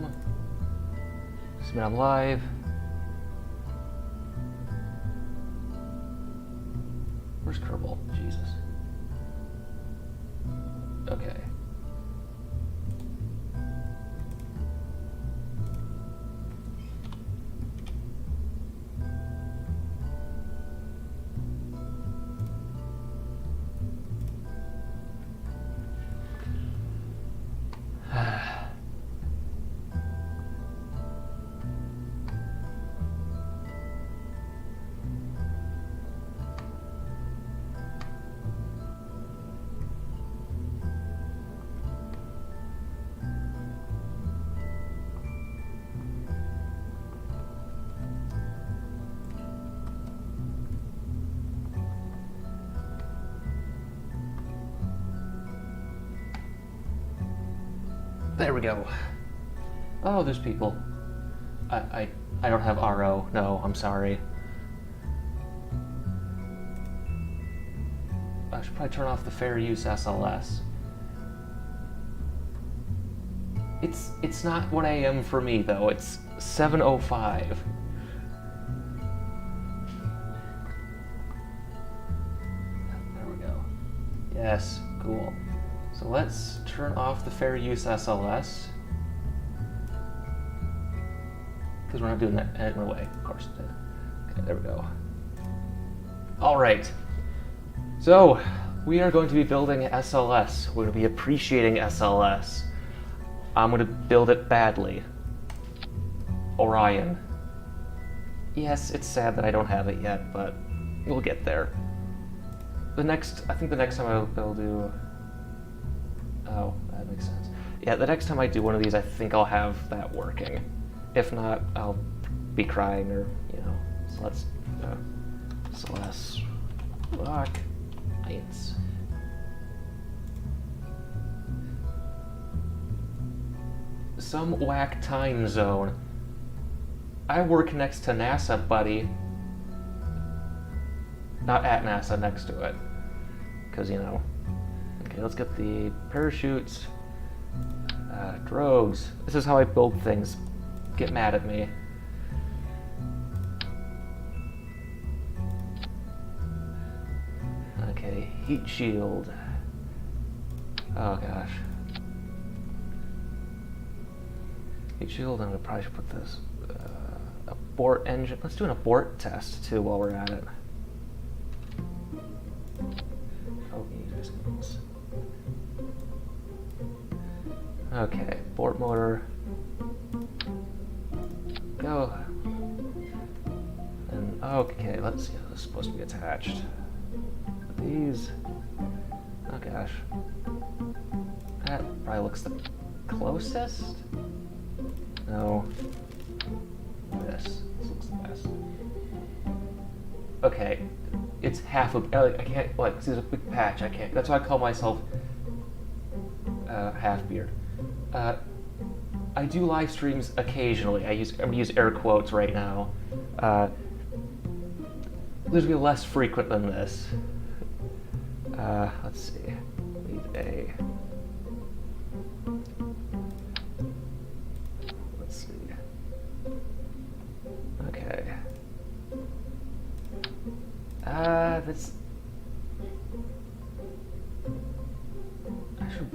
awesome. Submit on live. Where's Kerbal? Jesus. Okay. There we go. Oh, there's people. I don't have RO. No, I'm sorry. I should probably turn off the fair use SLS. It's not 1 a.m. for me though. It's 7:05. There we go. Yes, cool. So let's turn off the fair use SLS. Because we're not doing that anyway, of course. Okay, there we go. Alright. So, we are going to be building SLS. We're going to be appreciating SLS. I'm going to build it badly. Orion. Yes, it's sad that I don't have it yet, but we'll get there. I think the next time I'll do... Oh, that makes sense. Yeah, the next time I do one of these, I think I'll have that working. If not, I'll be crying or, you know. So let's... SLS... Rock... Heights... Some whack time zone. I work next to NASA, buddy. Not at NASA, next to it. Because, you know. Okay, let's get the parachutes. Drogues. This is how I build things. Get mad at me. Okay, heat shield. Oh gosh. Heat shield, and I probably should put this. Abort engine. Let's do an abort test too while we're at it. Oh, okay, abort motor. Go. And okay, let's see. This is supposed to be attached. These. Oh gosh. That probably looks the closest. No. This looks the best. Okay, it's half a. I can't. Like, see, there's a big patch. I can't. That's why I call myself half beard. I do live streams occasionally. I'm gonna use air quotes right now. There's gonna be less frequent than this. Let's see. Need a. Let's see. Okay. That's.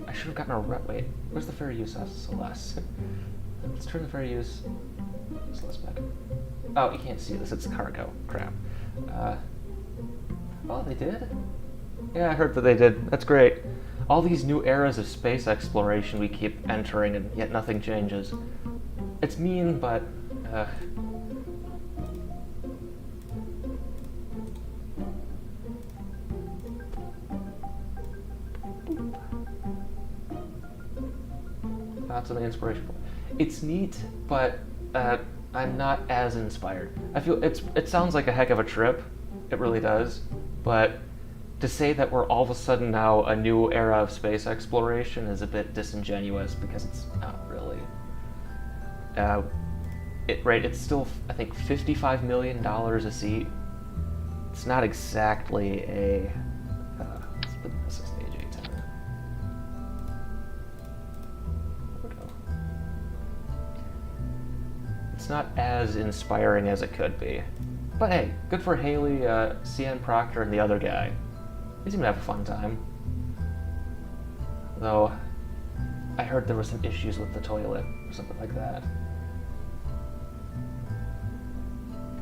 I should have gotten a wait. Where's the fair use SLS? Let's turn the fair use SLS back. Oh, you can't see this. It's cargo. Crap. Oh, they did? Yeah, I heard that they did. That's great. All these new eras of space exploration we keep entering, and yet nothing changes. It's mean, but... Thoughts on the inspiration point. It's neat, but I'm not as inspired. I feel it sounds like a heck of a trip. It really does. But to say that we're all of a sudden now a new era of space exploration is a bit disingenuous because it's not really. It's still, I think, $55 million a seat. It's not exactly a. Let's put this as the AJ 10. There we go. It's not as inspiring as it could be. But hey, good for Haley, CN Proctor, and the other guy. They seem to have a fun time. Though, I heard there were some issues with the toilet, or something like that.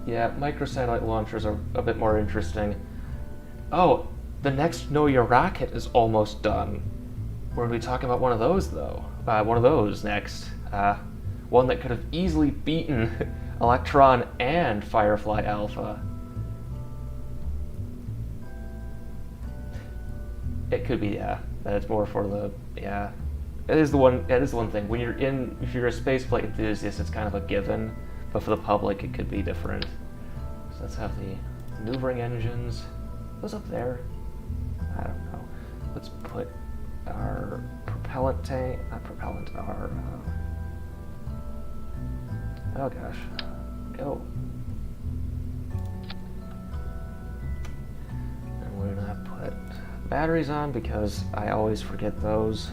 Yeah, microsatellite launchers are a bit more interesting. Oh, the next Know Your Rocket is almost done. We're going to be talking about one of those, though. One of those next. One that could have easily beaten Electron and Firefly Alpha. It could be, yeah. That's more for the, yeah. It is the one thing. When you're if you're a spaceflight enthusiast, it's kind of a given. But for the public, it could be different. So let's have the maneuvering engines. What's up there? I don't know. Let's put our propellant tank, not propellant, our, oh gosh, go. And we're gonna put batteries on because I always forget those.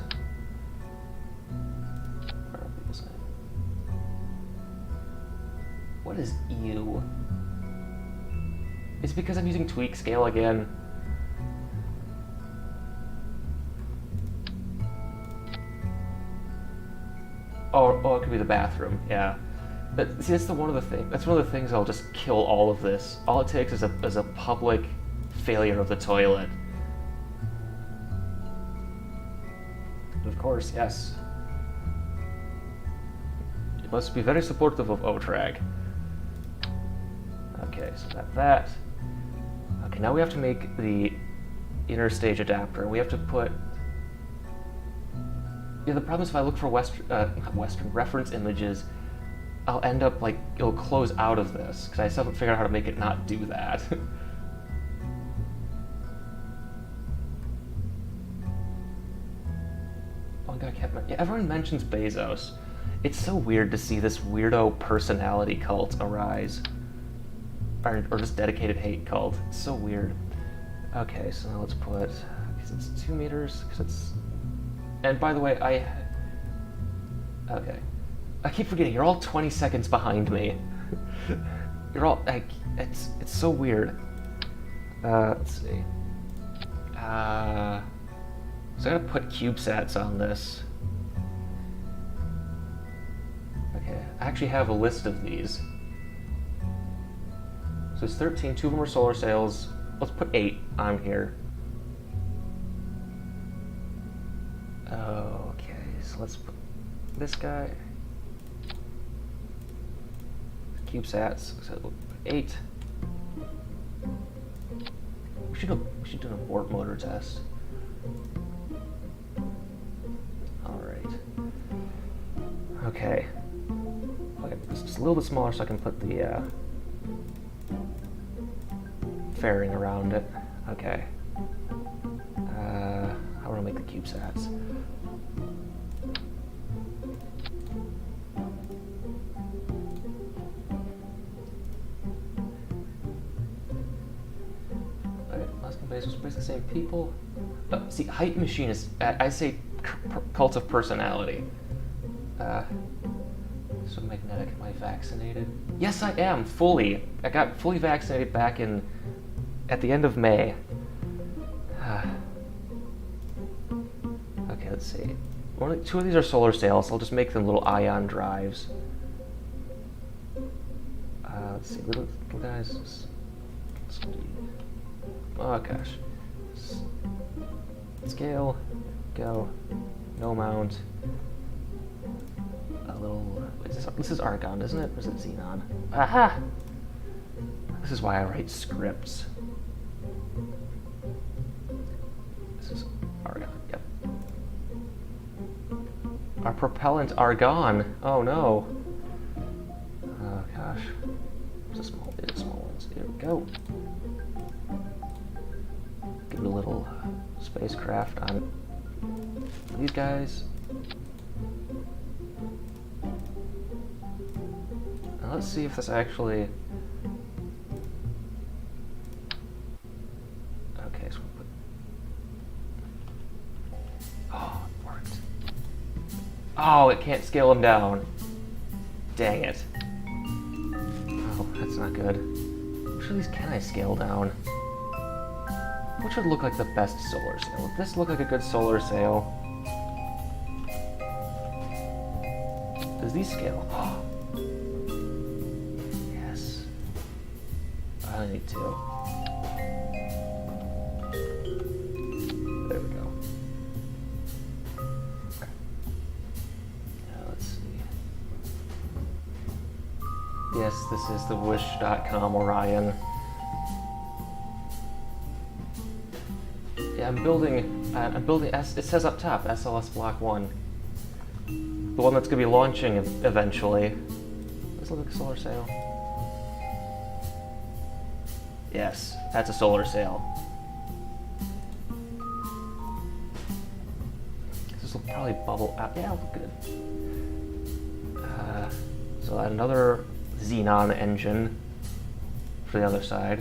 What is U? It's because I'm using tweak scale again. Oh, it could be the bathroom. Yeah. But see, that's one of the things I'll just kill all of this. All it takes is a public failure of the toilet. Of course, yes. You must be very supportive of OTRAG. Okay, so got that. Okay, now we have to make the inner stage adapter. We have to put... Yeah, the problem is if I look for Western reference images, I'll end up like, it'll close out of this, because I still haven't figured out how to make it not do that. Oh my god, yeah, everyone mentions Bezos. It's so weird to see this weirdo personality cult arise. Or just dedicated hate cult. It's so weird. Okay, so now let's put, because it's 2 meters, because it's, and by the way, okay. I keep forgetting, you're all 20 seconds behind me. You're all, like, it's so weird. Let's see. So I gotta put CubeSats on this. Okay, I actually have a list of these. So it's 13, 2 of them are solar sails. Let's put 8 on here. Okay, so let's put this guy. CubeSats, so we'll put 8. We should do an abort motor test. Alright. Okay. It's just a little bit smaller so I can put the fairing around it. Okay. How do I make the CubeSats? Alright, last base was basically the same people. See, Height Machine is, I say cult of personality. So magnetic, am I vaccinated? Yes, I am, fully. I got fully vaccinated back at the end of May. Okay, let's see. 2 of these are solar sails. I'll just make them little ion drives. Let's see, little guys. Oh gosh. Scale, go, no mount. A little. This is Argon, isn't it? Or is it Xenon? Aha! This is why I write scripts. This is Argon, yep. Our propellant Argon. Oh no. Oh gosh. These are small ones. Here we go. Give it a little spacecraft on these guys. Now let's see if this actually... Okay, so we'll put... Oh, it worked. Oh, it can't scale them down. Dang it. that's not good. Which of these can I scale down? Which would look like the best solar sail? Would this look like a good solar sail? Does these scale? Yes. I only need 2. There we go. Okay. Now let's see. Yes, this is the Wish.com Orion. Yeah, I'm building, it says up top, SLS Block 1. The one that's going to be launching eventually. Does this look like a solar sail? Yes, that's a solar sail. This will probably bubble out. Yeah, it'll look good. So add another xenon engine for the other side.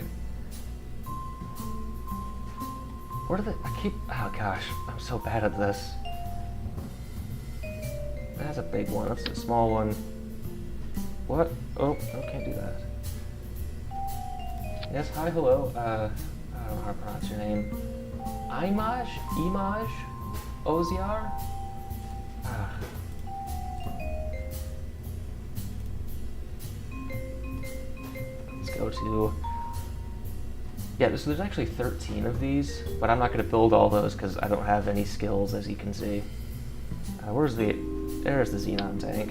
Where do they, oh gosh, I'm so bad at this. That's a big one, that's a small one. What? Oh, I can't do that. Yes, hi, hello, I don't know how to pronounce your name. Imaj? Oziar? Let's go to... Yeah, so there's actually 13 of these, but I'm not going to build all those because I don't have any skills, as you can see. There's the xenon tank.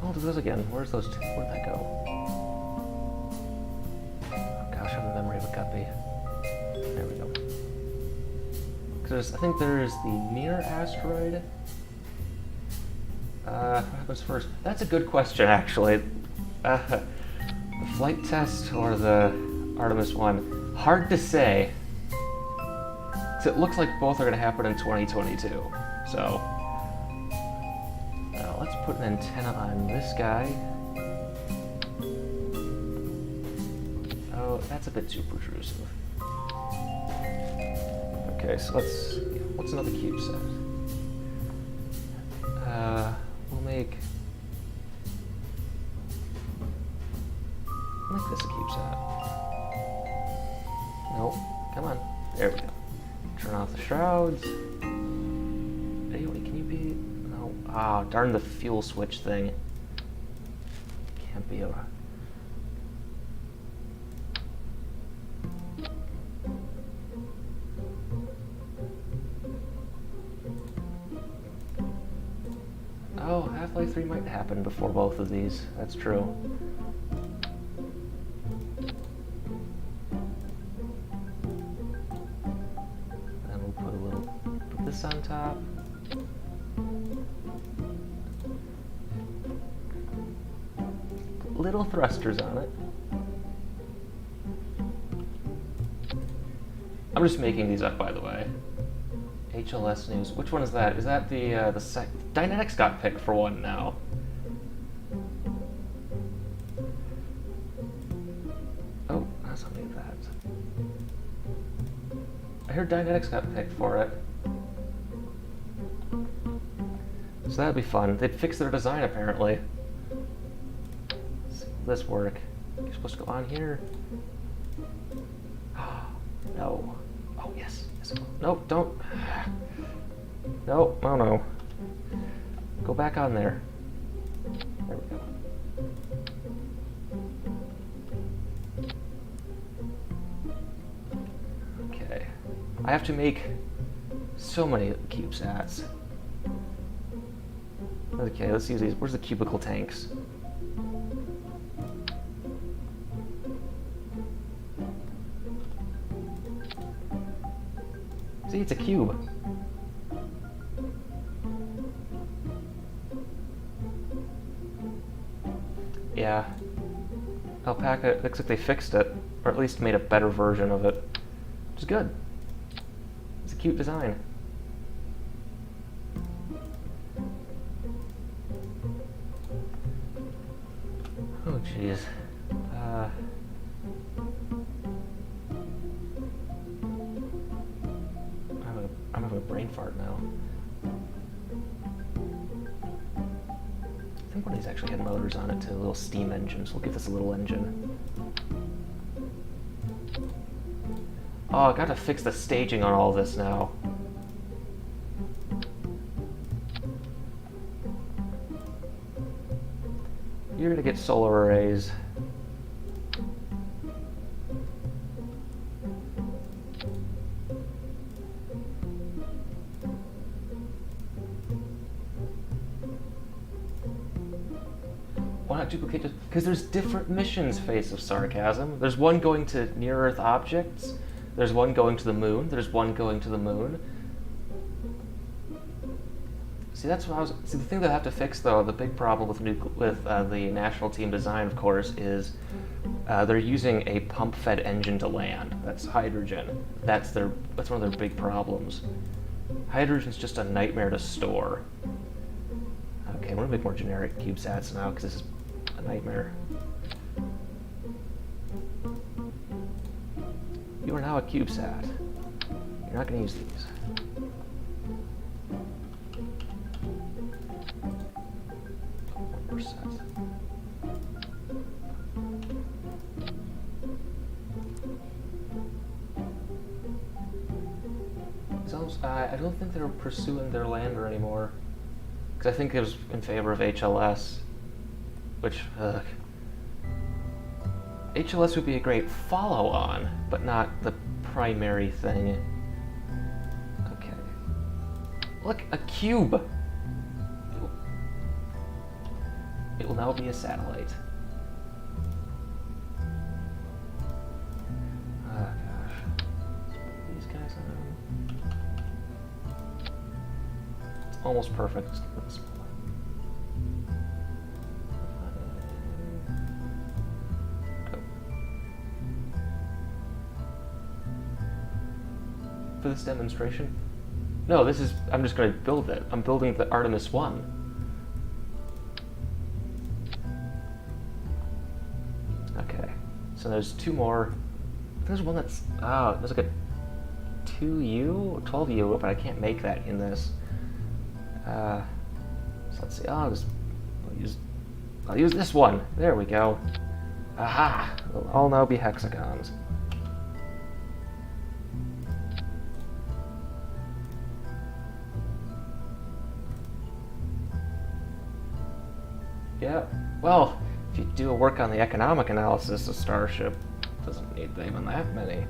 I'll do those again. Where'd that go? Oh gosh, I have the memory of a guppy. There we go. I think there's the near asteroid. What happens first? That's a good question, actually. The flight test or the Artemis 1? Hard to say. Because it looks like both are going to happen in 2022. So, let's put an antenna on this guy. Oh, that's a bit too protrusive. Okay, so what's another CubeSat? We'll make this a CubeSat. Nope, come on. There we go. Turn off the shrouds. Anyway, can you be... No. Ah, darn the fuel switch thing. Can't be a... Oh, Half-Life 3 might happen before both of these. That's true. And we'll put this on top. Put little thrusters on it. I'm just making these up, by the way. HLS news. Which one is that? Is that the Dynetics got picked for one now. Oh, that's something like that. I heard Dynetics got picked for it. So that'd be fun. They'd fix their design apparently. Let's see, will this work? You're supposed to go on here. No. Oh yes. Nope, don't. Nope, no. Go back on there. There we go. Okay. I have to make so many CubeSats. Okay, let's use these. Where's the cubicle tanks? See, it's a cube. Yeah. Alpaca, looks like they fixed it, or at least made a better version of it, which is good. It's a cute design. Oh, jeez. brain fart now. I think one of these actually had motors on it too, little steam engines. We'll give this a little engine. Oh, I gotta fix the staging on all this now. You're gonna get solar arrays. Why not duplicate it? Because there's different missions, Face of Sarcasm. There's one going to near-Earth objects. There's one going to the moon. There's one going to the moon. See, that's what I was. See, the thing that I have to fix, though, the big problem with the national team design, of course, is they're using a pump-fed engine to land. That's hydrogen. That's one of their big problems. Hydrogen's just a nightmare to store. Okay, I'm gonna make more generic CubeSats now because this is a nightmare. You are now a CubeSat. You're not gonna use these. One more set. I don't think they're pursuing their lander anymore. Because I think it was in favor of HLS. Which, HLS would be a great follow-on, but not the primary thing. Okay. Look, a cube! It will now be a satellite. Oh gosh. These guys on. It's almost perfect. For this demonstration? No, this is, I'm just going to build it. I'm building the Artemis 1. Okay, so there's two more. There's one that's, there's like a 2U or 12U, but I can't make that in this. So let's see, I'll use this one. There we go. Aha! They'll all now be hexagons. Yeah, well, if you do a work on the economic analysis of Starship, it doesn't need even that many.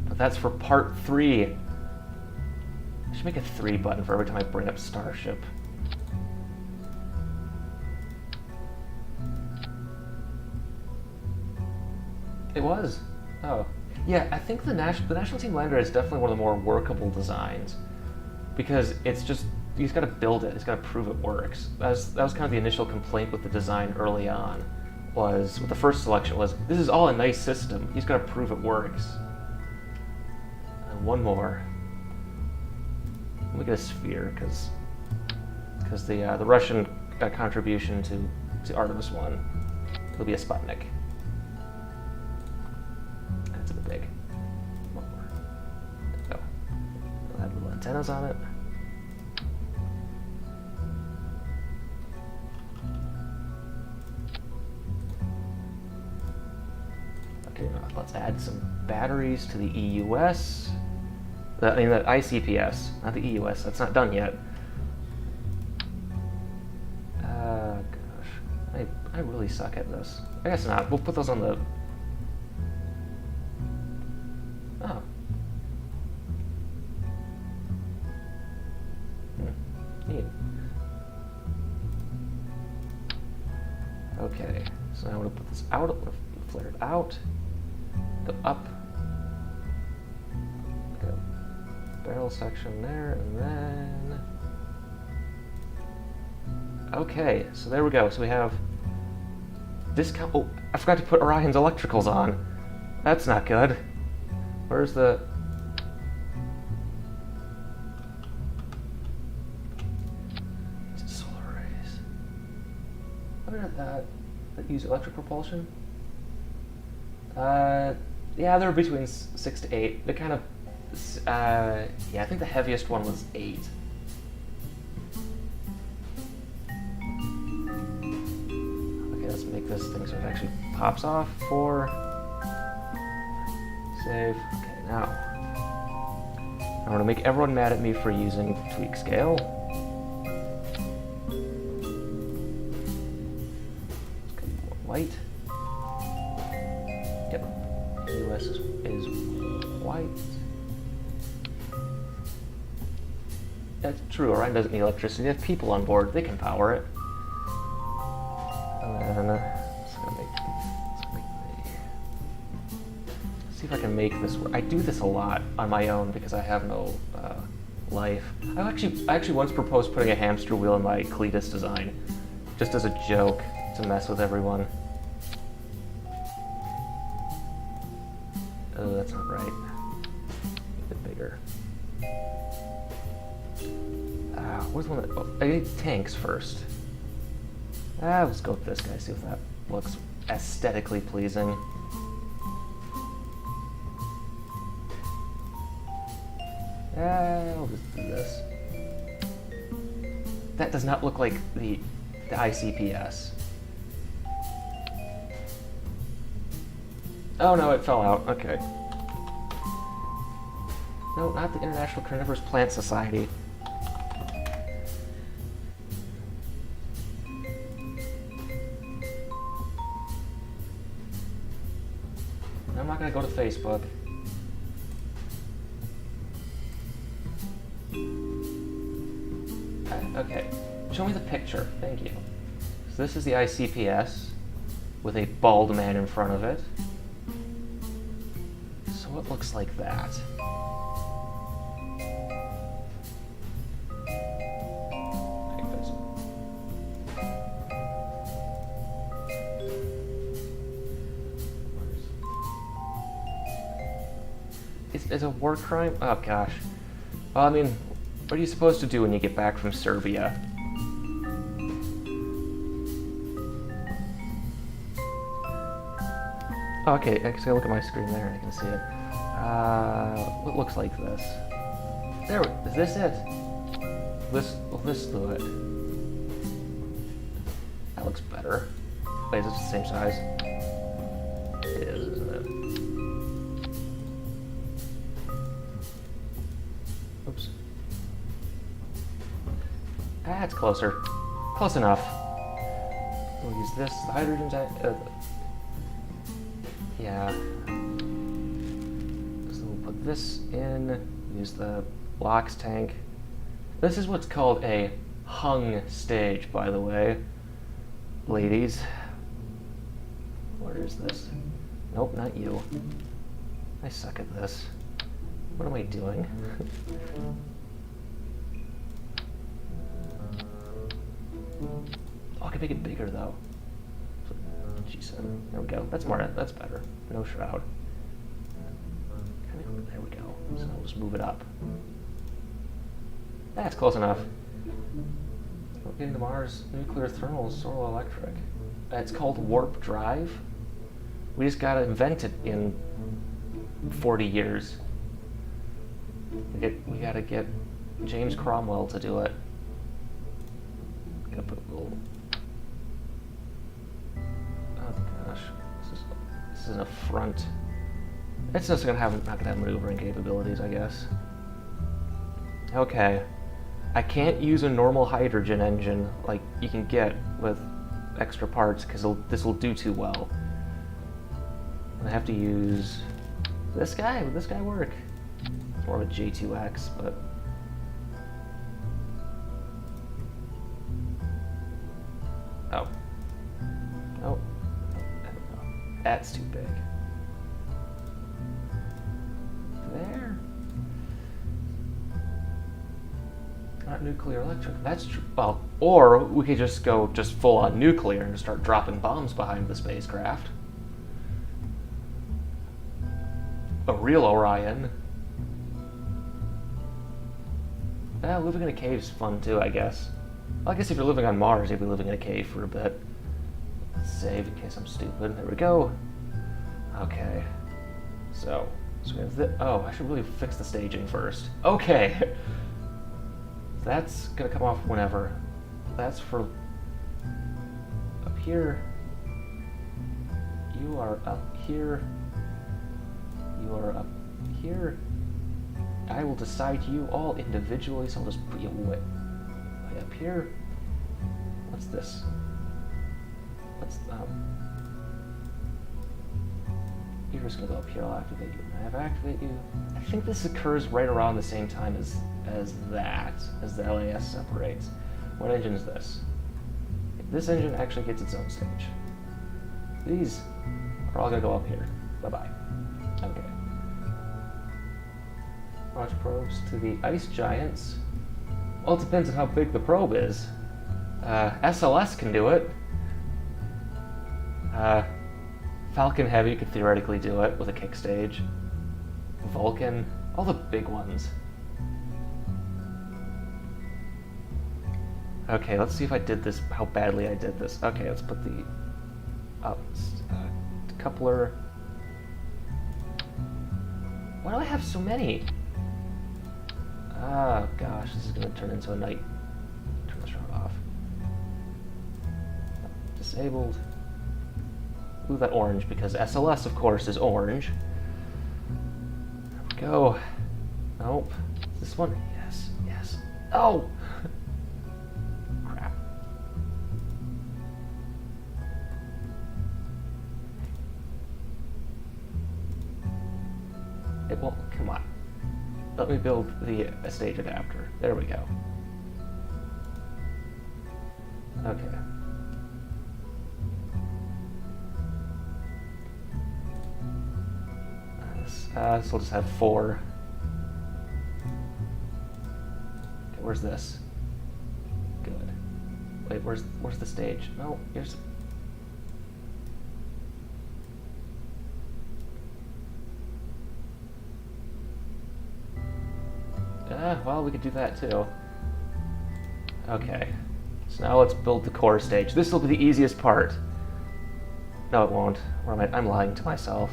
But that's for part 3. I should make a 3 button for every time I bring up Starship. It was. Oh. Yeah, I think the National Team Lander is definitely one of the more workable designs. Because it's just, you just got to build it. It's got to prove it works. That was kind of the initial complaint with the design early on. Was with the first selection was this is all a nice system. You just got to prove it works. And one more. Let me get a sphere because the Russian contribution to Artemis 1 will be a Sputnik. That's a bit big. One more. There we go. It'll have little antennas on it. Let's add some batteries to the EUS. The ICPS, not the EUS. That's not done yet. Gosh, I really suck at this. I guess not. We'll put those on the. Oh. Neat. Okay. So now I'm gonna put this out. Flare it out. Go up. Go barrel section there, and then. Okay, so there we go. So we have discount. Oh, I forgot to put Orion's electricals on. That's not good. Where's the? Solar arrays. What are that use electric propulsion? Yeah, they're between 6 to 8. They're kind of Yeah, I think the heaviest one was 8. Okay, let's make this thing so it actually pops off. 4. Save. Okay, now I want to make everyone mad at me for using tweak scale. White. Yep. US is white. That's true. Orion doesn't need electricity. They have people on board. They can power it. And then let's see if I can make this work. I do this a lot on my own because I have no life. I actually once proposed putting a hamster wheel in my Cletus design, just as a joke to mess with everyone. Oh, that's not right. A bit bigger. Where's the one that... Oh, I need tanks first. Let's go with this guy, see if that looks aesthetically pleasing. I'll just do this. That does not look like the ICPS. Oh no, it fell out. Okay. No, not the International Carnivorous Plant Society. I'm not gonna go to Facebook. Okay, show me the picture. Thank you. So this is the ICPS with a bald man in front of it. So it looks like that. Is a war crime? Oh gosh. Well, I mean, what are you supposed to do when you get back from Serbia? Oh, okay, actually, look at my screen there, I can see it. It looks like this. There, is this it? This do it. That looks better. Wait, is it the same size? It is, isn't it? Oops. It's closer. Close enough. We'll use this. The hydrogen's yeah. So we'll put this in. Use the LOX tank. This is what's called a hung stage, by the way, ladies. Where is this? Nope, not you. I suck at this. What am I doing? Oh, I can make it bigger though. G7. There we go. That's more. That's better. No shroud. There we go. So I'll just move it up. That's close enough. We're getting to Mars nuclear thermal solar electric. It's called warp drive. We just gotta invent it in 40 years. We gotta get James Cromwell to do it. Gotta put a little... Oh gosh, this is an affront. It's just not gonna have maneuvering capabilities, I guess. Okay, I can't use a normal hydrogen engine like you can get with extra parts because this will do too well. I have to use this guy. Would this guy work? It's more of a J2X, but oh, no, that's too big. There. Not nuclear electric. That's true. Well, or we could just go full on nuclear and start dropping bombs behind the spacecraft. A real Orion. Yeah, living in a cave is fun too, I guess. Well, I guess if you're living on Mars, you'd be living in a cave for a bit. Let's save in case I'm stupid. There we go. Okay. So, So we have this. Oh, I should really fix the staging first. Okay. That's gonna come off whenever. That's for up here. You are up here. You are up here. I will decide you all individually, so I'll just put you way up here. What's this? What's you're just gonna go up here. I'll activate you. I have activate you. I think this occurs right around the same time as the LAS separates. What engine is this? This engine actually gets its own stage. These are all gonna go up here. Bye-bye. Okay. Launch probes to the ice giants. Well, it depends on how big the probe is. SLS can do it. Falcon Heavy could theoretically do it with a kick stage. Vulcan, all the big ones. Okay, let's see if I did this, how badly I did this. Okay, let's put the coupler. Why do I have so many? Oh gosh, this is gonna turn into a night. Turn this round off. Disabled. Ooh, that orange, because SLS, of course, is orange. There we go. Nope. This one? Yes, yes. Oh! Crap. It won't, come on. Let me build a stage adapter. There we go. Okay. So we'll just have 4. Okay, where's this? Good. Wait, where's the stage? No, here's. Well, we could do that too. Okay. So now let's build the core stage. This will be the easiest part. No, it won't. Where am I? I'm lying to myself.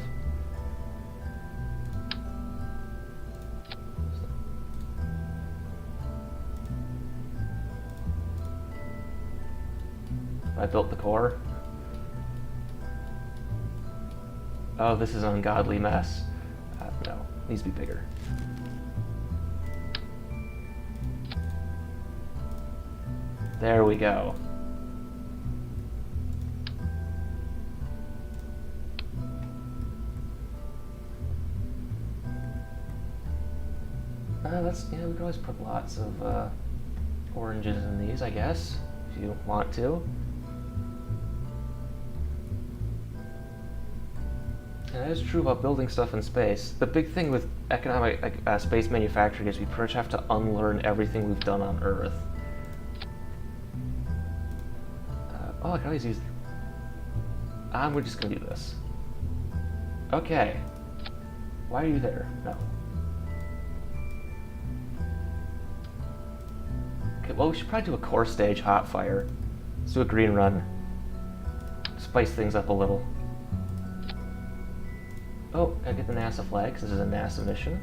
I built the core. Oh, this is an ungodly mess. No, it needs to be bigger. There we go. Yeah, we could always put lots of oranges in these, I guess, if you want to. And that is true about building stuff in space. The big thing with economic space manufacturing is we pretty much have to unlearn everything we've done on Earth. Oh, I can always use. We're just gonna do this. Okay. Why are you there? No. Okay, well, we should probably do a core stage hot fire. Let's do a green run. Spice things up a little. Oh, gotta get the NASA flag, because this is a NASA mission.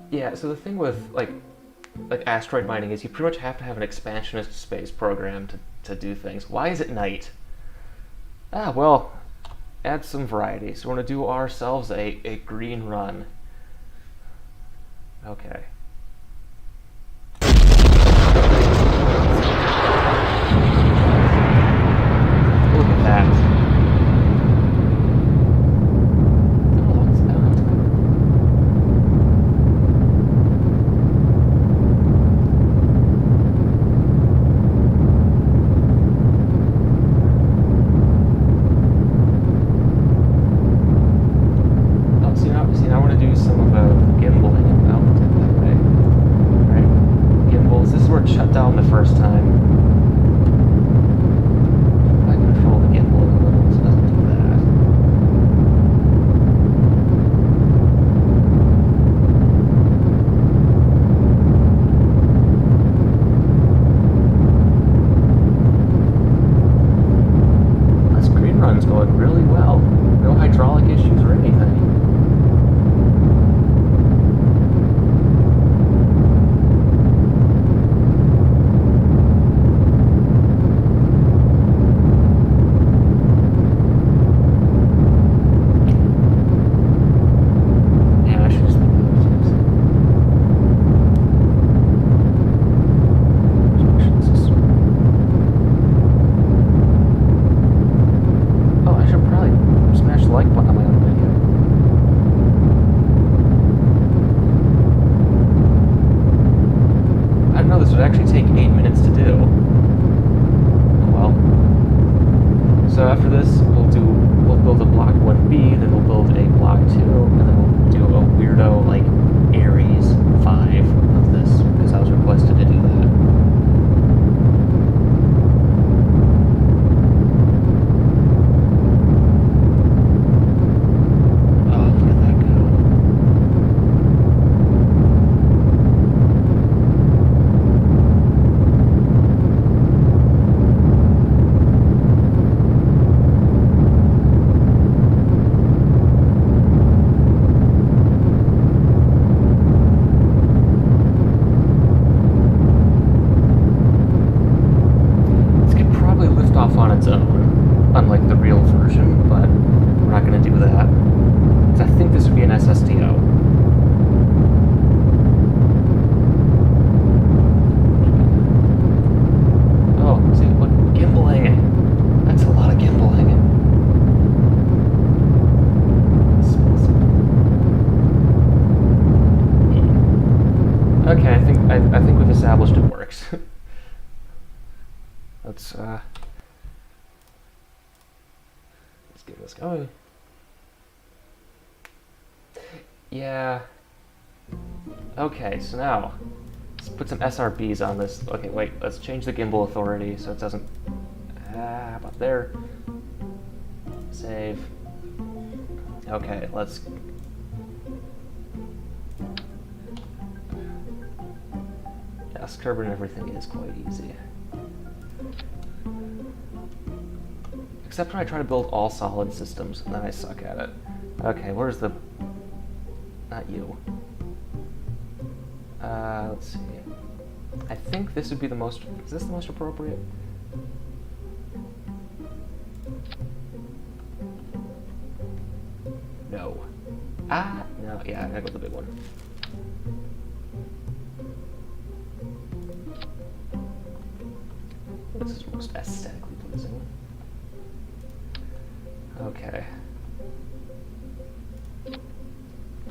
Yeah, so the thing with like asteroid mining is you pretty much have to have an expansionist space program to do things. Why is it night? Well, add some variety. So we're going to do ourselves a green run. Okay. Look at that. See, now I want to do some of the gimbaling and mounting that way. Oh. Yeah. Okay, so now let's put some SRBs on this. Okay, wait, let's change the gimbal authority so it doesn't... how about there? Save. Okay, let's... Yes, curve and everything is quite easy. Except when I try to build all solid systems, and then I suck at it. Okay, where's the... Not you. Let's see. I think this would be the most... Is this the most appropriate? No. No, yeah, I gotta go with the big one. This is most aesthetically pleasing. Okay.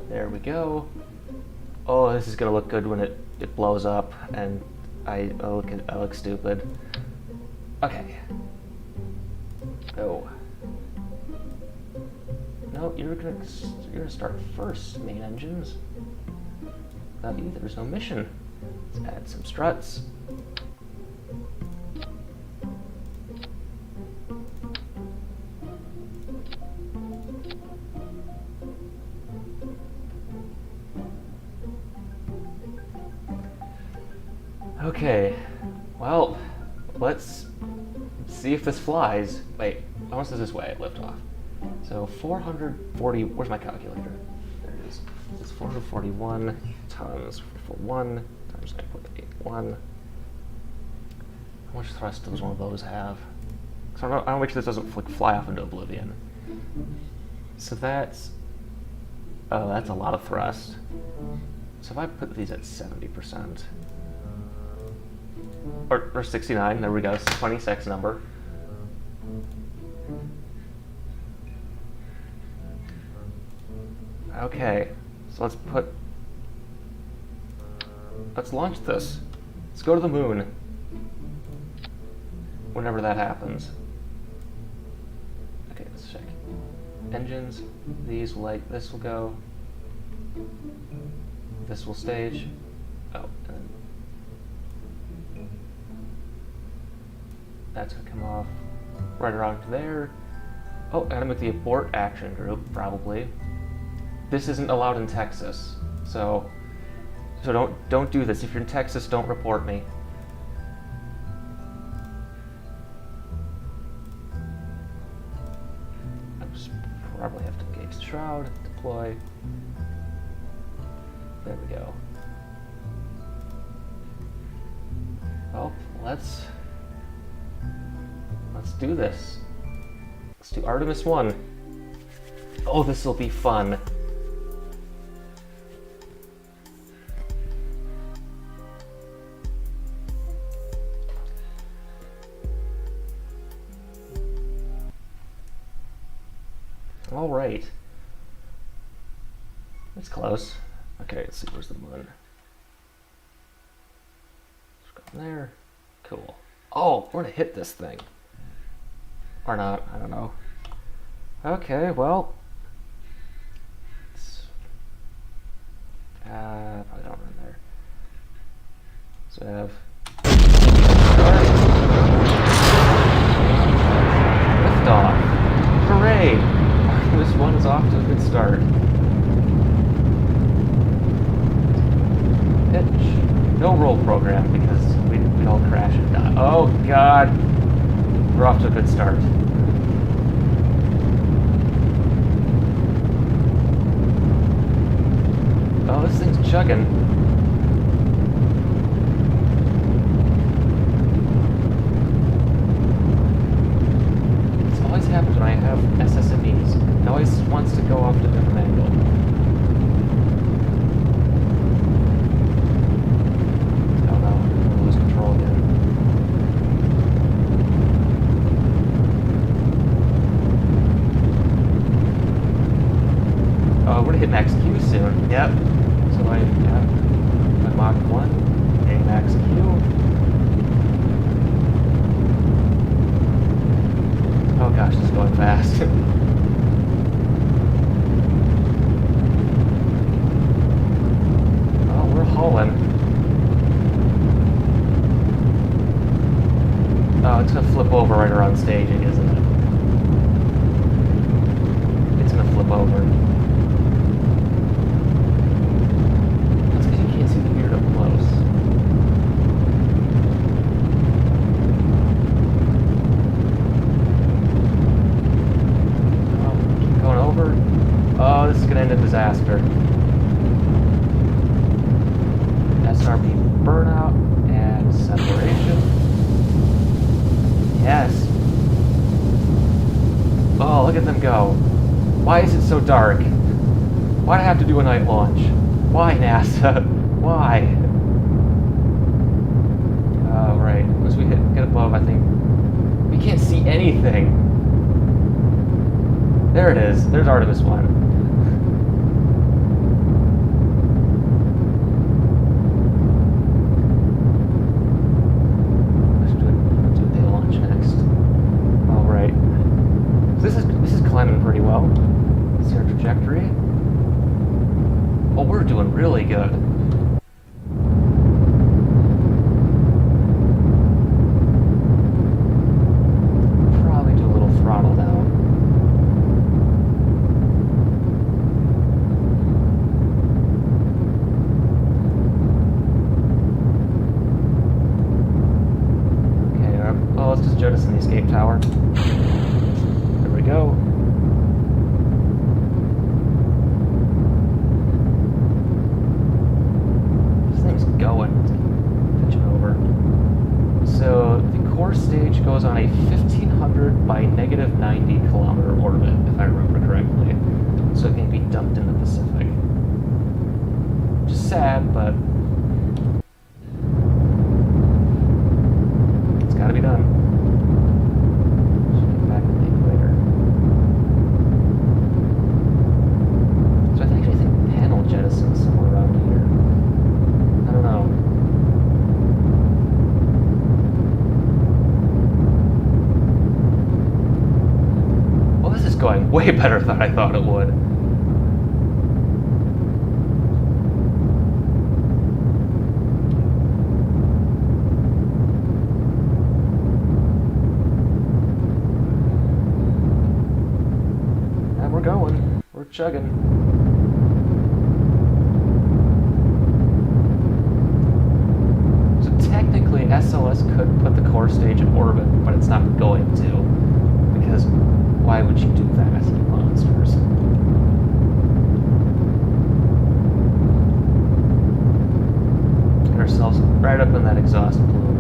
There we go. Oh, this is gonna look good when it blows up and I look stupid. Okay. Go. No, you're gonna start first, main engines. Without you, there's no mission. Let's add some struts. Okay, well, let's see if this flies. Wait, how much does this weigh at liftoff? So 440, where's my calculator? There it is. It's 441 tons for 1 times 9.81. How much thrust does one of those have? So I want to make sure this doesn't fly off into oblivion. So that's, oh, that's a lot of thrust. So if I put these at 70%, or 69, there we go, 26 number. Okay, so let's launch this. Let's go to the moon. Whenever that happens. Okay, let's check. Engines, this will go. This will stage. Oh, and then that's gonna come off right around there. Oh, and I'm with the abort action group, probably. This isn't allowed in Texas, so don't do this. If you're in Texas, don't report me. I just probably have to engage the shroud, deploy. There we go. Well, let's do this. Let's do Artemis 1. Oh, this will be fun. All right. That's close. Okay, let's see, where's the moon? Let's go there. Cool. Oh, we're gonna hit this thing. Or not, I don't know. Okay, well. Probably don't run there. So we have liftoff. Hooray! This one is off to a good start. Pitch. No roll program because we'd all crash and die. Oh god! We're off to a good start. Oh, this thing's chugging. This always happens when I have SSMEs. It always wants to go off to a different angle. Oh no, I'm gonna lose control again. Oh, we're gonna hit max Q soon. Yep. So I Mach 1, A max Q. Oh gosh, this is going fast. end in disaster. SRB burnout and separation. Yes. Oh, look at them go. Why is it so dark? Why'd I have to do a night launch? Why, NASA? Why? Oh, right. Once we get above, I think... We can't see anything. There it is. There's Artemis 1. Pretty well. See our trajectory. Oh, we're doing really good. Probably do a little throttle down. Okay, well, let's just jettison the escape tower. There we go. So the core stage goes on a 1500 by negative 90 kilometer orbit, if I remember correctly. So it can be dumped in the Pacific. Which is sad, but it's gotta be done. Should get back on the equator. So I actually think panel jettison is somewhere around here. I don't know. Going way better than I thought it would. And we're going. We're chugging. So technically SLS could put the core stage in orbit, but it's not going to. Because why would you do that, you monsters? Get ourselves right up in that exhaust plume.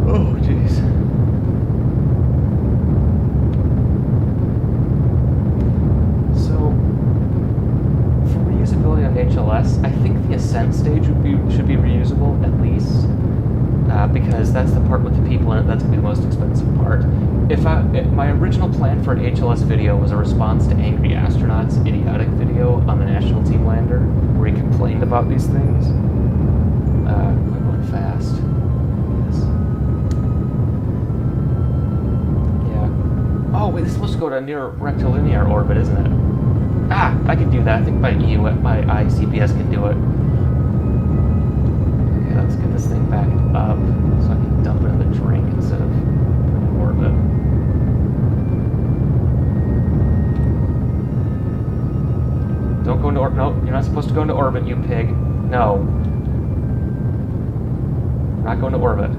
Oh, jeez. So, for reusability on HLS, I think the ascent stage should be reusable, at least. Because that's the part with the people in it, that's going to be the most expensive part. If my original plan for an HLS video was a response to Angry Astronaut's idiotic video on the National Team Lander, where he complained about these things. We're going fast. Yes. Yeah. Oh, wait, this is supposed to go to near rectilinear orbit, isn't it? Ah, I can do that. I think my ICPS can do it. Okay, let's get this thing back up so I can dump it in the drink instead of putting it in orbit. Don't go into orbit. No, you're not supposed to go into orbit, you pig. No. Not going to orbit.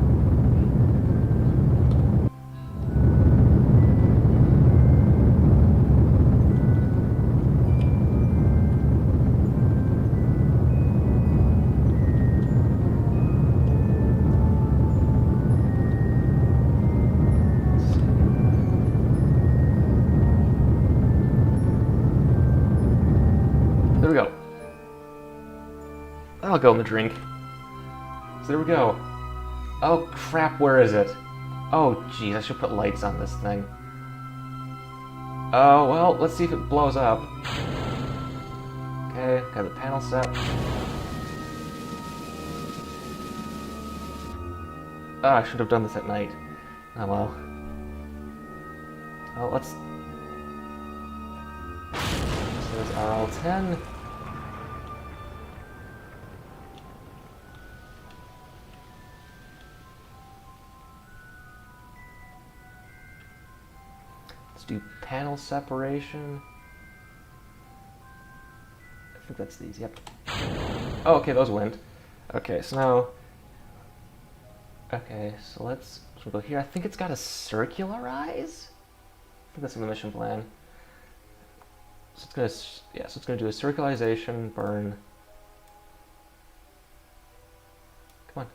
There we go. That'll go in the drink. So there we go. Oh crap, where is it? Oh geez, I should put lights on this thing. Oh, well, let's see if it blows up. Okay, got the panel set. Oh, I should have done this at night. Oh well. Well, let's... So there's RL10. Let's do panel separation. I think that's these, yep. Oh, okay, those went. Okay, so now Okay, so let's go here. I think it's got to circularize. I think that's in the mission plan. So it's gonna, yeah. So it's gonna do a circularization burn. Come on.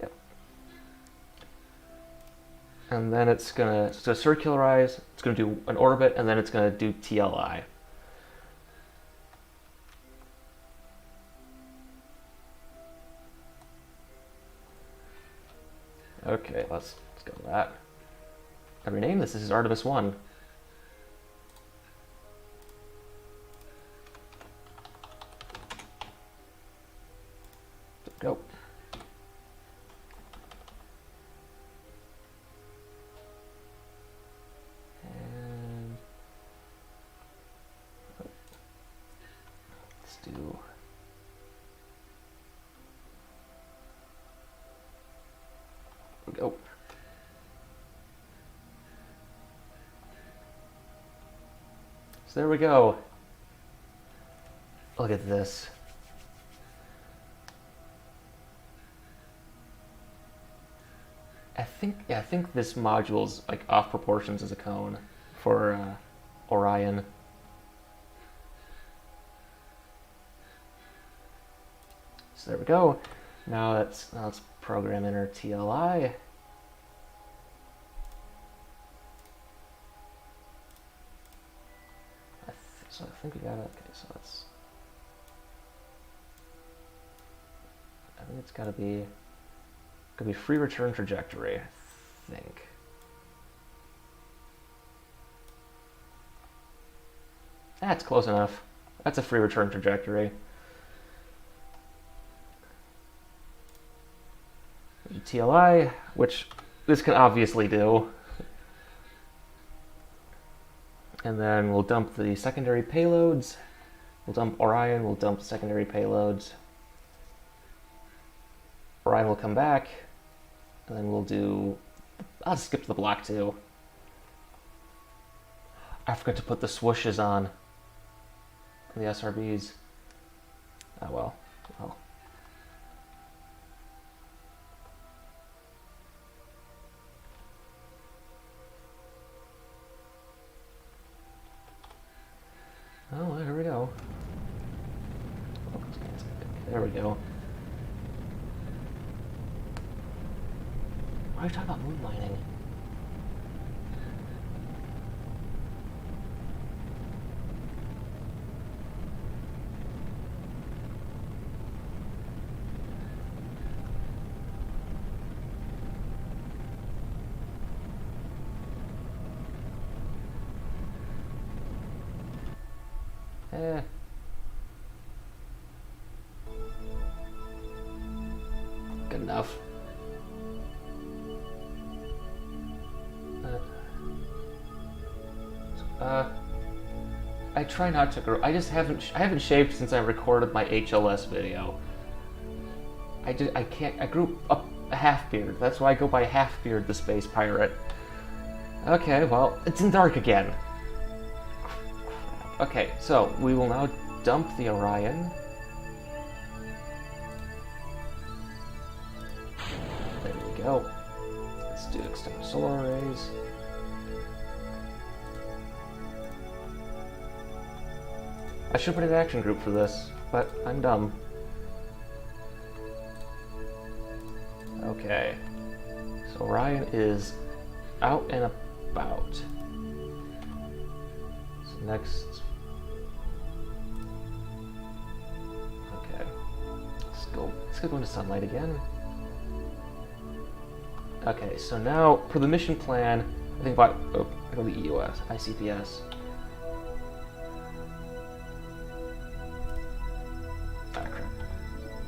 Yep. And then it's gonna circularize. It's gonna do an orbit, and then it's gonna do TLI. Okay, let's go with that. I rename this. This is Artemis 1. Go. And let's do. Go. So there we go. Look at this. I think this module's like off proportions as a cone for Orion. So there we go. Now let's program in our TLI. So I think we got it. Okay, so let's. I think it's got to be. Could be free return trajectory. I think. That's close enough. That's a free return trajectory. TLI, which this can obviously do. And then we'll dump the secondary payloads. We'll dump Orion, we'll dump secondary payloads. Orion will come back, and then we'll do... I'll skip to the block 2. I forgot to put the swooshes on the SRBs. Oh well. Well. Oh, here we go. There we go. Why are you talking about moon mining? Good enough. I try not to grow. I haven't shaved since I recorded my HLS video. I can't. I grew up a half beard. That's why I go by half beard, the space pirate. Okay, well, it's in dark again. Crap. Okay, so we will now dump the Orion. There we go. Let's do external solar arrays. I should put an action group for this, but I'm dumb. Okay. So Orion is out and about. So next... Okay. Let's go into sunlight again. Okay, so now, for the mission plan, I think about... Oh, I go to the EOS, ICPS.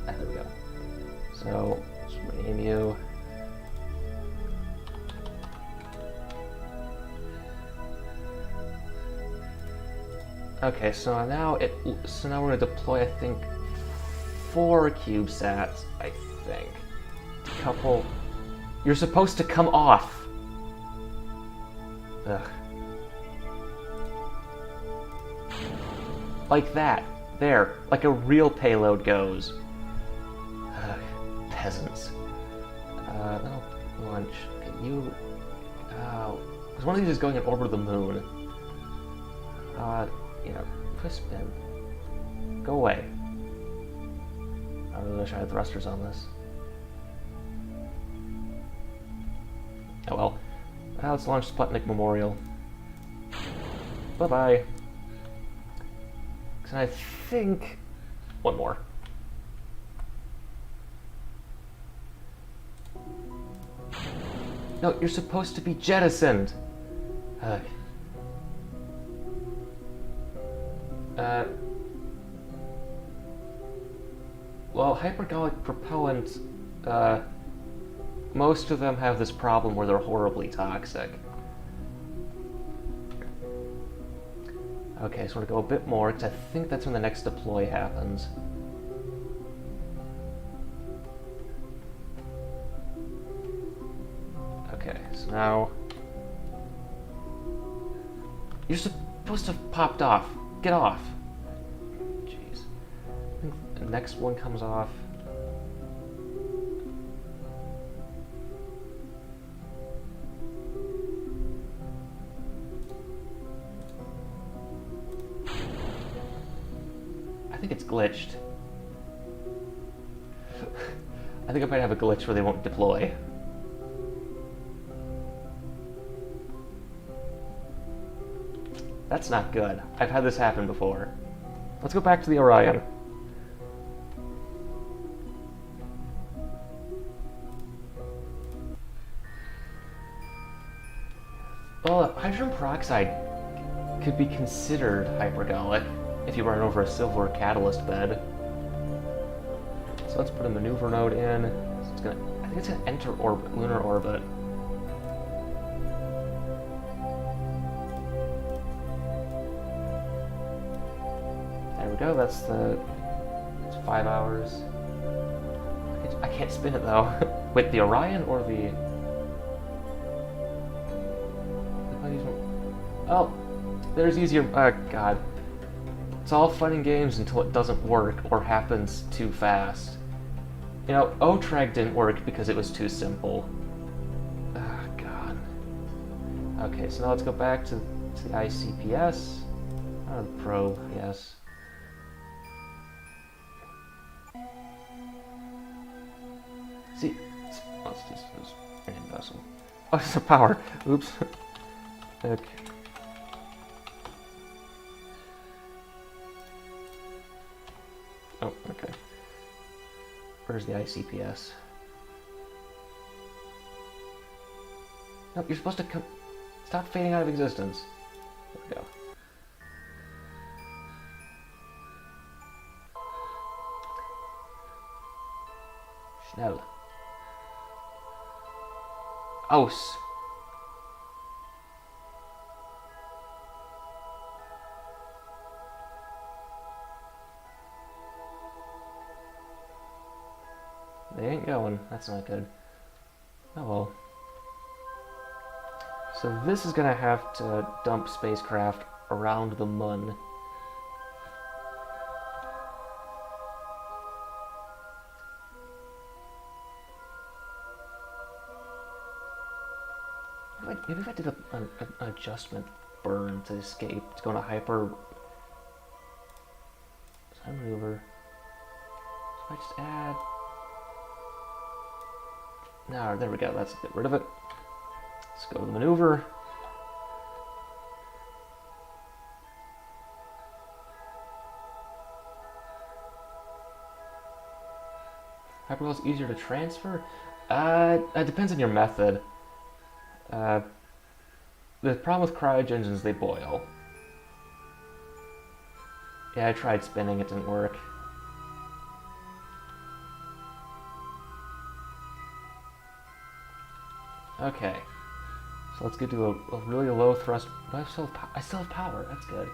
There we go. So, let's rename you. Okay, so now we're gonna deploy, I think, 4 CubeSats, I think. Couple. You're supposed to come off. Ugh. Like that. There. Like a real payload goes. peasants. No, lunch. Okay, you... because one of these is going in orbit of the moon. Yeah, put a spin. Go away. I really wish I had thrusters on this. Oh well. Now let's launch Sputnik Memorial. Bye-bye. And I think... one more. No, you're supposed to be jettisoned! Well, hypergolic propellant, most of them have this problem where they're horribly toxic. Okay, so we're gonna go a bit more, because I think that's when the next deploy happens. Okay, so now... you're supposed to have popped off. Get off. Jeez. I think the next one comes off. I think it's glitched. I think I might have a glitch where they won't deploy. That's not good. I've had this happen before. Let's go back to the Orion. Well, hydrogen peroxide could be considered hypergolic if you run over a silver catalyst bed. So let's put a maneuver node in. So it's gonna, I think it's gonna enter orbit, lunar orbit. There we go. That's 5 hours. I can't spin it though. Wait, the Orion or the? Oh, there's easier. God. It's all fun and games until it doesn't work or happens too fast. You know, OTRAG didn't work because it was too simple. Ah, God. Okay, so now let's go back to the ICPS. The probe, yes. See, let's just bring in vessel. Oh, it's a power. Oops. Okay. Oh, okay. Where's the ICPS? No, you're supposed to come... Stop fading out of existence. There we go. Schnell. Aus. They ain't going. That's not good. Oh well. So this is gonna have to dump spacecraft around the Mun. Maybe if I did an adjustment burn to escape, to go into hyper... Time maneuver. So I just add... No, there we go, let's get rid of it. Let's go to the maneuver. Hypergol is easier to transfer? It depends on your method. The problem with cryogens is they boil. Yeah, I tried spinning, it didn't work. Okay, so let's get to a really low thrust. But I still have power. That's good.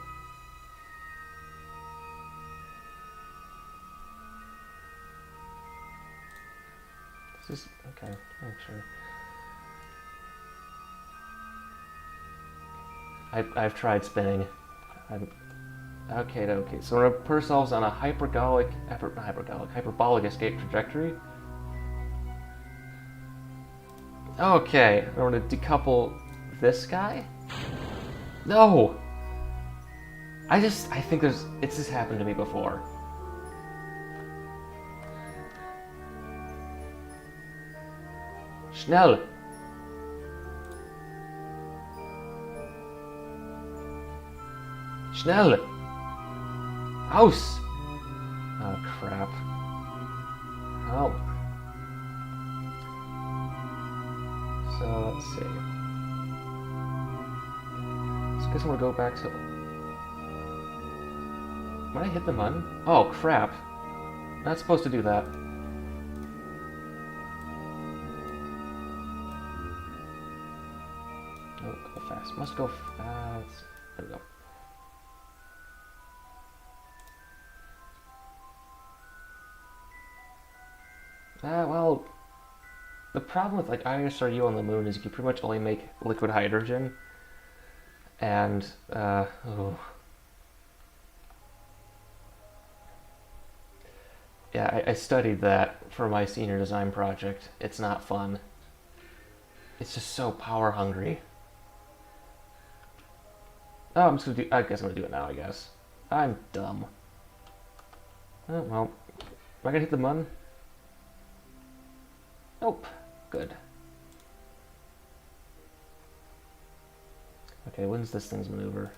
This is okay. Make sure. I've tried spinning. Okay. So we're gonna put ourselves on a hyperbolic escape trajectory. Okay, I want to decouple this guy? No! I think it's just happened to me before. Schnell! Schnell! Aus! Oh, crap. Oh. So, let's see. So I guess I'm gonna go back to... Might I hit the button? Oh, crap. Not supposed to do that. Oh, go fast. Must go fast. There we go. Well, the problem with like ISRU on the moon is you can pretty much only make liquid hydrogen, and yeah, I studied that for my senior design project. It's not fun. It's just so power hungry. Oh, I'm just gonna do. I guess I'm gonna do it now. I guess I'm dumb. Oh well, am I gonna hit the button? Nope. Good. Okay, when's this thing's maneuver?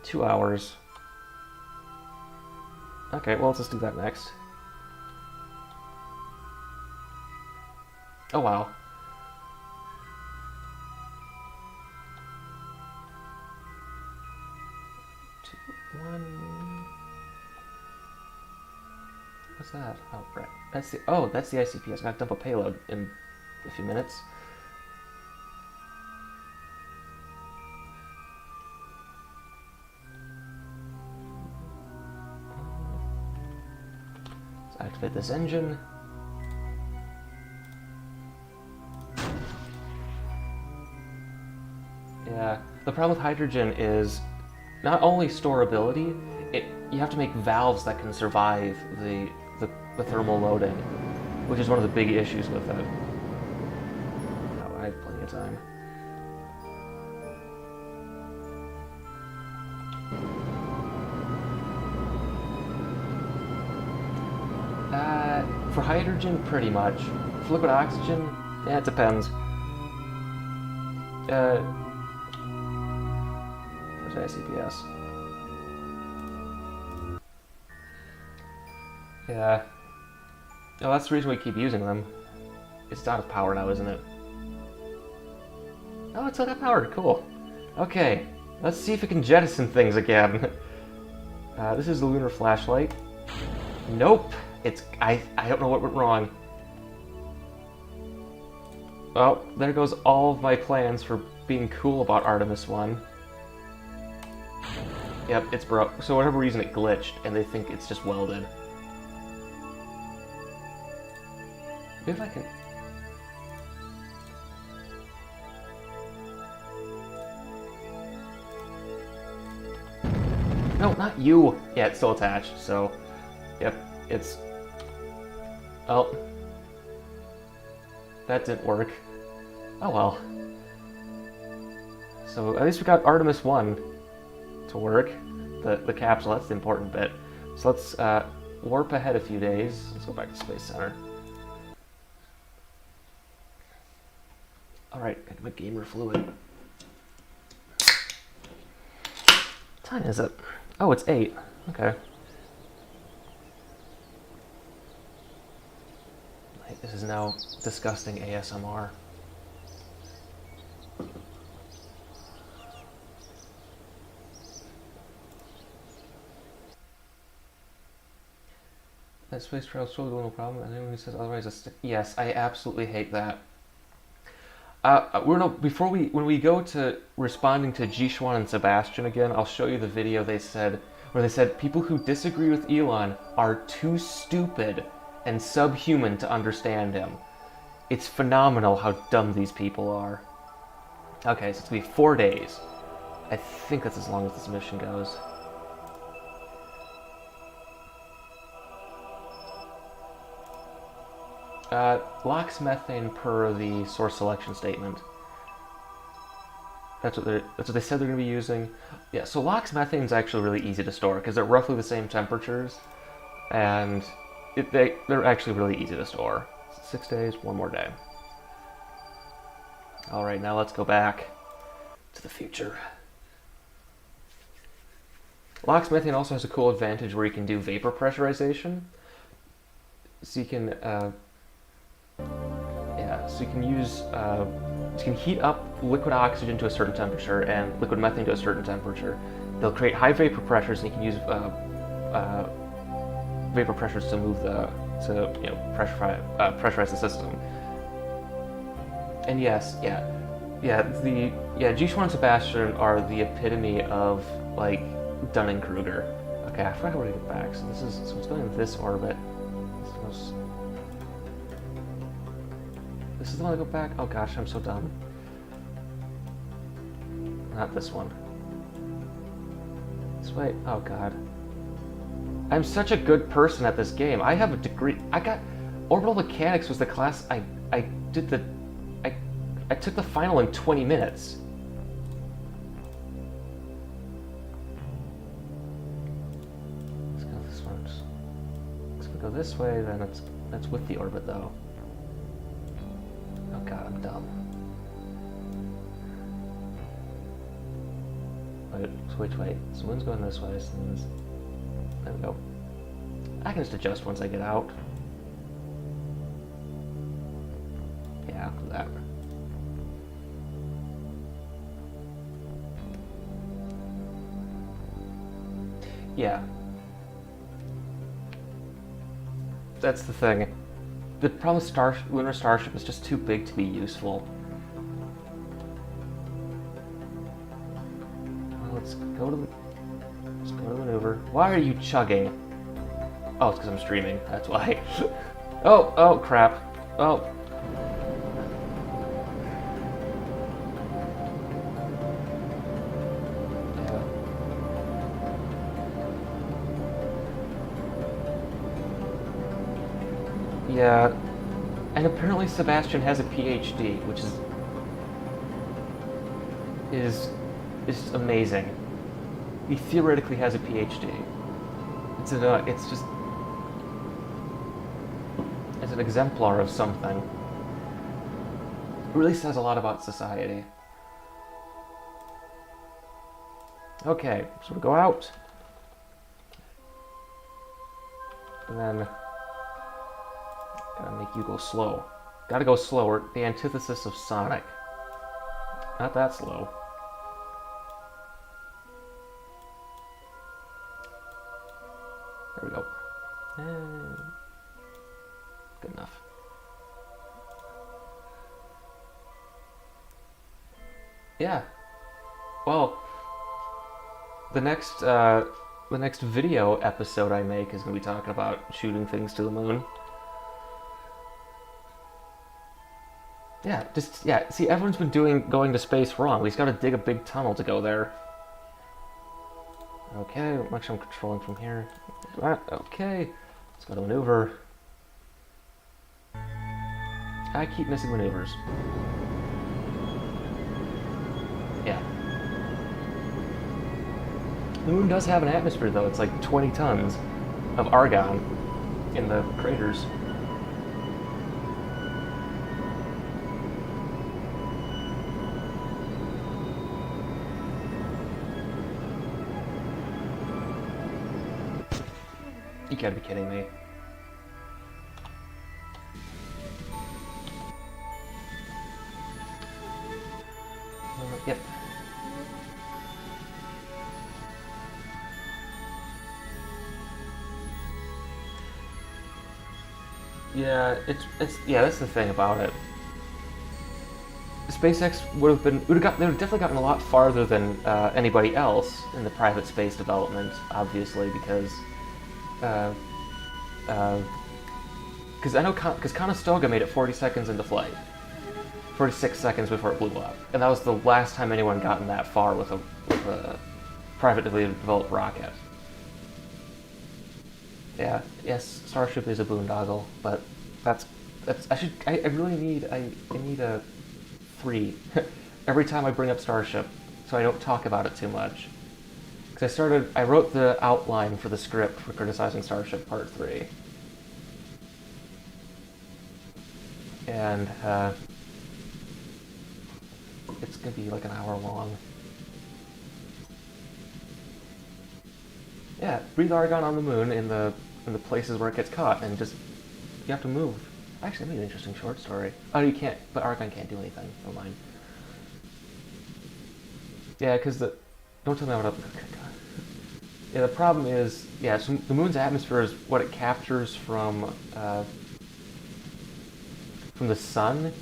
Two hours. Okay, well, let's just do that next. Oh, wow. Two, one... What's that? Oh, right. That's the ICPS. I gotta dump a payload in a few minutes. Let's activate this engine. Yeah, the problem with hydrogen is not only storability, you have to make valves that can survive the thermal loading, which is one of the big issues with it. Oh, I have plenty of time. For hydrogen, pretty much. For liquid oxygen, yeah, it depends. Where's ICPS? Yeah. Oh, that's the reason we keep using them. It's out of power now, isn't it? Oh, it's still got power. Cool. Okay, let's see if it can jettison things again. This is the lunar flashlight. Nope. I don't know what went wrong. Well, there goes all of my plans for being cool about Artemis 1. Yep, it's broke. So for whatever reason it glitched, and they think it's just welded. Maybe if I can... No, not you! Yeah, it's still attached, so... Yep, it's... Oh. That didn't work. Oh well. So at least we got Artemis 1 to work. The capsule, that's the important bit. So let's warp ahead a few days. Let's go back to Space Center. Alright, gotta make gamer fluid. What time is it? Oh, it's 8. Okay. This is now disgusting ASMR. That space travel is totally no problem, and anyone who says otherwise, yes, I absolutely hate that. When we go to responding to Jishwan and Sebastian again, I'll show you the video where they said people who disagree with Elon are too stupid and subhuman to understand him. It's phenomenal how dumb these people are. Okay, so it's gonna be 4 days. I think that's as long as this mission goes. Locks methane per the source selection statement. That's what they said they're going to be using. Yeah, so LOX methane is actually really easy to store because they're roughly the same temperatures, and they're actually really easy to store. 6 days, one more day. All right, now let's go back to the future. LOX methane also has a cool advantage where you can do vapor pressurization. So you can, so you can use. You can heat up liquid oxygen to a certain temperature and liquid methane to a certain temperature. They'll create high vapor pressures, and you can use vapor pressures to move pressurize the system. And yes, G1 and Sebastian are the epitome of like Dunning-Kruger. Okay, I forgot how to get back. So it's going in this orbit. This is the one to go back? Oh gosh, I'm so dumb. Not this one. This way? Oh god. I'm such a good person at this game. I have a degree. Orbital Mechanics was the class I took the final in 20 minutes. Let's go this one. It's gonna go this way, then that's with the orbit though. Oh god, I'm dumb. Wait. So wind's going this way, so there we go. I can just adjust once I get out. Yeah, I'll do that. Yeah. That's the thing. The problem with Lunar Starship is just too big to be useful. Well, let's go to the maneuver. Why are you chugging? Oh, it's because I'm streaming. That's why. Oh, crap. Oh. Yeah, and apparently Sebastian has a PhD, which is amazing. He theoretically has a PhD. It's an exemplar of something. It really says a lot about society. Okay, so we go out, and then. Gotta make you go slow. Gotta go slower. The antithesis of Sonic. Not that slow. There we go. Good enough. Yeah. Well, the next video episode I make is gonna be talking about shooting things to the moon. See, everyone's been going to space wrong. We just gotta dig a big tunnel to go there. Okay, much I'm controlling from here. Okay, let's go to maneuver. I keep missing maneuvers. Yeah. The moon does have an atmosphere, though. It's like 20 tons of argon in the craters. You gotta be kidding me. Yep. Yeah, that's the thing about it. SpaceX they would have definitely gotten a lot farther than anybody else in the private space development, obviously, because Conestoga made it 40 seconds into flight, 46 seconds before it blew up, and that was the last time anyone gotten that far with a privately developed rocket. Yeah, yes, Starship is a boondoggle, but that's I really need, I need a 3 every time I bring up Starship, so I don't talk about it too much. Because I wrote the outline for the script for criticizing Starship Part 3. And, it's gonna be like an hour long. Yeah, breathe argon on the moon in the places where it gets caught, and just, you have to move. Actually, that'd be an interesting short story. Oh, you can't, but argon can't do anything. Never mind. Yeah, because don't tell me what yeah, the problem is, yeah, so the moon's atmosphere is what it captures from the sun,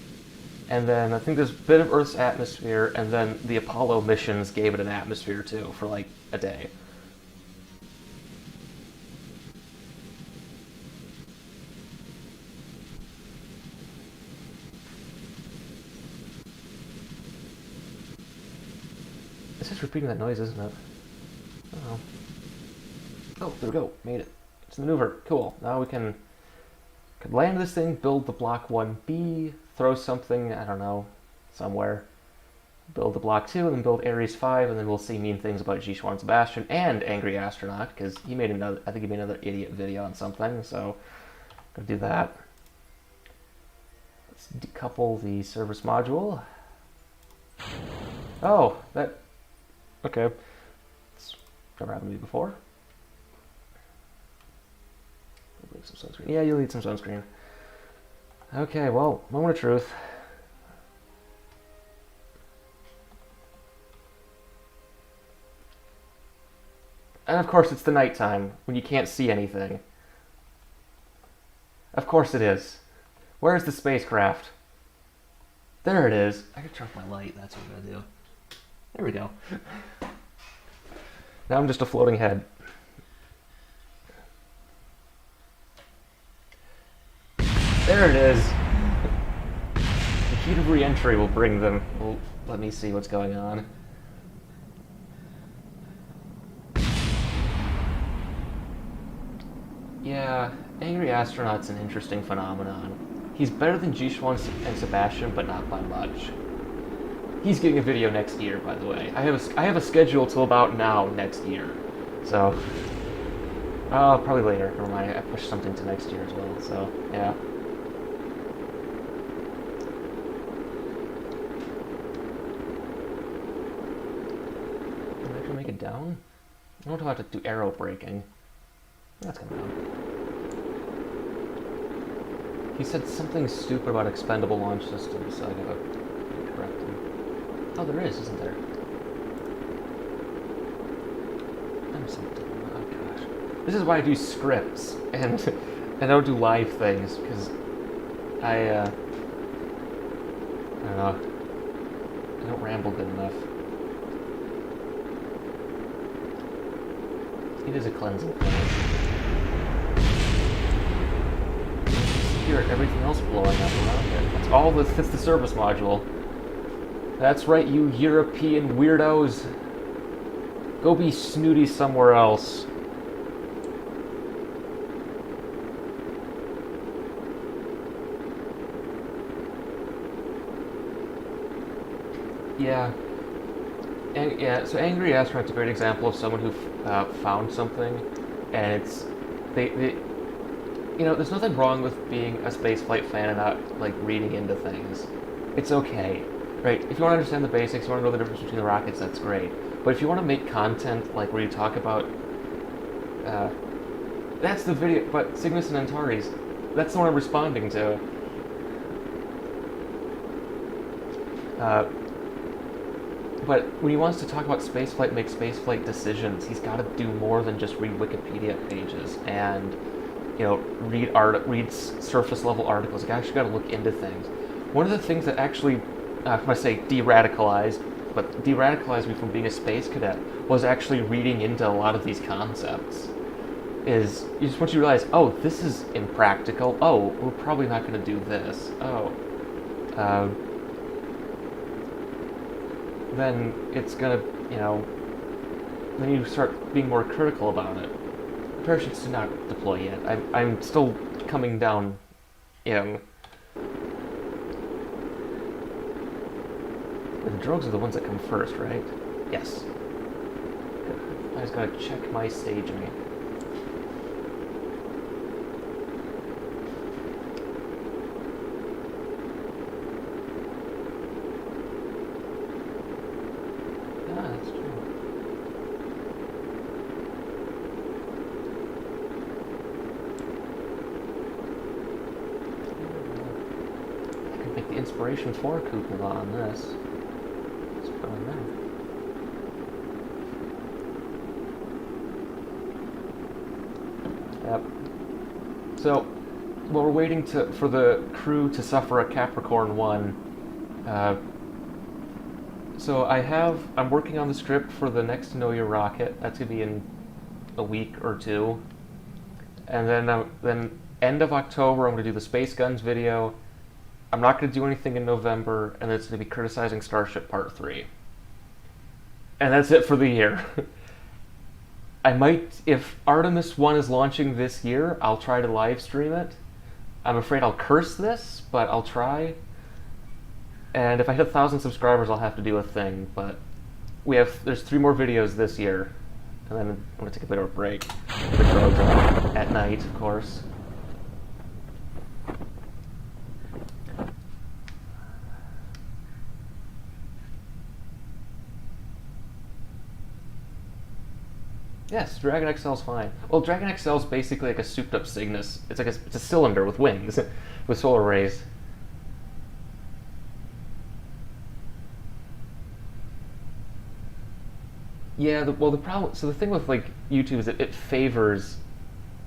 and then I think there's a bit of Earth's atmosphere, and then the Apollo missions gave it an atmosphere too for like a day. It's just repeating that noise, isn't it? Oh. Oh, there we go. Made it. It's a maneuver. Cool. Now we can land this thing, build the Block 1B, throw something, I don't know, somewhere. Build the Block 2, and then build Ares 5, and then we'll see mean things about G-Schwan Sebastian and Angry Astronaut, because he made another, I think he made another idiot video on something, so I'm going to do that. Let's decouple the service module. Oh, that... Okay. It's never happened to me before. Some sunscreen. Yeah, you'll need some sunscreen. Okay, well, moment of truth. And of course it's the nighttime, when you can't see anything. Of course it is. Where's the spacecraft? There it is. I can turn off my light, that's what I'm gonna do. There we go. Now I'm just a floating head. There it is. The heat of re-entry will bring them. Well, let me see what's going on. Yeah, Angry Astronaut's an interesting phenomenon. He's better than G-Schwan and Sebastian, but not by much. He's getting a video next year, by the way. I have a schedule till about now next year. So, probably later. Never mind. I pushed something to next year as well. So, yeah. Make it down? I don't have to do arrow braking. That's coming down. He said something stupid about expendable launch systems, so I gotta correct him. Oh, there is, isn't there? I'm something. Oh gosh. This is why I do scripts and I don't do live things, because I don't know. I don't ramble good enough. It is a cleansing thing. Hear everything else blowing up around it. That's all that's the service module. That's right, you European weirdos. Go be snooty somewhere else. Yeah. Yeah, so Angry Astronaut's a great example of someone who found something, and it's they you know, there's nothing wrong with being a spaceflight fan and not like reading into things. It's okay, right? If you want to understand the basics, you want to know the difference between the rockets, that's great. But if you want to make content like where you talk about that's the video, but Cygnus and Antares, that's the one I'm responding to. But when he wants to talk about spaceflight, make spaceflight decisions, he's got to do more than just read Wikipedia pages and, you know, read surface level articles. He's actually got to look into things. One of the things that actually, I say de-radicalized, but de-radicalized me from being a space cadet was actually reading into a lot of these concepts. Is once you realize, oh, this is impractical. Oh, we're probably not going to do this. Oh. Then it's gonna, you know, then you start being more critical about it. Parachutes do not deploy yet. I'm still coming down in. drogues are the ones that come first, right? Yes. Good. I just gotta check my staging. Inspiration for cupola on this. Let's put on there. Yep. So, while we're waiting for the crew to suffer a Capricorn 1, so I'm working on the script for the next Know Your Rocket. That's gonna be in a week or two. And then end of October, I'm gonna do the Space Guns video. I'm not going to do anything in November, and it's going to be criticizing Starship Part 3. And that's it for the year. I might, if Artemis 1 is launching this year, I'll try to live stream it. I'm afraid I'll curse this, but I'll try. And if I hit 1,000 subscribers, I'll have to do a thing, but there's 3 more videos this year, and then I'm going to take a bit of a break. The drogues out at night, of course. Yes, Dragon XL is fine. Well, Dragon XL is basically like a souped-up Cygnus. It's a cylinder with wings, with solar rays. Yeah. The problem. So the thing with like YouTube is it favors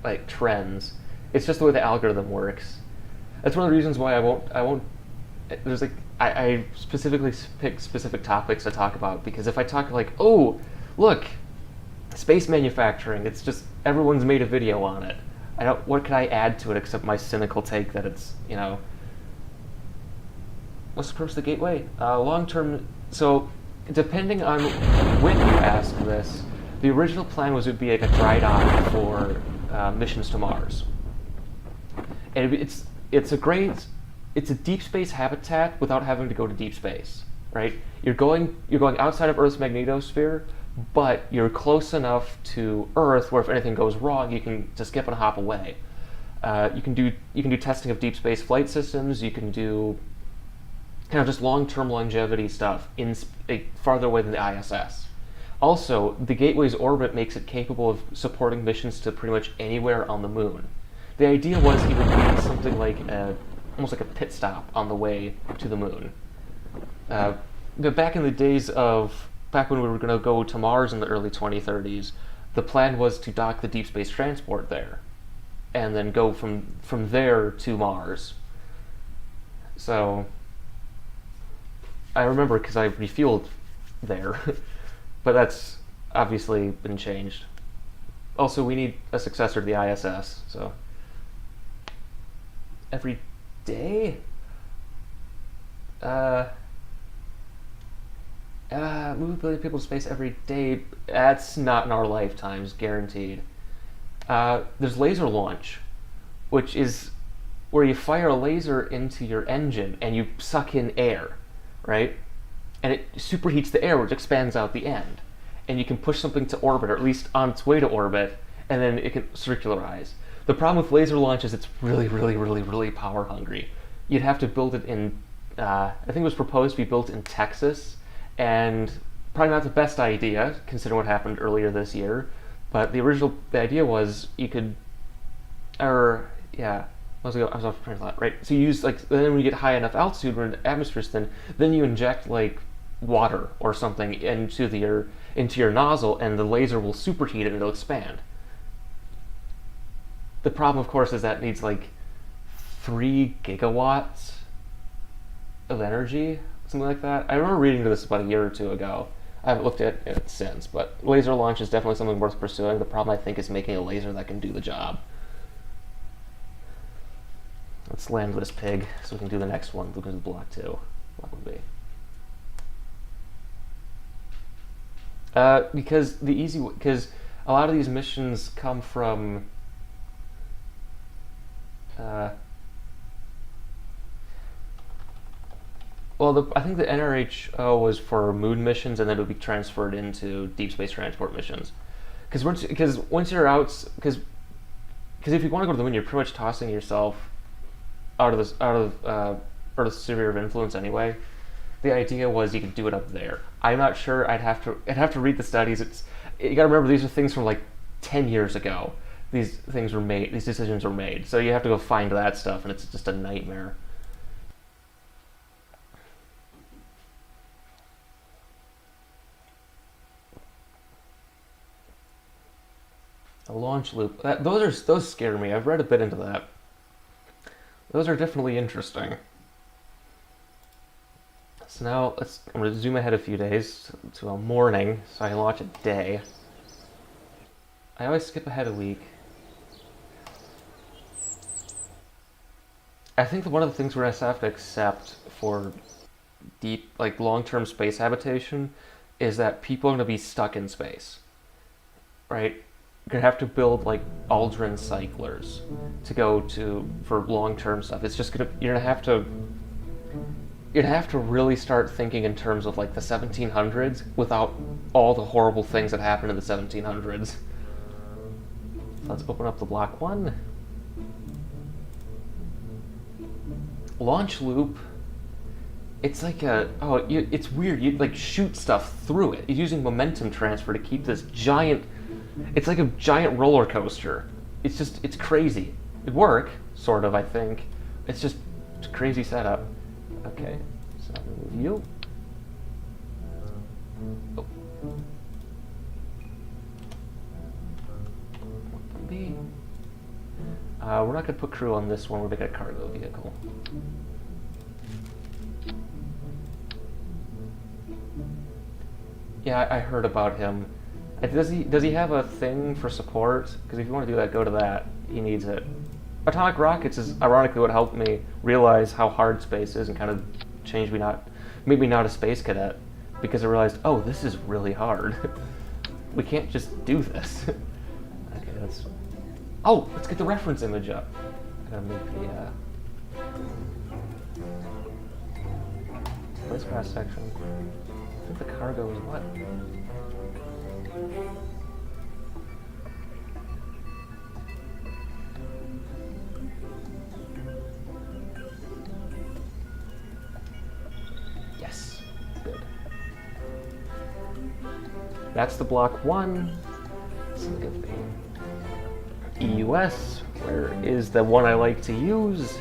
like trends. It's just the way the algorithm works. That's one of the reasons why I won't. There's like I specifically pick specific topics to talk about, because if I talk like, oh, look, space manufacturing, it's just everyone's made a video on it. What can I add to it except my cynical take that it's, what's the purpose of the gateway? Long term. So depending on when you ask this, the original plan was it would be like a dry dock for missions to Mars. And it's a deep space habitat without having to go to deep space, right? You're going outside of Earth's magnetosphere, but you're close enough to Earth where if anything goes wrong, you can just skip and hop away. You can do testing of deep space flight systems. You can do kind of just long-term longevity stuff farther away than the ISS. Also, the Gateway's orbit makes it capable of supporting missions to pretty much anywhere on the Moon. The idea was it would be something like almost like a pit stop on the way to the Moon. Back in the days back when we were going to go to Mars in the early 2030s, the plan was to dock the deep space transport there, and then go from there to Mars. So I remember because I refueled there, but that's obviously been changed. Also, we need a successor to the ISS, so every day? Move a billion people to space every day. That's not in our lifetimes, guaranteed. There's laser launch, which is where you fire a laser into your engine and you suck in air, right? And it superheats the air, which expands out the end. And you can push something to orbit, or at least on its way to orbit, and then it can circularize. The problem with laser launch is it's really, really, really, really power hungry. You'd have to build it in, I think it was proposed to be built in Texas, and probably not the best idea considering what happened earlier this year. But the idea was you could, I was off train of thought, right? So you use then when you get high enough altitude where the atmosphere's thin, then you inject like water or something into your nozzle, and the laser will superheat it and it'll expand. The problem, of course, is that it needs like 3 gigawatts of energy, something like that. I remember reading this about a year or two ago. I haven't looked at it since, but laser launch is definitely something worth pursuing. The problem, I think, is making a laser that can do the job. Let's land this pig so we can do the next one. Look at block 2. Block 1B. Because a lot of these missions come from Well, I think the NRHO was for moon missions, and then it would be transferred into deep space transport missions. Because once you're out, because if you want to go to the moon, you're pretty much tossing yourself out of Earth's sphere of influence anyway. The idea was you could do it up there. I'm not sure. I'd have to read the studies. You got to remember these are things from like 10 years ago. These things were made. These decisions were made. So you have to go find that stuff, and it's just a nightmare. A launch loop. Those scare me. I've read a bit into that. Those are definitely interesting. So now I'm going to zoom ahead a few days to a morning, so I can launch a day. I always skip ahead a week. I think that one of the things we're going to have to accept for deep, like long-term space habitation is that people are going to be stuck in space, right? You're going to have to build like Aldrin cyclers to go to for long-term stuff. It's just you're going to have to really start thinking in terms of like the 1700s without all the horrible things that happened in the 1700s. Let's open up the block 1. Launch loop. It's like it's weird. You like shoot stuff through it. You're using momentum transfer to keep this giant. It's like a giant roller coaster. It's crazy. It'd work, sort of, I think. It's a crazy setup. Okay, so I'll move you. Oh. We're not going to put crew on this one. We're making a cargo vehicle. Yeah, I heard about him. Does he have a thing for support? Because if you want to do that, go to that. He needs it. Atomic rockets is ironically what helped me realize how hard space is and kind of made me not a space cadet, because I realized, oh, this is really hard. We can't just do this. Okay, let's get the reference image up. I gotta make the place cross section. I think the cargo is what? Yes, good. That's the block 1. Let's look at the EUS. Where is the one I like to use?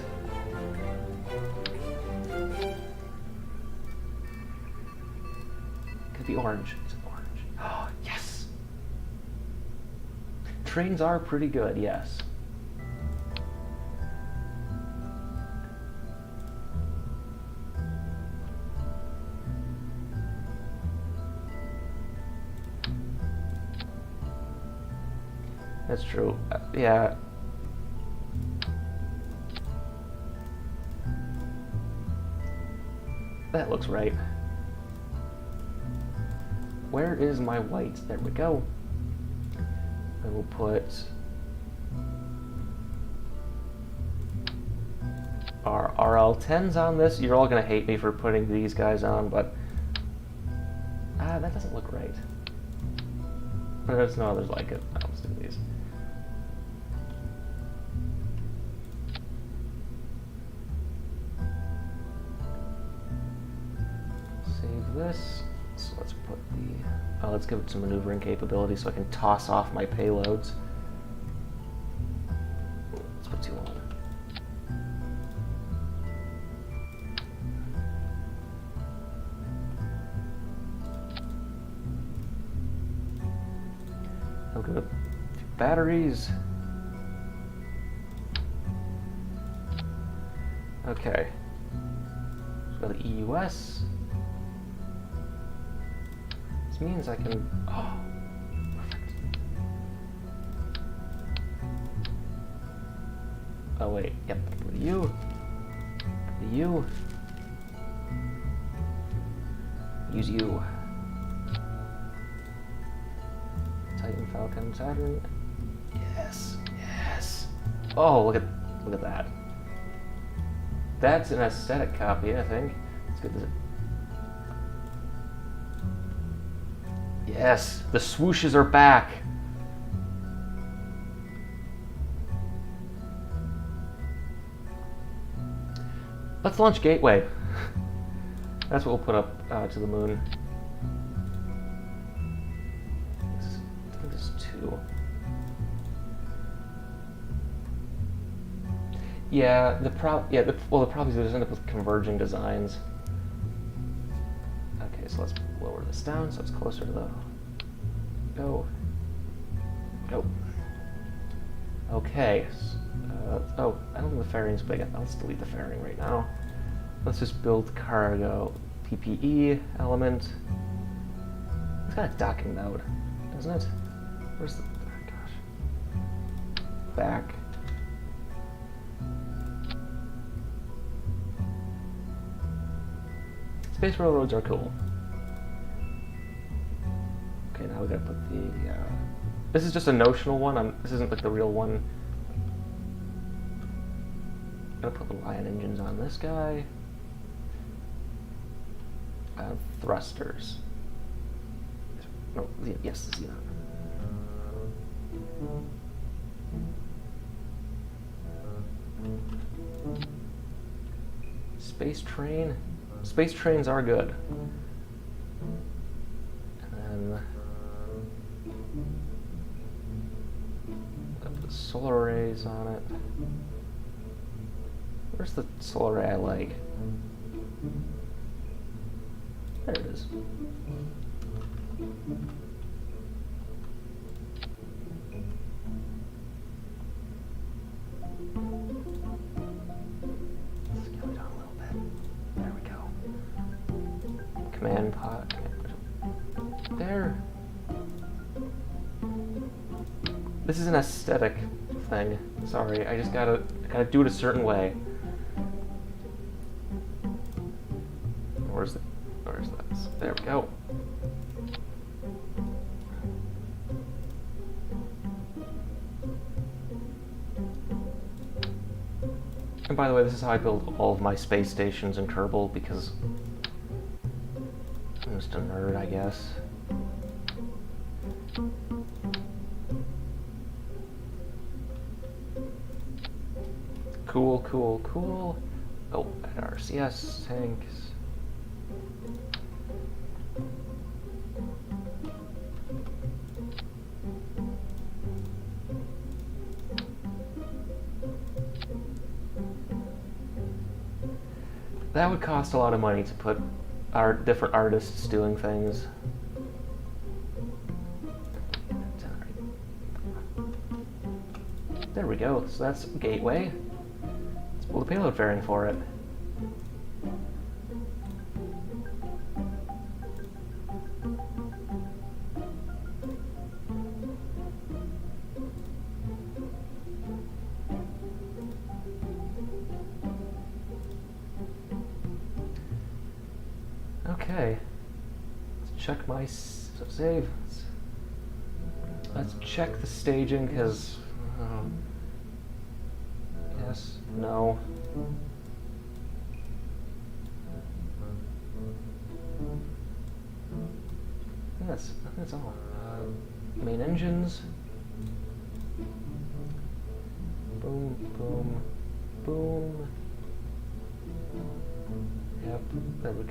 Could be orange. It's orange. Oh, yes! Trains are pretty good, yes. That's true. Yeah. That looks right. Where is my white? There we go. And we'll put our RL10s on this. You're all gonna hate me for putting these guys on, but that doesn't look right. There's no others like it. Let's do these. Save this. So let's put let's give it some maneuvering capability so I can toss off my payloads. Let's put 2 on. I'll go to batteries. Okay. Let's go to EUS. This means I can. Oh, perfect. Oh wait. Yep. Go to you. Go to you. Use you. Titan, Falcon, Saturn. Yes, yes. Oh, look at that. That's an aesthetic copy, I think. Let's get this. Yes, the swooshes are back. Let's launch Gateway. That's what we'll put up to the moon. I think there's 2. Yeah, the problem is we just end up with converging designs. Okay, so let's lower this down so it's closer to the. Go. Okay. Oh, I don't think the fairing's big enough. Let's delete the fairing right now. Let's just build cargo PPE element. It's got a docking node, doesn't it? Where's the? Oh, gosh. Back. Space railroads are cool. Okay, now we gotta put the. This is just a notional one. This isn't like the real one. Gonna put the Lion engines on this guy. Thrusters. No, yes, the Xenon. Space train. Space trains are good. And then put solar arrays on it. Where's the solar array I like? There it is. Scale it down a little bit. There we go. Command pod. There. This is an aesthetic thing. Sorry, I just gotta do it a certain way. Where's this? There we go. And by the way, this is how I build all of my space stations in Kerbal, because I'm just a nerd, I guess. Cool. Oh, RCS tanks. That would cost a lot of money to put our different artists doing things. There we go. So that's Gateway. Let's pull the payload fairing for it. Okay, let's check my save. Let's check the staging, because yes, no. I think that's all. Main engines. Boom, boom, boom. Yep, there we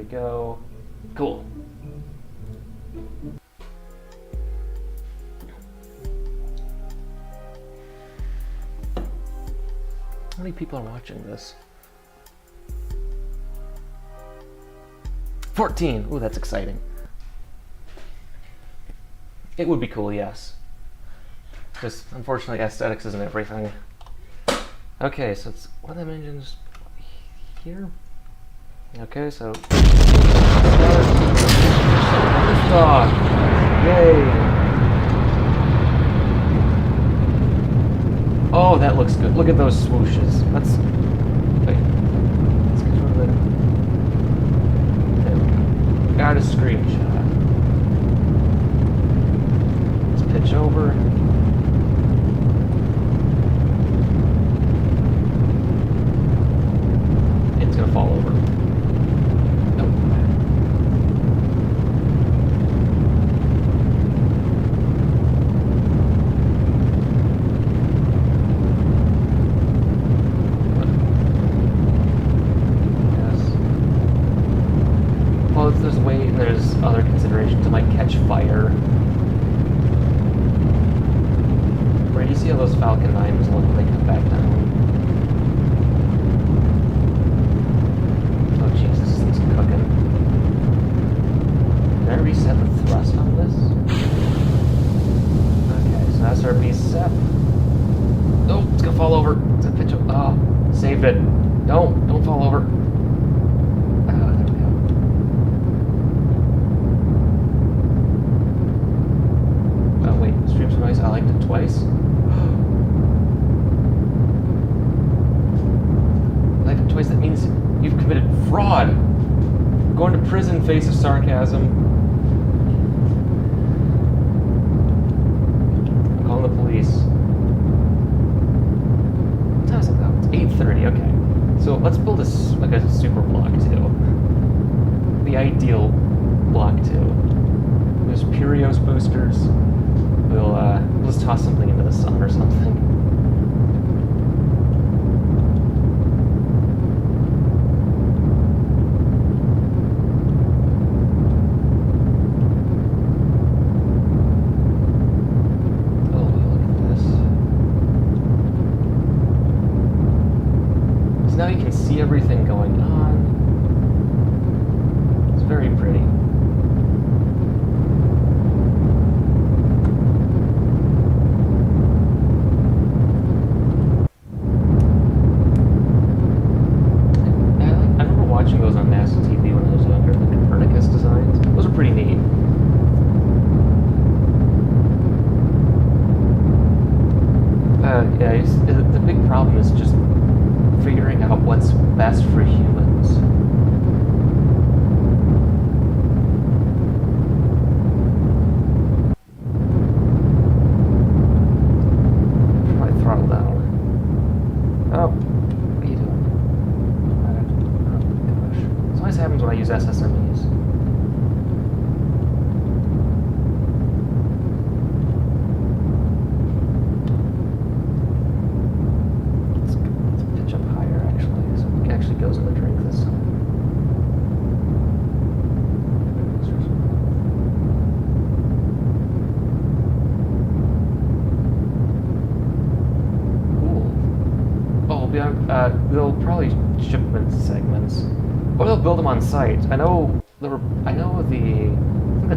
go. Cool. How many people are watching this? 14! Ooh, that's exciting. It would be cool, yes. Just, unfortunately, aesthetics isn't everything. Okay, so it's one of them engines here. Okay, so liftoff! Yay! Oh, that looks good. Look at those swooshes. Let's wait. Let's get rid of it. There we go. Got a screenshot. Let's pitch over. It's gonna fall over. catch fire. Right, you see how those Falcon 9s look when they come back down. Oh jeez, this thing's cooking. Did I reset the thrust on this? Okay, so SRB set. Oh, it's gonna fall over. It's gonna pitch up. Oh, saved it. Don't fall over. Oh, there we go. Oh wait, streams of noise. I liked it twice. I liked it twice. That means you've committed fraud. Going to prison, face of sarcasm. I'm calling the police. What time is it now? It's 8:30. Okay. So let's build a super block too. The ideal block too. There's Purios boosters. We'll just toss something into the sun or something. Now you can see everything going on. It's very pretty. I remember watching those on NASA TV when I was younger, the Copernicus designs. Those are pretty neat. Yeah, the big problem is just figuring out what's best for humans. Probably throttle down. Oh, what are you doing? Oh gosh. This always happens when I use SSMEs. Goes in the drink this time. Cool. Oh, they'll probably ship them in segments, or they'll build them on site. I know the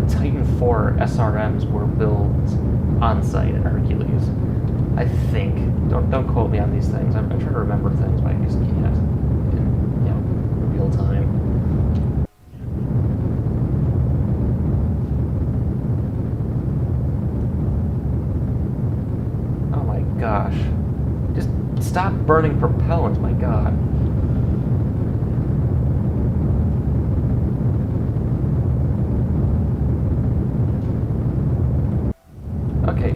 Titan 4 SRMs were built on site at Hercules. I think. Don't quote me on these things. I'm trying to remember things, but I just can't. Time. Oh my gosh. Just stop burning propellant, my god. Okay.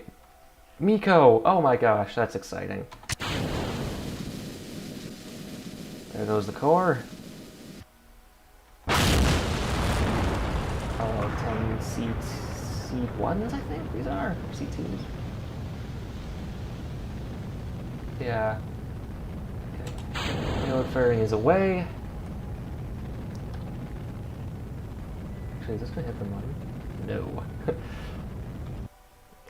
Miko! Oh my gosh, that's exciting. There goes the core. 10 C1s, I think these are. C2s. Yeah. Okay. Payload fairing is away. Actually, is this gonna hit the mud? No.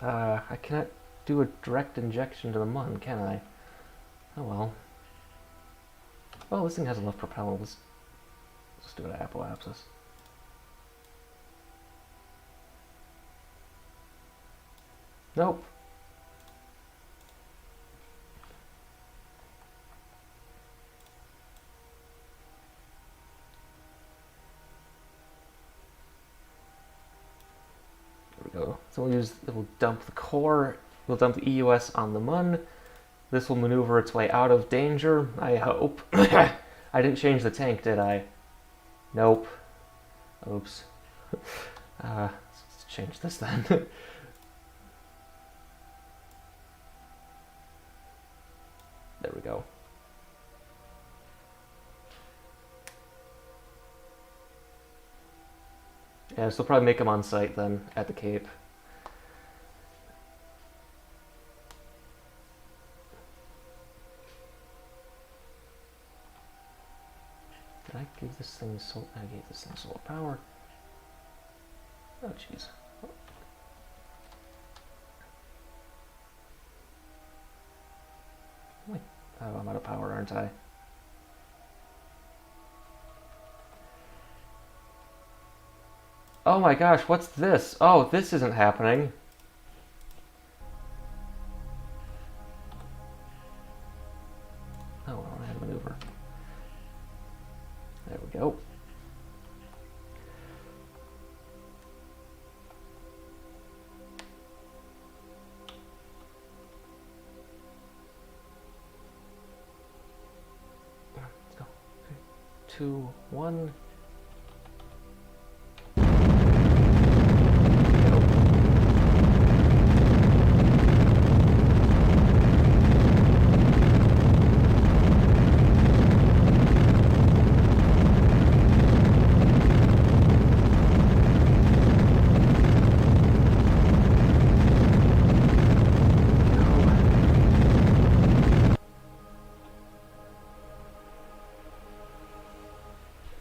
I cannot do a direct injection to the mun, can I? Oh well. Well, this thing has enough propellant. Let's do it at apoapsis. Nope. There we go. So we'll dump the core. We'll dump the EUS on the mun. This will maneuver its way out of danger, I hope. I didn't change the tank, did I? Nope. Oops. Let's change this then. There we go. Yeah, so we'll probably make them on site then, at the Cape. Did I give this thing I gave this thing solar power. Oh, jeez. Oh, I'm out of power, aren't I? Oh my gosh, what's this? Oh, this isn't happening. Oh, I had a maneuver. There we go. Let's go. 3, 2, 1.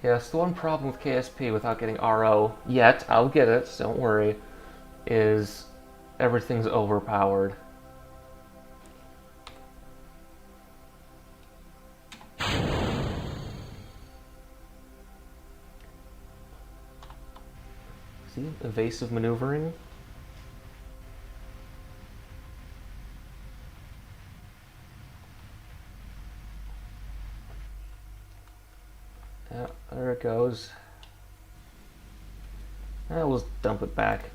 Yes, the one problem with KSP without getting RO yet, I'll get it, don't worry, is everything's overpowered. See? Evasive maneuvering. Yeah, there it goes. We'll dump it back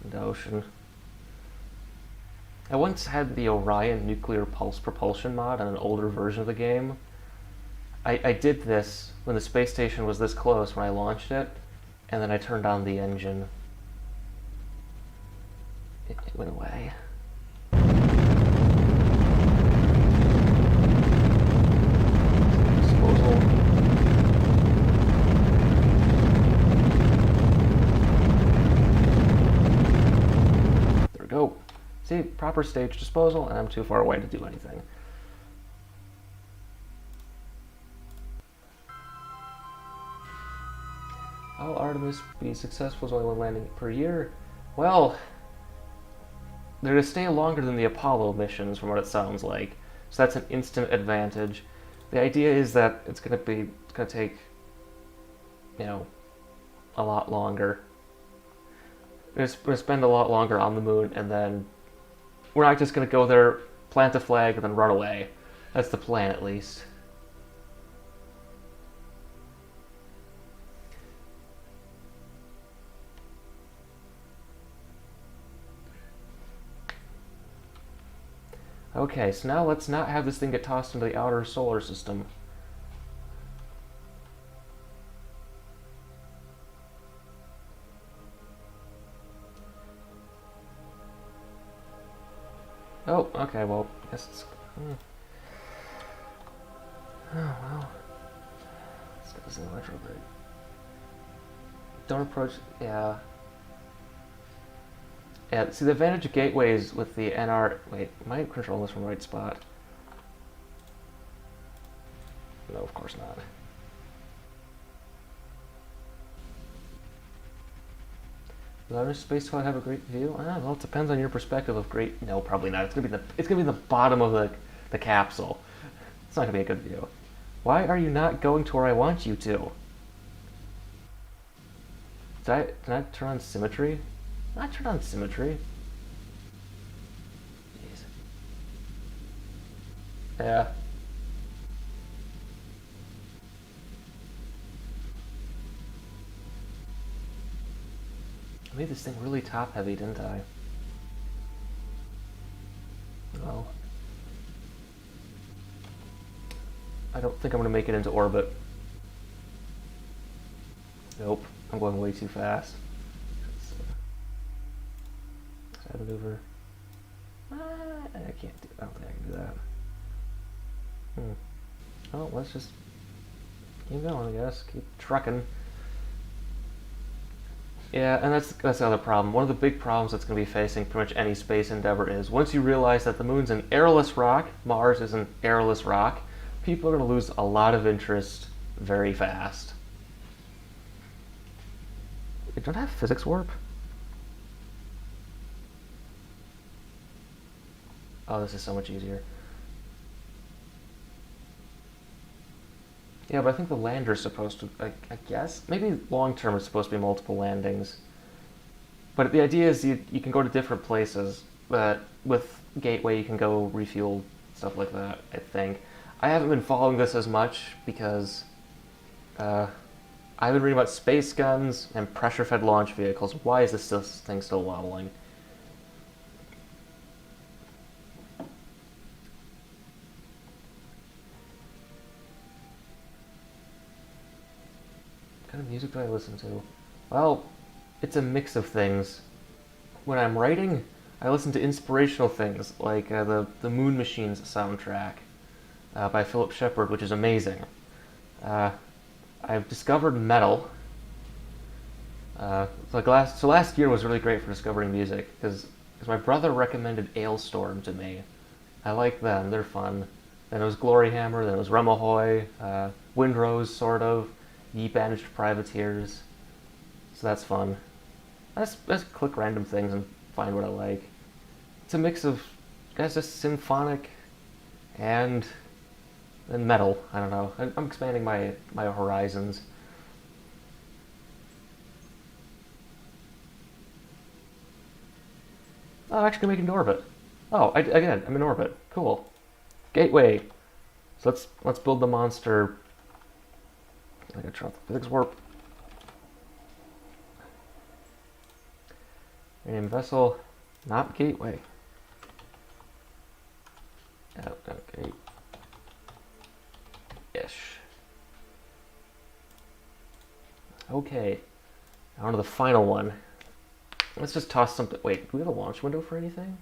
in the ocean. I once had the Orion nuclear pulse propulsion mod on an older version of the game. I did this when the space station was this close when I launched it, and then I turned on the engine. It went away. Disposal. There we go. See, proper stage disposal, and I'm too far away to do anything. Will Artemis be successful as only one landing per year? Well, they're going to stay longer than the Apollo missions, from what it sounds like. So that's an instant advantage. The idea is that it's going to take, you know, a lot longer. We're going to spend a lot longer on the moon, and then we're not just going to go there, plant a flag, and then run away. That's the plan, at least. Okay, so now let's not have this thing get tossed into the outer solar system. Oh, okay, well, I guess it's... Oh, well. Let's get this in retrograde. Don't approach... Yeah. Yeah, see, the advantage of gateways with the NR... Wait, am I controlling this from the right spot? No, of course not. Does outer space quite have a great view? Well, it depends on your perspective of great... No, probably not. It's gonna be the bottom of the capsule. It's not gonna be a good view. Why are you not going to where I want you to? Did I turn on symmetry? I turned on symmetry. Jeez. Yeah. I made this thing really top heavy, didn't I? Well, I don't think I'm going to make it into orbit. Nope, I'm going way too fast. Side maneuver. I can't do. I don't think I can do that. Oh, let's just keep going, I guess. Keep trucking. Yeah, and that's the other problem. One of the big problems that's going to be facing pretty much any space endeavor is once you realize that the moon's an airless rock, Mars is an airless rock, people are going to lose a lot of interest very fast. Wait, don't I have physics warp? Oh, this is so much easier. Yeah, but I think the lander's supposed to, I guess, maybe long term it's supposed to be multiple landings. But the idea is you can go to different places, but with Gateway you can go refuel, stuff like that, I think. I haven't been following this as much because I've been reading about space guns and pressure-fed launch vehicles. Why is this thing still wobbling? What kind of music do I listen to? Well, it's a mix of things. When I'm writing, I listen to inspirational things like the Moon Machines soundtrack by Philip Shepard, which is amazing. I've discovered metal. Last year was really great for discovering music because my brother recommended Ailstorm to me. I like them; they're fun. Then it was Glory Hammer. Then it was Rumahoy, Windrose, sort of. Ye Banished Privateers. So that's fun. I just click random things and find what I like. It's a mix of, just symphonic and metal. I don't know. I'm expanding my horizons. Oh, I'm actually making orbit. Oh, again, I'm in orbit. Cool. Gateway. So let's build the monster. I gotta try the physics warp. Name vessel, not Gateway. Oh, okay. Ish. Okay. On to the final one. Let's just toss something. Wait, do we have a launch window for anything?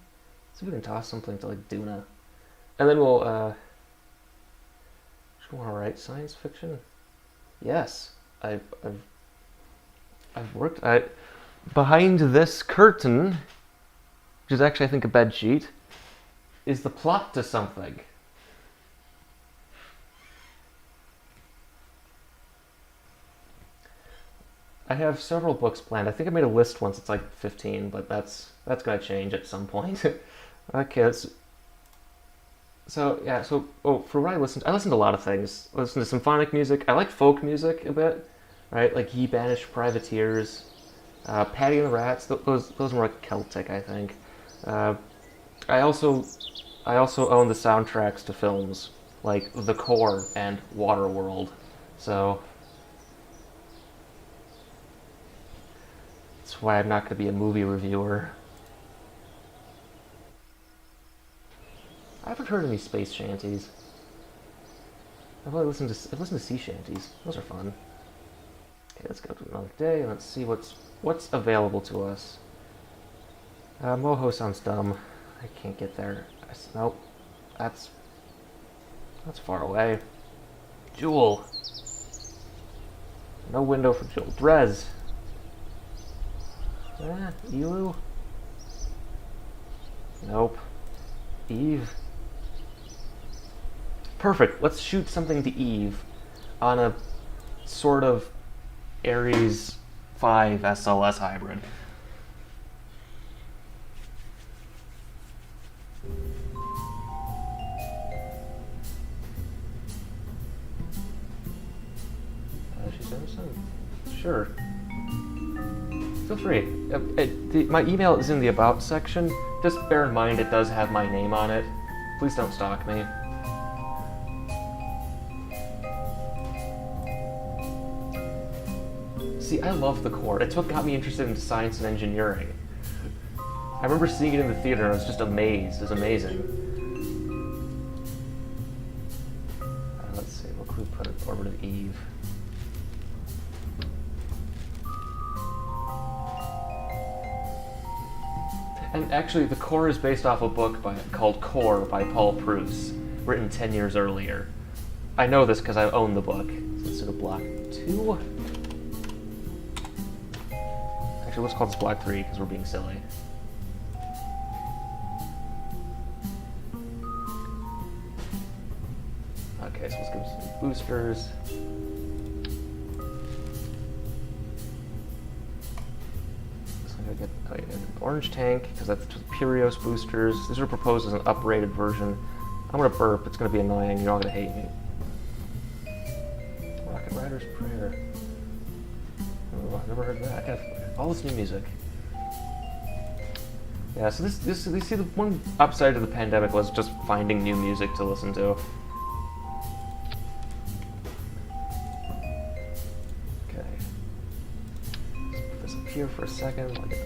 Let's see if we can toss something to like Duna. And then we'll just want to write science fiction. Yes. I've worked behind this curtain, which is actually I think a bed sheet, is the plot to something. I have several books planned. I think I made a list once. It's like 15, but that's gonna change at some point. Okay, for what I listened to a lot of things. I listened to symphonic music. I like folk music a bit, right? Like Ye Banished Privateers, Patty and the Rats. Those were like Celtic, I think. I also own the soundtracks to films like The Core and Waterworld. So that's why I'm not going to be a movie reviewer. I haven't heard any space shanties. I've listened to sea shanties. Those are fun. Okay, let's go to another day and let's see what's available to us. Moho sounds dumb. I can't get there. Nope. That's far away. Jewel. No window for Jewel. Drez. Elu? Nope. Eve. Perfect. Let's shoot something to Eve on a sort of Ares 5 SLS hybrid. She's Emerson? Sure. Feel free. My email is in the About section. Just bear in mind it does have my name on it. Please don't stalk me. See, I love the core. It's what got me interested in science and engineering. I remember seeing it in the theater and I was just amazed. It was amazing. Let's see, what can we put in orbit of Eve? And actually, the core is based off a book called Core by Paul Proust, written 10 years earlier. I know this because I own the book. So let's do block 2. Actually, let's call this block 3 because we're being silly. Okay, so let's give some boosters. Get an orange tank because that's just Purios boosters. These are proposed as an uprated version. I'm gonna burp. It's gonna be annoying. You're all gonna hate me. Writer's Prayer. Oh, I've never heard that. I got all this new music. Yeah, so this you see, the one upside of the pandemic was just finding new music to listen to. Okay. Let's put this up here for a second. Like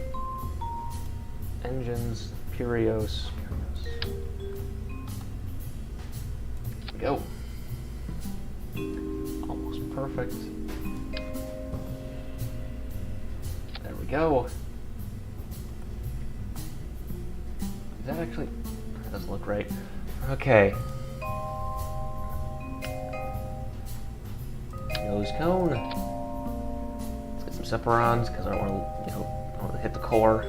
engines, Purios. Go. Almost perfect. There we go. Is that actually... That doesn't look right. Okay. Nose cone. Let's get some separons, because I don't want to, I don't want to hit the core.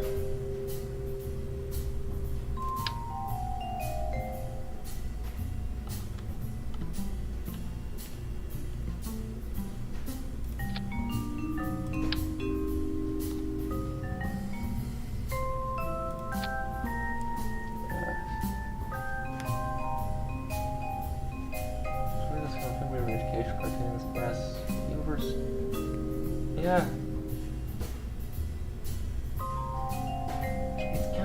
Yeah.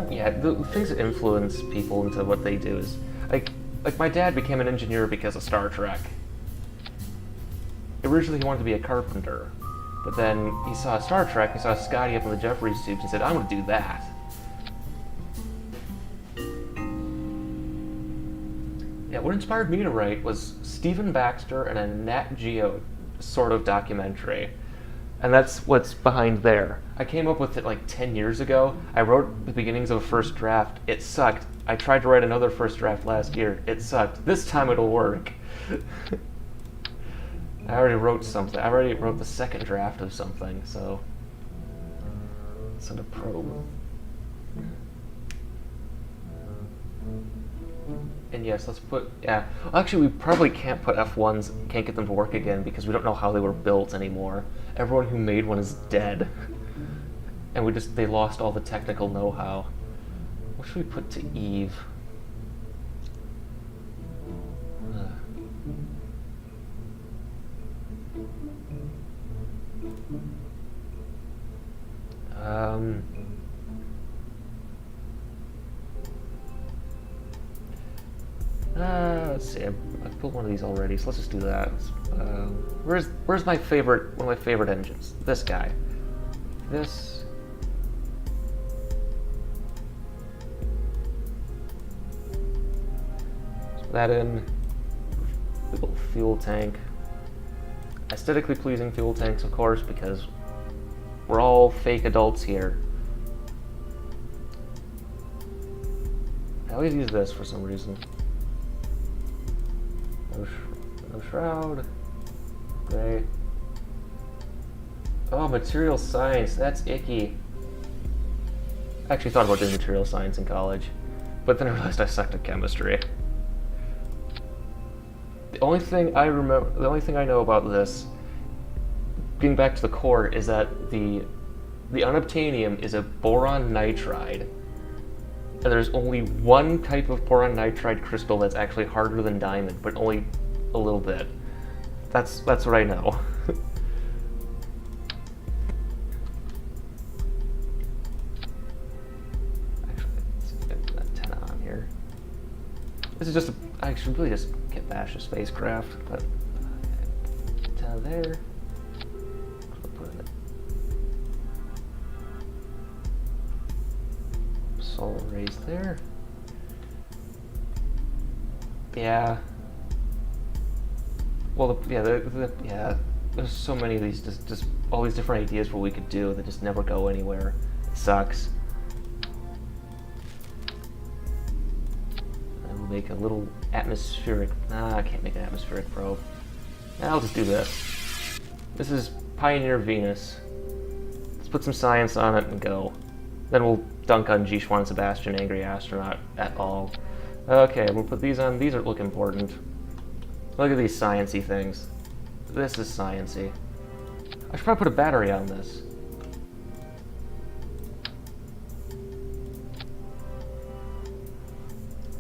Yeah, the things that influence people into what they do is like my dad became an engineer because of Star Trek. Originally he wanted to be a carpenter, but then he saw Star Trek, he saw Scotty up in the Jefferies tubes and said, I'm gonna do that. Yeah, what inspired me to write was Stephen Baxter and a Nat Geo sort of documentary. And that's what's behind there. I came up with it like 10 years ago. I wrote the beginnings of a first draft. It sucked. I tried to write another first draft last year. It sucked. This time it'll work. I already wrote something. I already wrote the second draft of something, so... Send a probe. And yes, let's put, yeah. Well, actually, we probably can't put F1s, can't get them to work again because we don't know how they were built anymore. Everyone who made one is dead. And they lost all the technical know-how. What should we put to Eve? Let's see. I've built one of these already, so let's just do that. Where's one of my favorite engines? This guy. This. Let's put that in. Big little fuel tank. Aesthetically pleasing fuel tanks, of course, because we're all fake adults here. I always use this for some reason. No shroud. Gray. Oh, material science. That's icky. I actually thought about doing material science in college, but then I realized I sucked at chemistry. The only thing I know about this, getting back to the core, is that the unobtainium is a boron nitride. And there's only one type of boron nitride crystal that's actually harder than diamond, but only a little bit. That's what I know. Actually, let's get that antenna on here. This is just I should really just get bash a spacecraft, but antenna there. Put it. Solar rays there. Yeah. Well, yeah, there's so many of these, just all these different ideas for what we could do that just never go anywhere. It sucks. And we'll make a little atmospheric, I can't make an atmospheric probe. I'll just do this. This is Pioneer Venus. Let's put some science on it and go. Then we'll dunk on G. Schwann Sebastian, Angry Astronaut, et al. Okay, we'll put these on. These look important. Look at these science-y things. This is science-y. I should probably put a battery on this.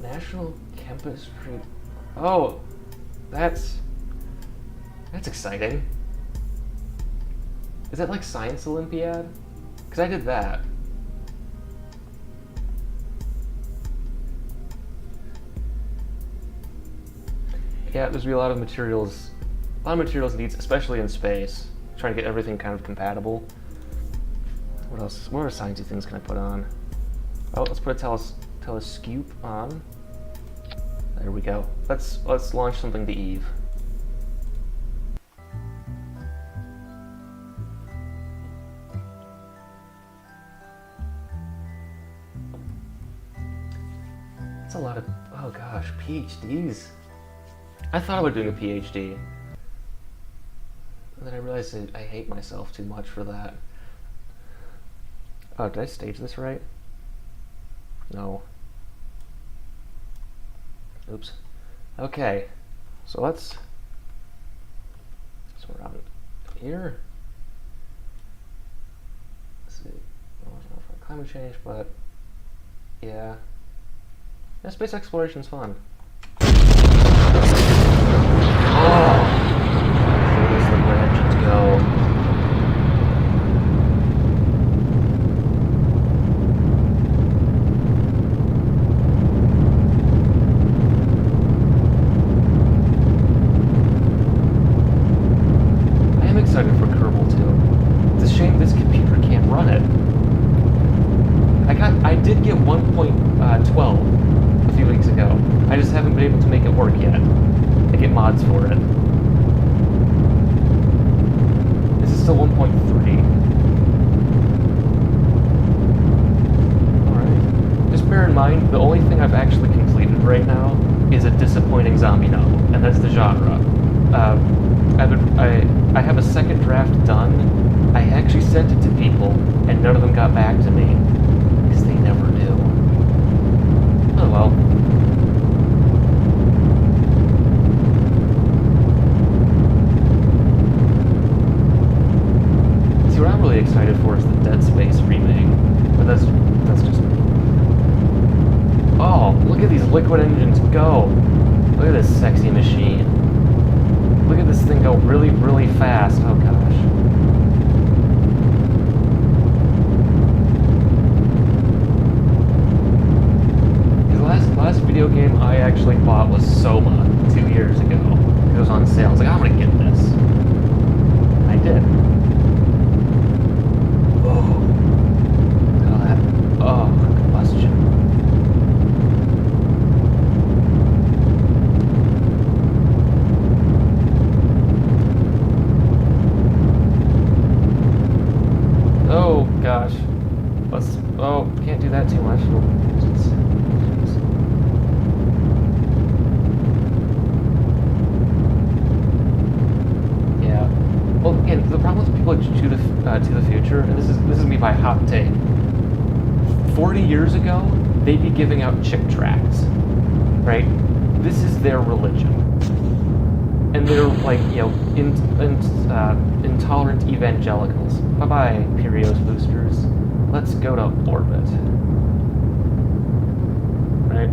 National Chemistry. Oh, that's exciting. Is that like Science Olympiad? Because I did that. Yeah, there's gonna be a lot of materials needs, especially in space. Trying to get everything kind of compatible. What else? What other sciencey things can I put on? Oh, let's put a telescope on. There we go. Let's launch something to Eve. That's a lot of, oh gosh, PhDs. I thought I was doing a PhD. And then I realized that I hate myself too much for that. Oh, did I stage this right? No. Oops. Okay. So let's around here. Let's see. I don't know for climate change, but yeah. Yeah, space exploration's fun. Oh! Please let my engines go. I did get 1.12 a few weeks ago. I just haven't been able to make it work yet. I get mods for it. This is still 1.3. Alright. Just bear in mind, the only thing I've actually completed right now is a disappointing zombie novel, and that's the genre. I have a second draft done. I actually sent it to people, and none of them got back to me. They never do. Oh well. See, what I'm really excited for is the Dead Space remake. But that's just me. Oh, look at these liquid engines go! Look at this sexy machine. Look at this thing go really, really fast. Oh gosh. Last video game I actually bought was Soma 2 years ago. It was on sale. I was like, I'm gonna get this. And I did. Oh. Look at all that. Oh, combustion. Oh gosh. Oh, can't do that too much. And the problem with people to the future, and this is me by hot take. 40 years ago, they'd be giving out chick tracts, right? This is their religion, and they're like, you know, intolerant evangelicals. Bye bye, Perios boosters. Let's go to orbit. Right?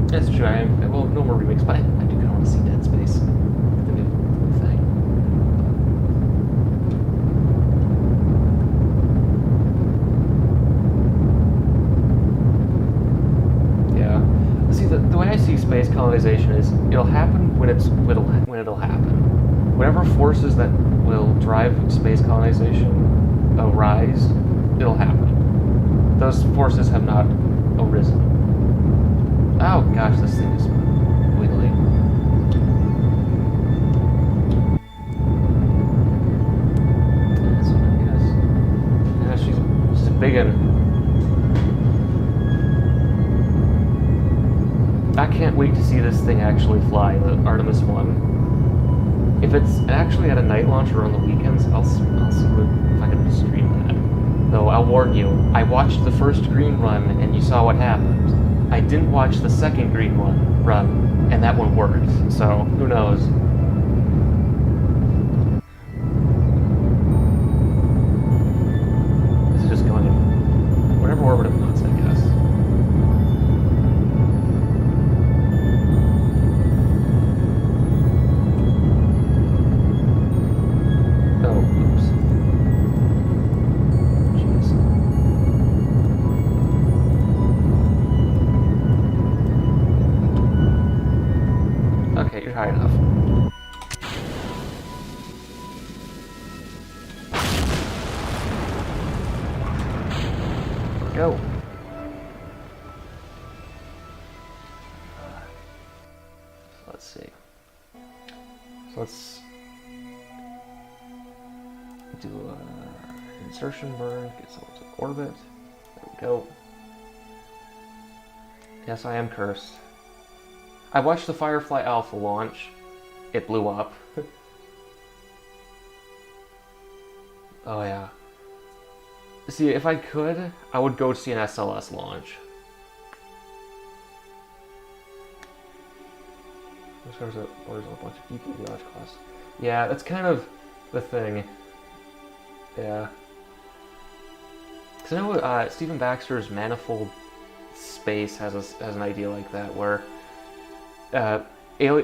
That's true. Well, no more remakes, but I do kind of want to see Dead Space. The new thing. The way I see space colonization is it'll happen when it'll happen. Whatever forces that will drive space colonization arise, it'll happen. Those forces have not arisen. Oh gosh, this thing is wiggly. That's what I guess. Yeah, she's a big one. I can't wait to see this thing actually fly, the Artemis 1. If it's actually at a night launch or on the weekends, I'll see if I can stream that. Though I'll warn you, I watched the first green run and you saw what happened. I didn't watch the second green run, and that one worked, so who knows. This is just going in whatever orbit it wants, I guess. Oh, oops. So let's do an insertion burn, get someone to orbit. There we go. Yes, I am cursed. I watched the Firefly Alpha launch. It blew up. Oh yeah. See, if I could, I would go see an SLS launch. There's a bunch of DPD launch costs. Yeah, that's kind of the thing. Yeah. Because I know Stephen Baxter's Manifold Space has an idea like that, where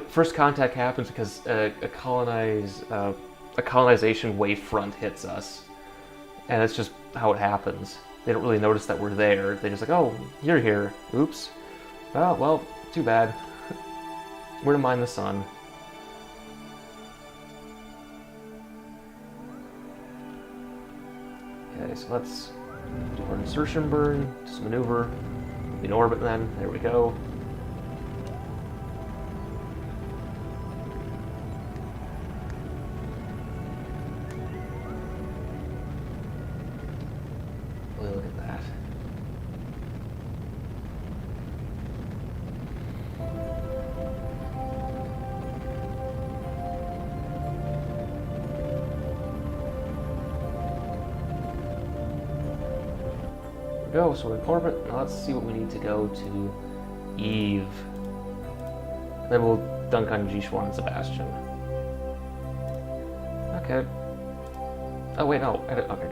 first contact happens because a colonization wavefront hits us, and it's just how it happens. They don't really notice that we're there. They just like, oh, you're here. Oops. Oh, well, too bad. We're to mine the sun. Okay, so let's do our insertion burn, just maneuver, in orbit then, there we go. Look at that. Go, so we're in orbit. Now let's see what we need to go to Eve. Then we'll dunk on G-Schwan and Sebastian. Okay. Oh wait, no. Okay, good.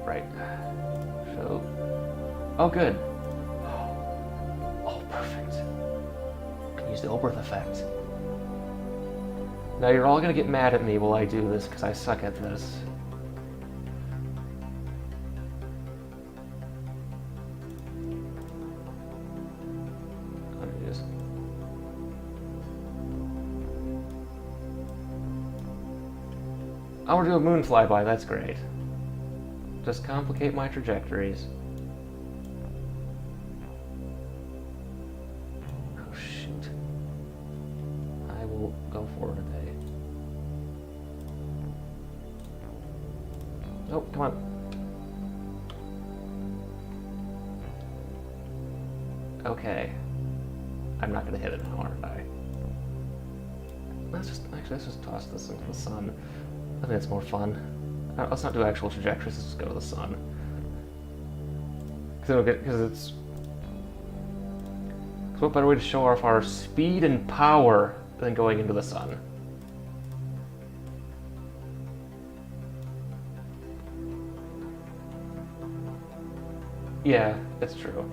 Right. So. Oh, good. Oh, perfect. I can use the Oberth effect. Now you're all gonna get mad at me while I do this because I suck at this. I want to do a moon flyby, that's great. Just complicate my trajectories. Oh shoot. I will go for today. Oh, come on. Okay. I'm not gonna hit it now, aren't I? Let's just toss this into the sun. I think it's more fun. Let's not do actual trajectories, let's just go to the sun. Because what better way to show off our speed and power than going into the sun? Yeah, it's true.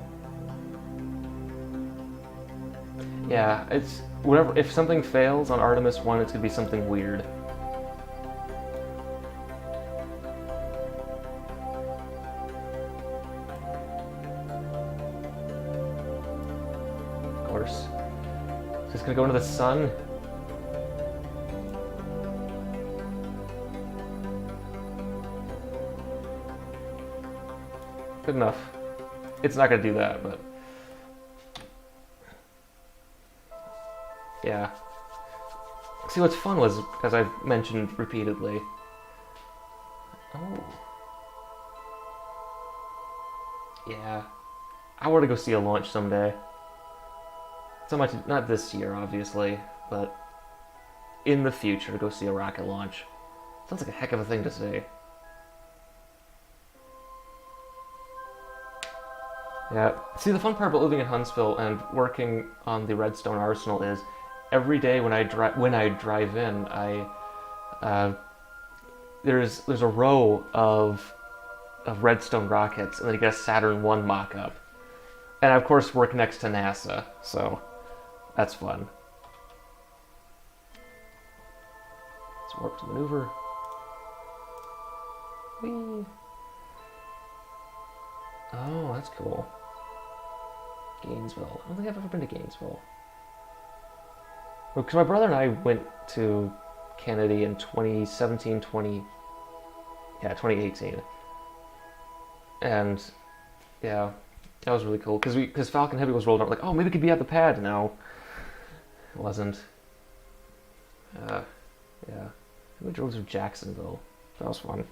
Yeah, it's whatever. If something fails on Artemis 1, it's gonna be something weird. Just gonna go into the sun. Good enough. It's not gonna do that, but yeah. See, what's fun was, as I've mentioned repeatedly. Oh. Yeah. I want to go see a launch someday. So much, not this year, obviously, but in the future, go see a rocket launch. Sounds like a heck of a thing to see. Yeah. See, the fun part about living in Huntsville and working on the Redstone Arsenal is every day when I drive in, there's a row of Redstone rockets, and then you get a Saturn I mock-up. And I, of course, work next to NASA, so that's fun. Let's warp to maneuver. Whee! Oh, that's cool. Gainesville. I don't think I've ever been to Gainesville. Well, because my brother and I went to Kennedy in 2017, 2018. And, yeah, that was really cool. Because Falcon Heavy was rolled out, like, oh, maybe it could be at the pad now. It wasn't. Yeah. We drove through Jacksonville. That was fun.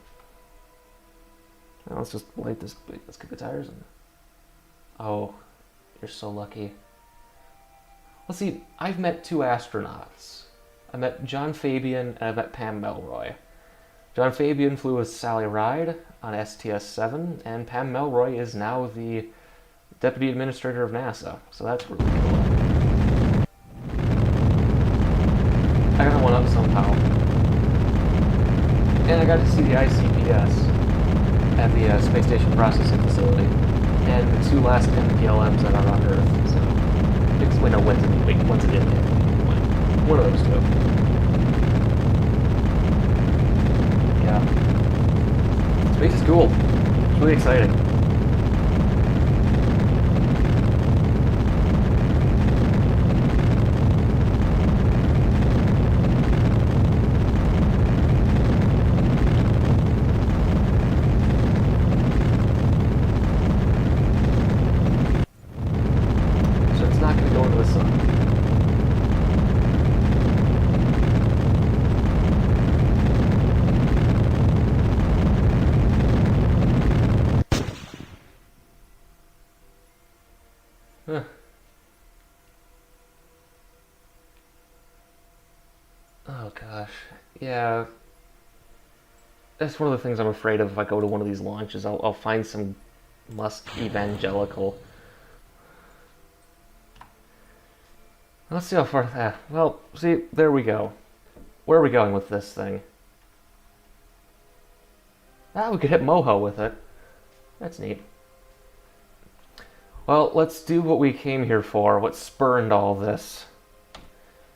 Now let's just light this. Let's kick the tires in. Oh, you're so lucky. Let's see. I've met 2 astronauts. I met John Fabian and I met Pam Melroy. John Fabian flew with Sally Ride on STS-7, and Pam Melroy is now the Deputy Administrator of NASA, so that's really cool. I got one up somehow. And I got to see the ICPS at the Space Station Processing Facility, and the 2 last MPLMs that are on Earth, so... Wait, no, when's it in there? One of those 2. Yeah. Space is cool. It's really exciting. So it's not going to go into the sun. Huh. Oh gosh, yeah. That's one of the things I'm afraid of if I go to one of these launches. I'll find some Musk evangelical. Let's see how far. Well, see, there we go. Where are we going with this thing? We could hit Moho with it. That's neat. Well, let's do what we came here for, what spurned all this.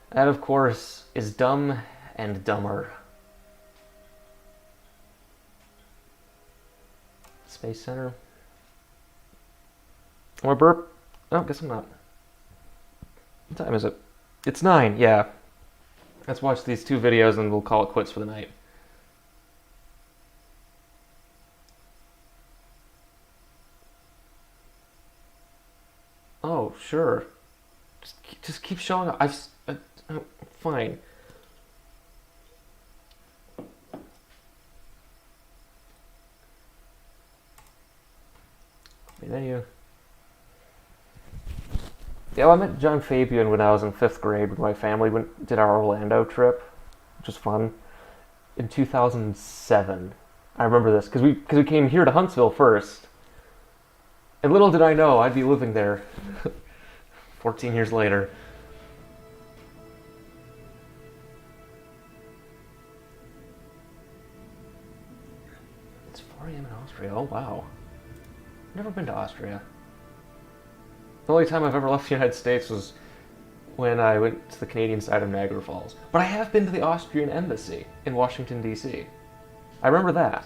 That, of course, is Dumb and Dumber. Space Center. Or burp. Oh, guess I'm not. What time is it? It's 9, yeah. Let's watch these 2 videos and we'll call it quits for the night. Oh, sure. Just keep showing up. Fine. Menu. Yeah, well, I met John Fabian when I was in 5th grade when my family did our Orlando trip, which was fun, in 2007. I remember this because we came here to Huntsville first. And little did I know I'd be living there 14 years later. It's 4 a.m. in Austria. Oh, wow. Never been to Austria. The only time I've ever left the United States was when I went to the Canadian side of Niagara Falls. But I have been to the Austrian embassy in Washington, D.C. I remember that.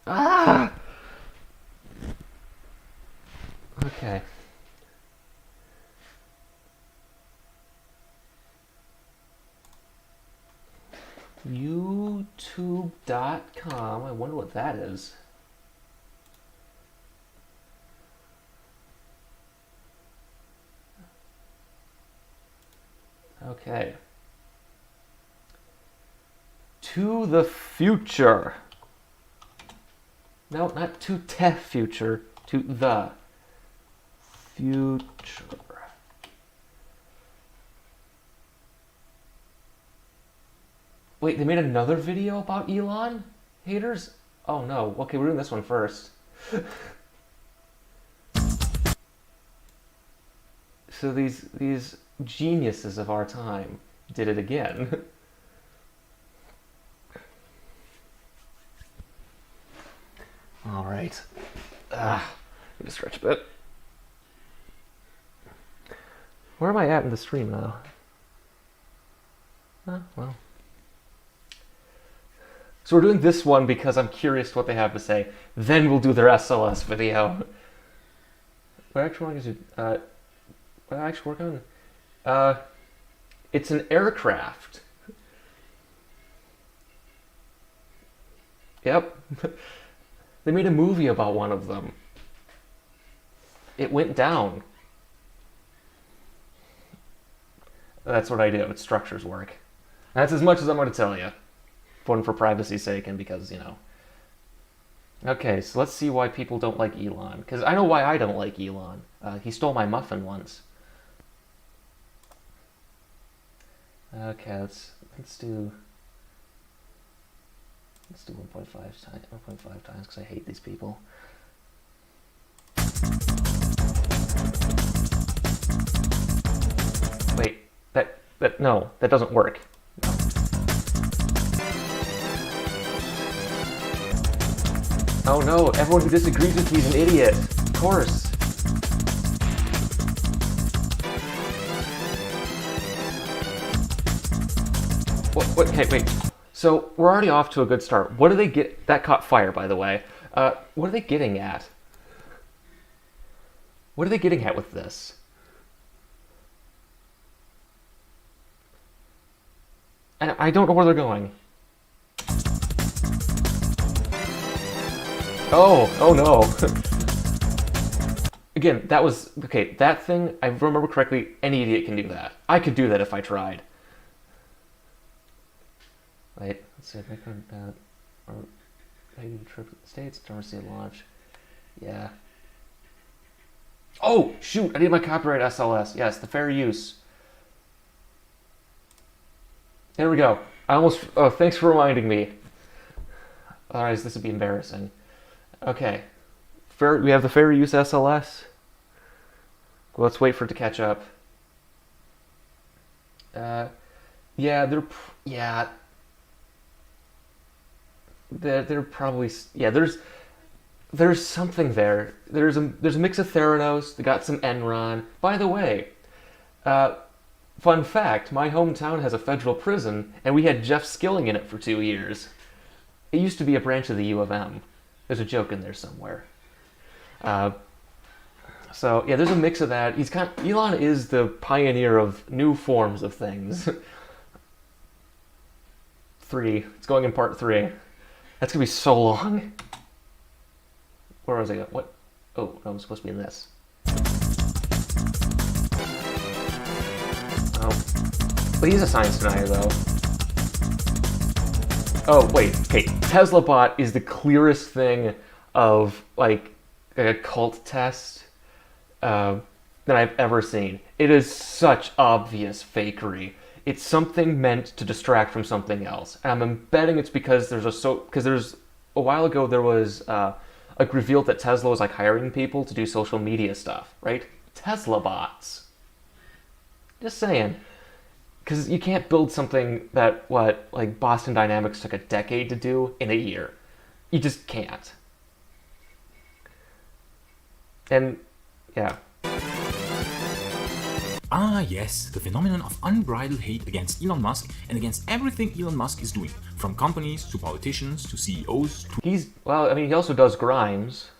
Ah! Okay. YouTube.com. I wonder what that is. Okay. To the future. No, not to te future. To the future. Wait, they made another video about Elon? Haters? Oh no. Okay, we're doing this one first. So these geniuses of our time did it again. All right. Need to stretch a bit. Where am I at in the stream now? Well. So we're doing this one because I'm curious what they have to say. Then we'll do their SLS video. What actually want to do? What I actually work on? It's an aircraft. Yep. They made a movie about one of them. It went down. That's what I do. It's structures work. That's as much as I'm going to tell you. One, for privacy's sake, and because, you know. Okay, so let's see why people don't like Elon. Because I know why I don't like Elon. He stole my muffin once. Okay, let's do 1.5 times because I hate these people. Wait, no, that doesn't work. No. Oh no, everyone who disagrees with me is an idiot. Of course. What? Okay, wait. So we're already off to a good start. What do they get? That caught fire, by the way. What are they getting at? What are they getting at with this? And I don't know where they're going. Oh no. Again, that was, okay, that thing, I remember correctly, any idiot can do that. I could do that if I tried. Wait, let's see, if I could, or maybe the trip to the States, emergency launch. Yeah. Oh, shoot, I need my copyright SLS. Yes, the fair use. There we go. I almost, oh, thanks for reminding me. Otherwise, this would be embarrassing. Okay. We have the fair use SLS. Well, let's wait for it to catch up. Yeah, they're probably, yeah, there's something there. There's a mix of Theranos, they got some Enron. By the way, fun fact, my hometown has a federal prison, and we had Jeff Skilling in it for 2 years. It used to be a branch of the U of M. There's a joke in there somewhere. So yeah, there's a mix of that. Elon is the pioneer of new forms of things. 3. It's going in part 3. That's gonna be so long. Where was I going? What? Oh, no, I'm supposed to be in this. Oh. But he's a science denier, though. Oh, wait. Okay, Tesla bot is the clearest thing of, like a cult test that I've ever seen. It is such obvious fakery. It's something meant to distract from something else. And I'm betting it's because there's a while ago there was like revealed that Tesla was like hiring people to do social media stuff, right? Tesla bots. Just saying. Because you can't build something that like Boston Dynamics took a decade to do in a year. You just can't. And yeah. Ah yes, the phenomenon of unbridled hate against Elon Musk and against everything Elon Musk is doing, from companies to politicians to CEOs to... he also does Grimes.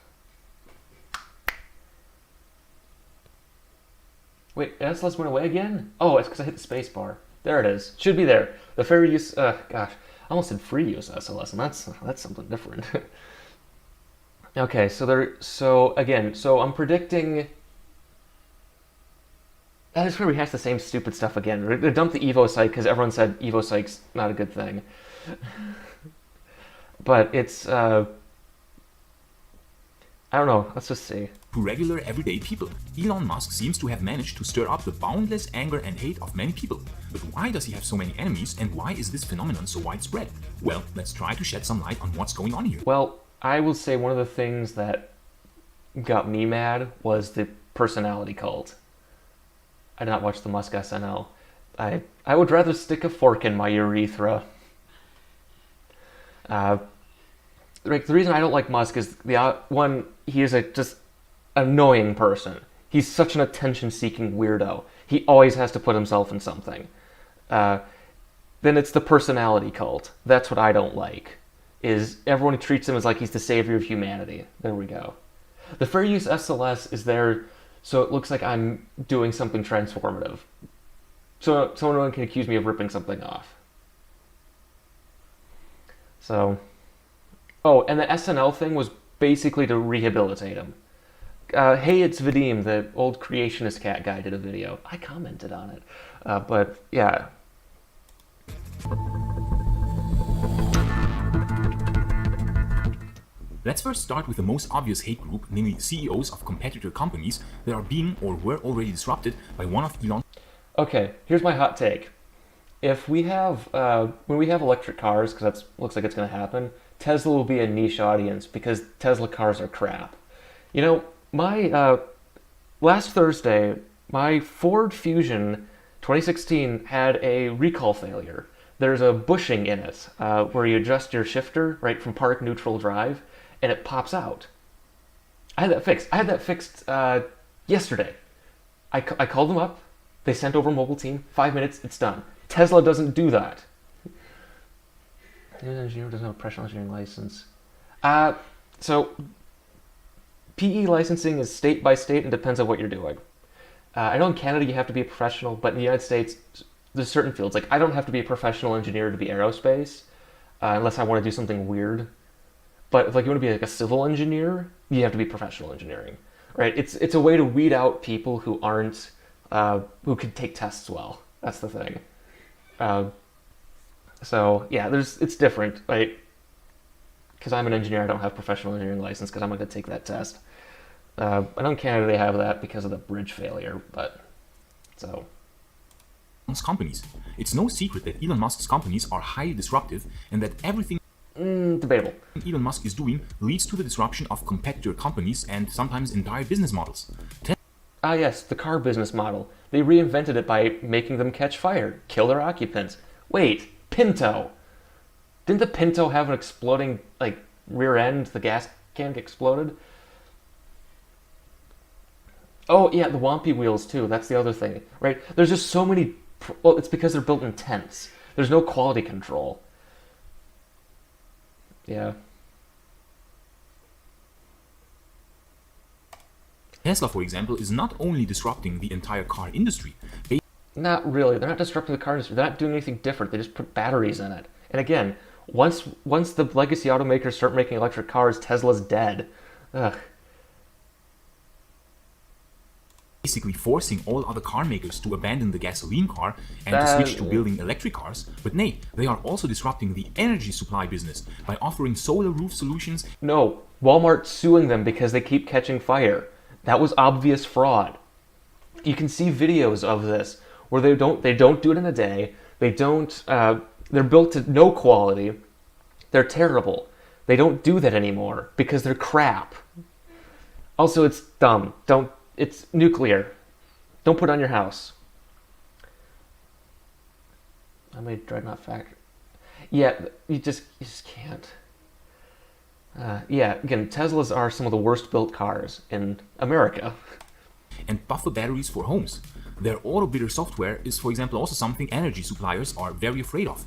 Wait, SLS went away again? Oh, it's because I hit the space bar. There it is. Should be there. The fair use, gosh, I almost said free use SLS, and that's something different. Okay, so I'm predicting... That is where we have the same stupid stuff again. They dumped the Evo Psych because everyone said Evo Psych's not a good thing. But it's, I don't know, let's just see. To regular everyday people. Elon Musk seems to have managed to stir up the boundless anger and hate of many people. But why does he have so many enemies, and why is this phenomenon so widespread? Well, let's try to shed some light on what's going on here. Well, I will say one of the things that got me mad was the personality cult. I did not watch the Musk SNL. I would rather stick a fork in my urethra. The reason I don't like Musk is one, he is a just annoying person. He's such an attention-seeking weirdo. He always has to put himself in something. Then it's the personality cult. That's what I don't like. Is everyone treats him as like he's the savior of humanity. There we go. The fair use SLS is there so it looks like I'm doing something transformative. So someone can accuse me of ripping something off. So... Oh, and the SNL thing was basically to rehabilitate him. Hey, it's Vadim, the old creationist cat guy, did a video. I commented on it. But yeah. Let's first start with the most obvious hate group, namely CEOs of competitor companies that are being or were already disrupted by one of Elon's. Okay, here's my hot take. If we have when we have electric cars, because that looks like it's going to happen, Tesla will be a niche audience because Tesla cars are crap. You know, my last Thursday, my Ford Fusion 2016 had a recall failure. There's a bushing in it where you adjust your shifter right from park neutral drive, and it pops out. I had that fixed. Yesterday. I called them up. They sent over a mobile team. 5 minutes, it's done. Tesla doesn't do that. The engineer doesn't have a professional engineering license. So PE licensing is state by state and depends on what you're doing. I know in Canada you have to be a professional, but in the United States, there's certain fields. Like I don't have to be a professional engineer to be aerospace, unless I want to do something weird. But if like you want to be like a civil engineer, you have to be professional engineering, right? It's a way to weed out people who aren't who can take tests well. That's the thing. So yeah, it's different, right? Because I'm an engineer, I don't have professional engineering license because I'm not going to take that test. I know in Canada they have that because of the bridge failure, but so. Companies. It's no secret that Elon Musk's companies are highly disruptive and that everything Debatable. Elon Musk is doing leads to the disruption of competitor companies and sometimes entire business models. Ah yes, the car business model. They reinvented it by making them catch fire, kill their occupants. Wait, Pinto. Didn't the Pinto have an exploding like rear end? The gas can get exploded. Oh yeah, the Wompy wheels too. That's the other thing, right? There's just so many. Well, it's because they're built in tents. There's no quality control. Yeah. Tesla, for example, is not only disrupting the entire car industry. Not really. They're not disrupting the car industry. They're not doing anything different. They just put batteries in it. And again, once the legacy automakers start making electric cars, Tesla's dead. Ugh. Basically forcing all other car makers to abandon the gasoline car and to switch to building electric cars. But nay, they are also disrupting the energy supply business by offering solar roof solutions. No, Walmart's suing them because they keep catching fire. That was obvious fraud. You can see videos of this where they don't do it in a day. They don't. They're built to no quality. They're terrible. They don't do that anymore because they're crap. Also, it's dumb. It's nuclear. Don't put it on your house. I made Dreadnought Factory. Yeah, you just can't. Yeah, again, Teslas are some of the worst built cars in America. And buffer batteries for homes. Their auto-bidder software is, for example, also something energy suppliers are very afraid of.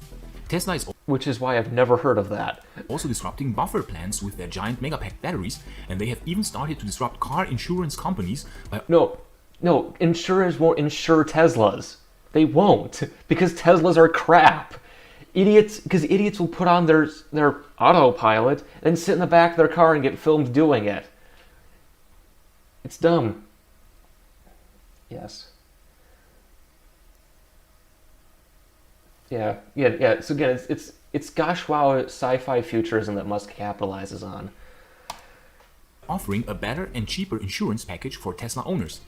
Tesla is Which is why I've never heard of that. also disrupting buffer plants with their giant megapack batteries, and they have even started to disrupt car insurance companies by... No, insurers won't insure Teslas. They won't, because Teslas are crap. Because idiots will put on their autopilot and sit in the back of their car and get filmed doing it. It's dumb. Yes. Yeah. So again, it's gosh wow sci-fi futurism that Musk capitalizes on. offering a better and cheaper insurance package for Tesla owners.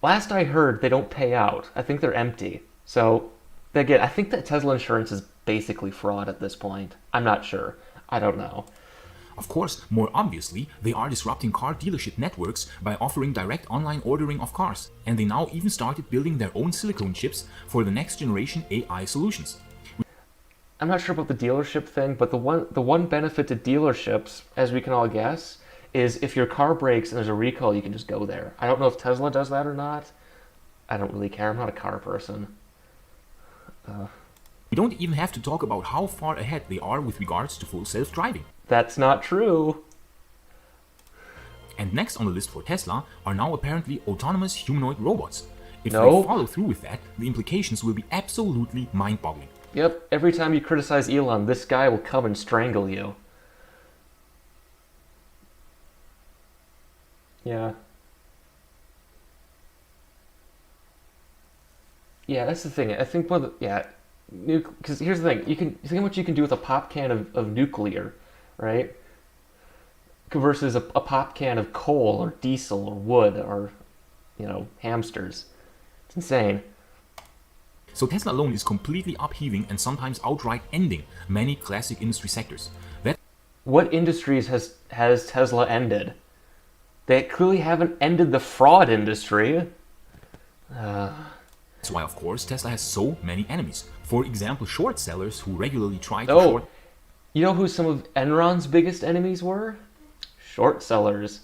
Last I heard, they don't pay out. I think they're empty. So, again, I think that Tesla insurance is basically fraud at this point. I'm not sure. I don't know. Of course, more obviously, they are disrupting car dealership networks by offering direct online ordering of cars, and they now even started building their own silicone chips for the next generation AI solutions. I'm not sure about the dealership thing, but the one benefit to dealerships, as we can all guess, is if your car breaks and there's a recall, you can just go there. I don't know if Tesla does that or not. I don't really care. I'm not a car person. We don't even have to talk about how far ahead they are with regards to full self-driving. That's not true. And next on the list for Tesla are now apparently autonomous humanoid robots. If No. they follow through with that, the implications will be absolutely mind-boggling. Yep, every time you criticize Elon, this guy will come and strangle you. Yeah. Yeah, that's the thing. I think one of the, yeah, because here's the thing. You think what you can do with a pop can of nuclear, right? Versus a pop can of coal or diesel or wood or, hamsters. It's insane. So Tesla alone is completely upheaving and sometimes outright ending many classic industry sectors. What industries has Tesla ended? They clearly haven't ended the fraud industry. That's why, of course, Tesla has so many enemies. For example, short sellers who regularly try to Oh, short. you know who some of Enron's biggest enemies were? Short sellers.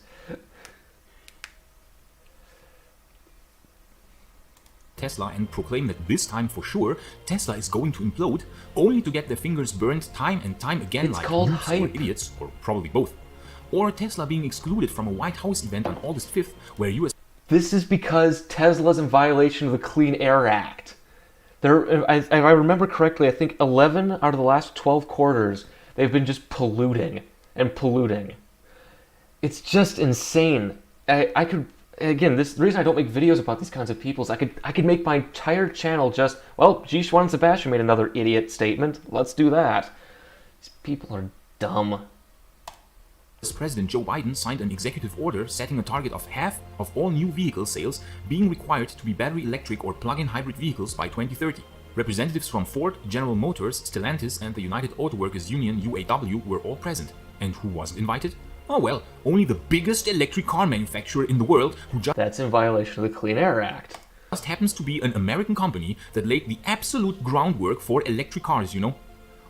Tesla and proclaim that this time for sure Tesla is going to implode, only to get their fingers burned time and time again It's like called noobs or hype. idiots, or probably both. Or Tesla being excluded from a White House event on August 5th where US This is because Tesla's in violation of the Clean Air Act. If I remember correctly, I think 11 out of the last 12 quarters, they've been just polluting and polluting. It's just insane. I could, again, the reason I don't make videos about these kinds of people is I could make my entire channel just, well, G. Schwan Sebastian made another idiot statement. Let's do that. These people are dumb. President Joe Biden signed an executive order setting a target of half of all new vehicle sales being required to be battery electric or plug-in hybrid vehicles by 2030. Representatives from Ford, General Motors, Stellantis and the United Auto Workers Union UAW were all present. And who wasn't invited? Oh well, only the biggest electric car manufacturer in the world who That's in violation of the Clean Air Act. just happens to be an American company that laid the absolute groundwork for electric cars, you know.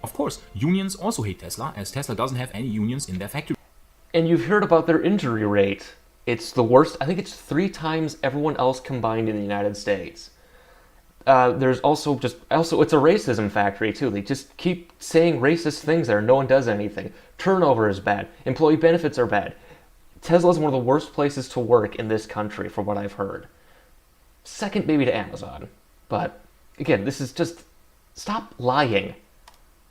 Of course, unions also hate Tesla, as Tesla doesn't have any unions in their factory. And you've heard about their injury rate. It's the worst. I think it's 3 times everyone else combined in the United States. There's also it's a racism factory too. They just keep saying racist things there. No one does anything. Turnover is bad. Employee benefits are bad. Tesla's one of the worst places to work in this country, from what I've heard. Second maybe to Amazon. But again, this is just, stop lying.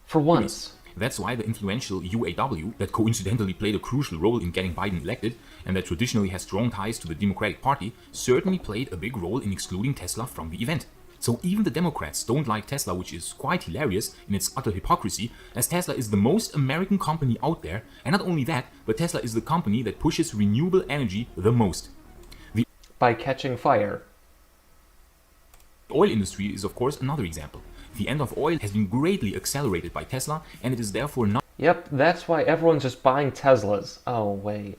For once. That's why the influential UAW, that coincidentally played a crucial role in getting Biden elected, and that traditionally has strong ties to the Democratic Party, certainly played a big role in excluding Tesla from the event. So even the Democrats don't like Tesla, which is quite hilarious in its utter hypocrisy, as Tesla is the most American company out there, and not only that, but Tesla is the company that pushes renewable energy the most. By catching fire. The oil industry is of course another example. The end of oil has been greatly accelerated by Tesla, and it is therefore not Yep, that's why everyone's just buying Teslas. Oh, wait.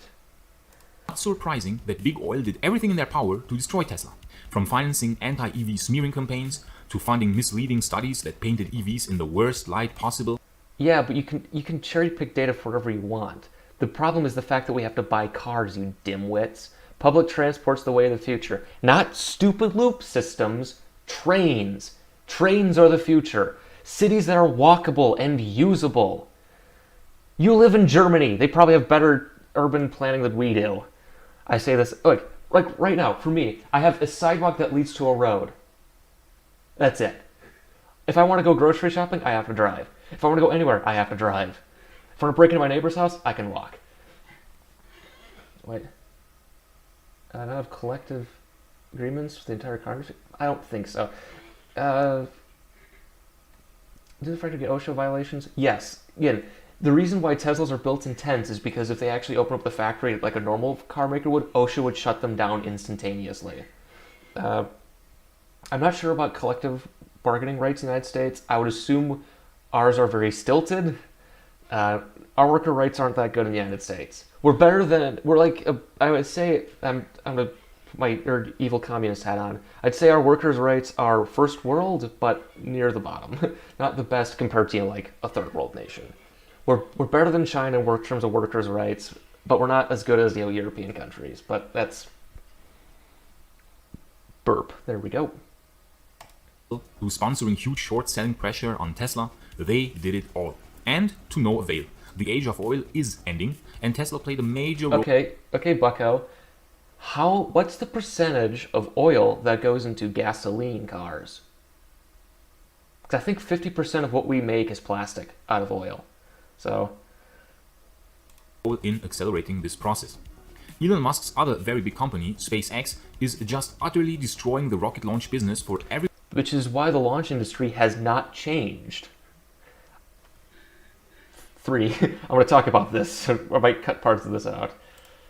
surprising that big oil did everything in their power to destroy Tesla. From financing anti-EV smearing campaigns, to funding misleading studies that painted EVs in the worst light possible. Yeah, but you can cherry pick data for whatever you want. The problem is the fact that we have to buy cars, you dimwits. Public transport's the way of the future. Not stupid loop systems, trains. Trains are the future. Cities that are walkable and usable. You live in Germany. They probably have better urban planning than we do. I say this, like right now, for me, I have a sidewalk that leads to a road. That's it. If I want to go grocery shopping, I have to drive. If I want to go anywhere, I have to drive. If I want to break into my neighbor's house, I can walk. Wait. I don't have collective agreements with the entire Congress? I don't think so. Do the factory get OSHA violations? Yes. Again, the reason why Teslas are built in tents is because if they actually open up the factory like a normal car maker would, OSHA would shut them down instantaneously. I'm not sure about collective bargaining rights in the United States. I would assume ours are very stilted. Our worker rights aren't that good in the United States. We're like, I would say, I'm gonna put my evil communist hat on. I'd say our workers' rights are first world, but near the bottom. Not the best compared to, like, a third world nation. We're better than China in terms of workers' rights, but we're not as good as, European countries. But that's... burp. There we go. To sponsoring huge short-selling pressure on Tesla, they did it all. And to no avail. The age of oil is ending, and Tesla played a major role. Okay, Bucko. What's the percentage of oil that goes into gasoline cars? Because I think 50% of what we make is plastic out of oil. So, in accelerating this process. Elon Musk's other very big company, SpaceX, is just utterly destroying the rocket launch business for every... which is why the launch industry has not changed. 3. I'm going to talk about this, so I might cut parts of this out.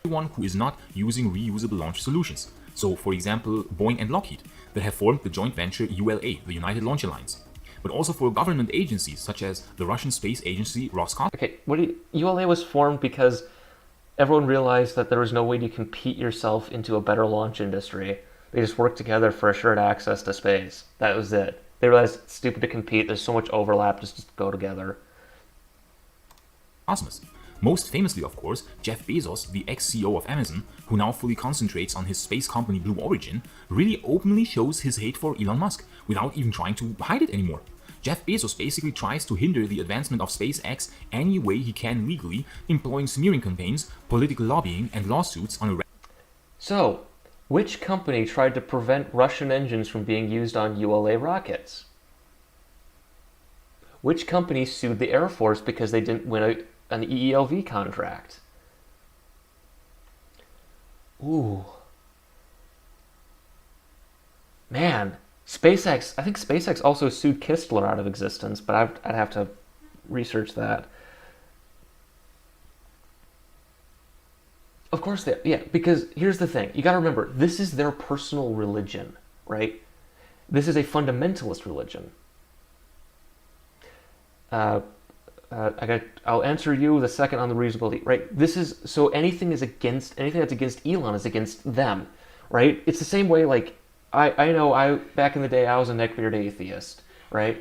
Anyone who is not using reusable launch solutions. So, for example, Boeing and Lockheed, that have formed the joint venture ULA, the United Launch Alliance. But also for government agencies such as the Russian space agency Roscosmos. Okay, ULA was formed because everyone realized that there was no way to compete yourself into a better launch industry. They just worked together for assured access to space. That was it. They realized it's stupid to compete. There's so much overlap. Just go together. Most famously, of course, Jeff Bezos, the ex-CEO of Amazon, who now fully concentrates on his space company Blue Origin, really openly shows his hate for Elon Musk without even trying to hide it anymore. Jeff Bezos basically tries to hinder the advancement of SpaceX any way he can legally, employing smearing campaigns, political lobbying, and lawsuits on a... So, which company tried to prevent Russian engines from being used on ULA rockets? Which company sued the Air Force because they didn't win an EELV contract? Ooh. Man, SpaceX, I think SpaceX also sued Kistler out of existence, but I'd have to research that. Of course, because here's the thing. You gotta remember, this is their personal religion, right? This is a fundamentalist religion. I'll answer you the second on the reusability, right? This is, so anything that's against Elon is against them, right? It's the same way, like, I know back in the day I was a neckbeard atheist, right?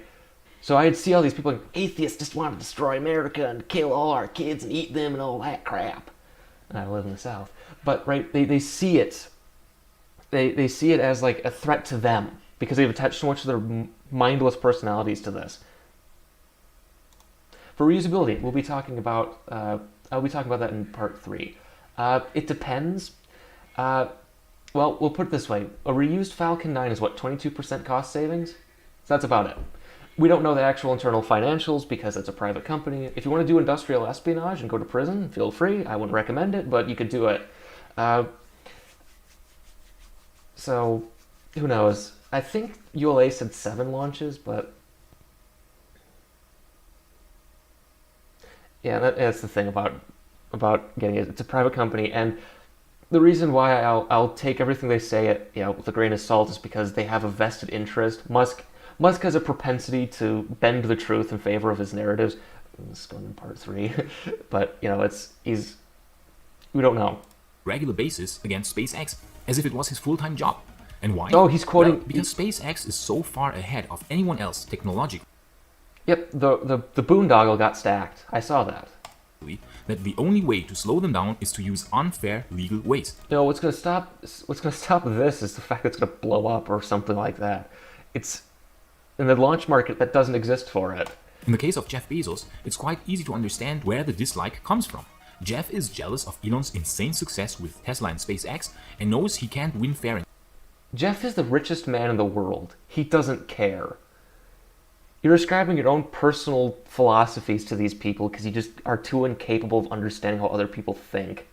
So I'd see all these people like, atheists just want to destroy America and kill all our kids and eat them and all that crap. And I live in the South. But, right, they see it. They see it as like a threat to them because they've attached so much of their mindless personalities to this. For reusability, we'll be talking about I'll be talking about that in part 3. It depends. Well, we'll put it this way. A reused Falcon 9 is what, 22% cost savings? So that's about it. We don't know the actual internal financials because it's a private company. If you want to do industrial espionage and go to prison, feel free. I wouldn't recommend it, but you could do it. So, who knows? I think ULA said 7 launches, but... yeah, that's the thing about getting it. It's a private company, and the reason why I'll take everything they say with a grain of salt is because they have a vested interest. Musk has a propensity to bend the truth in favor of his narratives. This is going in part 3, but we don't know. Regular basis against SpaceX, as if it was his full-time job. And why? Oh, he's quoting... Well, because SpaceX is so far ahead of anyone else technologically. Yep, the boondoggle got stacked. I saw that. That the only way to slow them down is to use unfair legal ways. No, what's gonna stop this is the fact that it's gonna blow up or something like that. It's in the launch market that doesn't exist for it. In the case of Jeff Bezos, it's quite easy to understand where the dislike comes from. Jeff is jealous of Elon's insane success with Tesla and SpaceX and knows he can't win fair. Jeff is the richest man in the world. He doesn't care. You're ascribing your own personal philosophies to these people because you just are too incapable of understanding how other people think.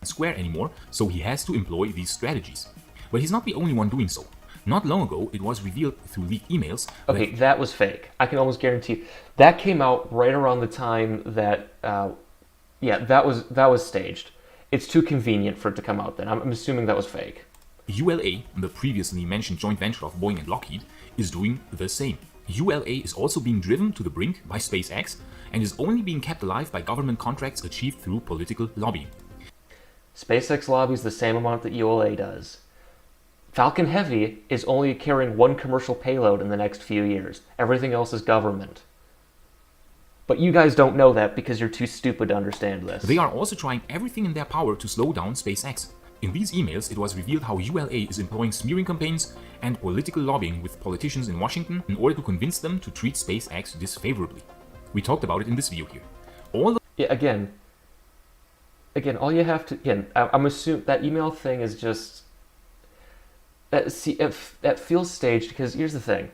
Square anymore, so he has to employ these strategies. But he's not the only one doing so. Not long ago, it was revealed through leaked emails. Okay, that was fake. I can almost guarantee that came out right around the time that, that was staged. It's too convenient for it to come out then. I'm assuming that was fake. ULA, the previously mentioned joint venture of Boeing and Lockheed, is doing the same. ULA is also being driven to the brink by SpaceX and is only being kept alive by government contracts achieved through political lobbying. SpaceX lobbies the same amount that ULA does. Falcon Heavy is only carrying 1 commercial payload in the next few years. Everything else is government. But you guys don't know that because you're too stupid to understand this. They are also trying everything in their power to slow down SpaceX. In these emails, it was revealed how ULA is employing smearing campaigns and political lobbying with politicians in Washington in order to convince them to treat SpaceX disfavorably. We talked about it in this video here. Again, all you have to... I'm assuming that email thing is just... that feels staged because here's the thing.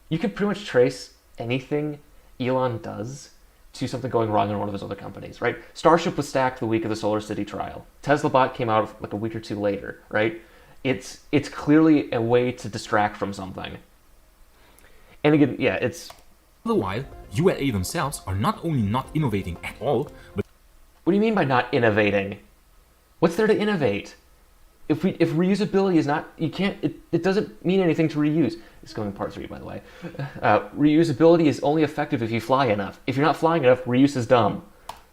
You can pretty much trace anything Elon does to something going wrong in one of his other companies, right? Starship was stacked the week of the Solar City trial. Tesla bot came out like a week or 2 later, right? It's clearly a way to distract from something. And again, yeah, it's... All the while, ULA themselves are not only not innovating at all, but... What do you mean by not innovating? What's there to innovate? If reusability is not... You can't... It doesn't mean anything to reuse. It's going part 3, by the way. Reusability is only effective if you fly enough. If you're not flying enough, reuse is dumb.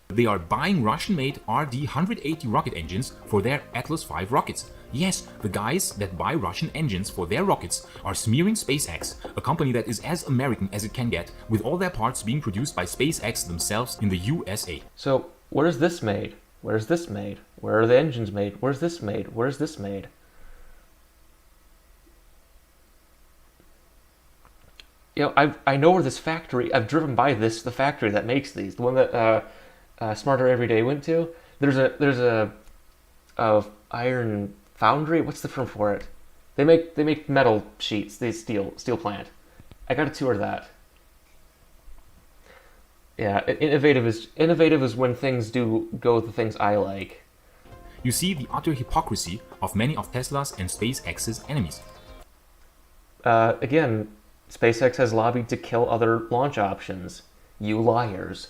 They are buying Russian-made RD-180 rocket engines for their Atlas V rockets. Yes, the guys that buy Russian engines for their rockets are smearing SpaceX, a company that is as American as it can get, with all their parts being produced by SpaceX themselves in the USA. So, where is this made? Where is this made? Where are the engines made? Where's this made? Where's this made? You know, I know where this factory... I've driven by the factory that makes these. The one that Smarter Everyday went to. There's a iron foundry. What's the term for it? They make metal sheets. They steel plant. I got a tour of that. Yeah, innovative is when things do go the things I like. You see the utter hypocrisy of many of Tesla's and SpaceX's enemies. Again, SpaceX has lobbied to kill other launch options. You liars.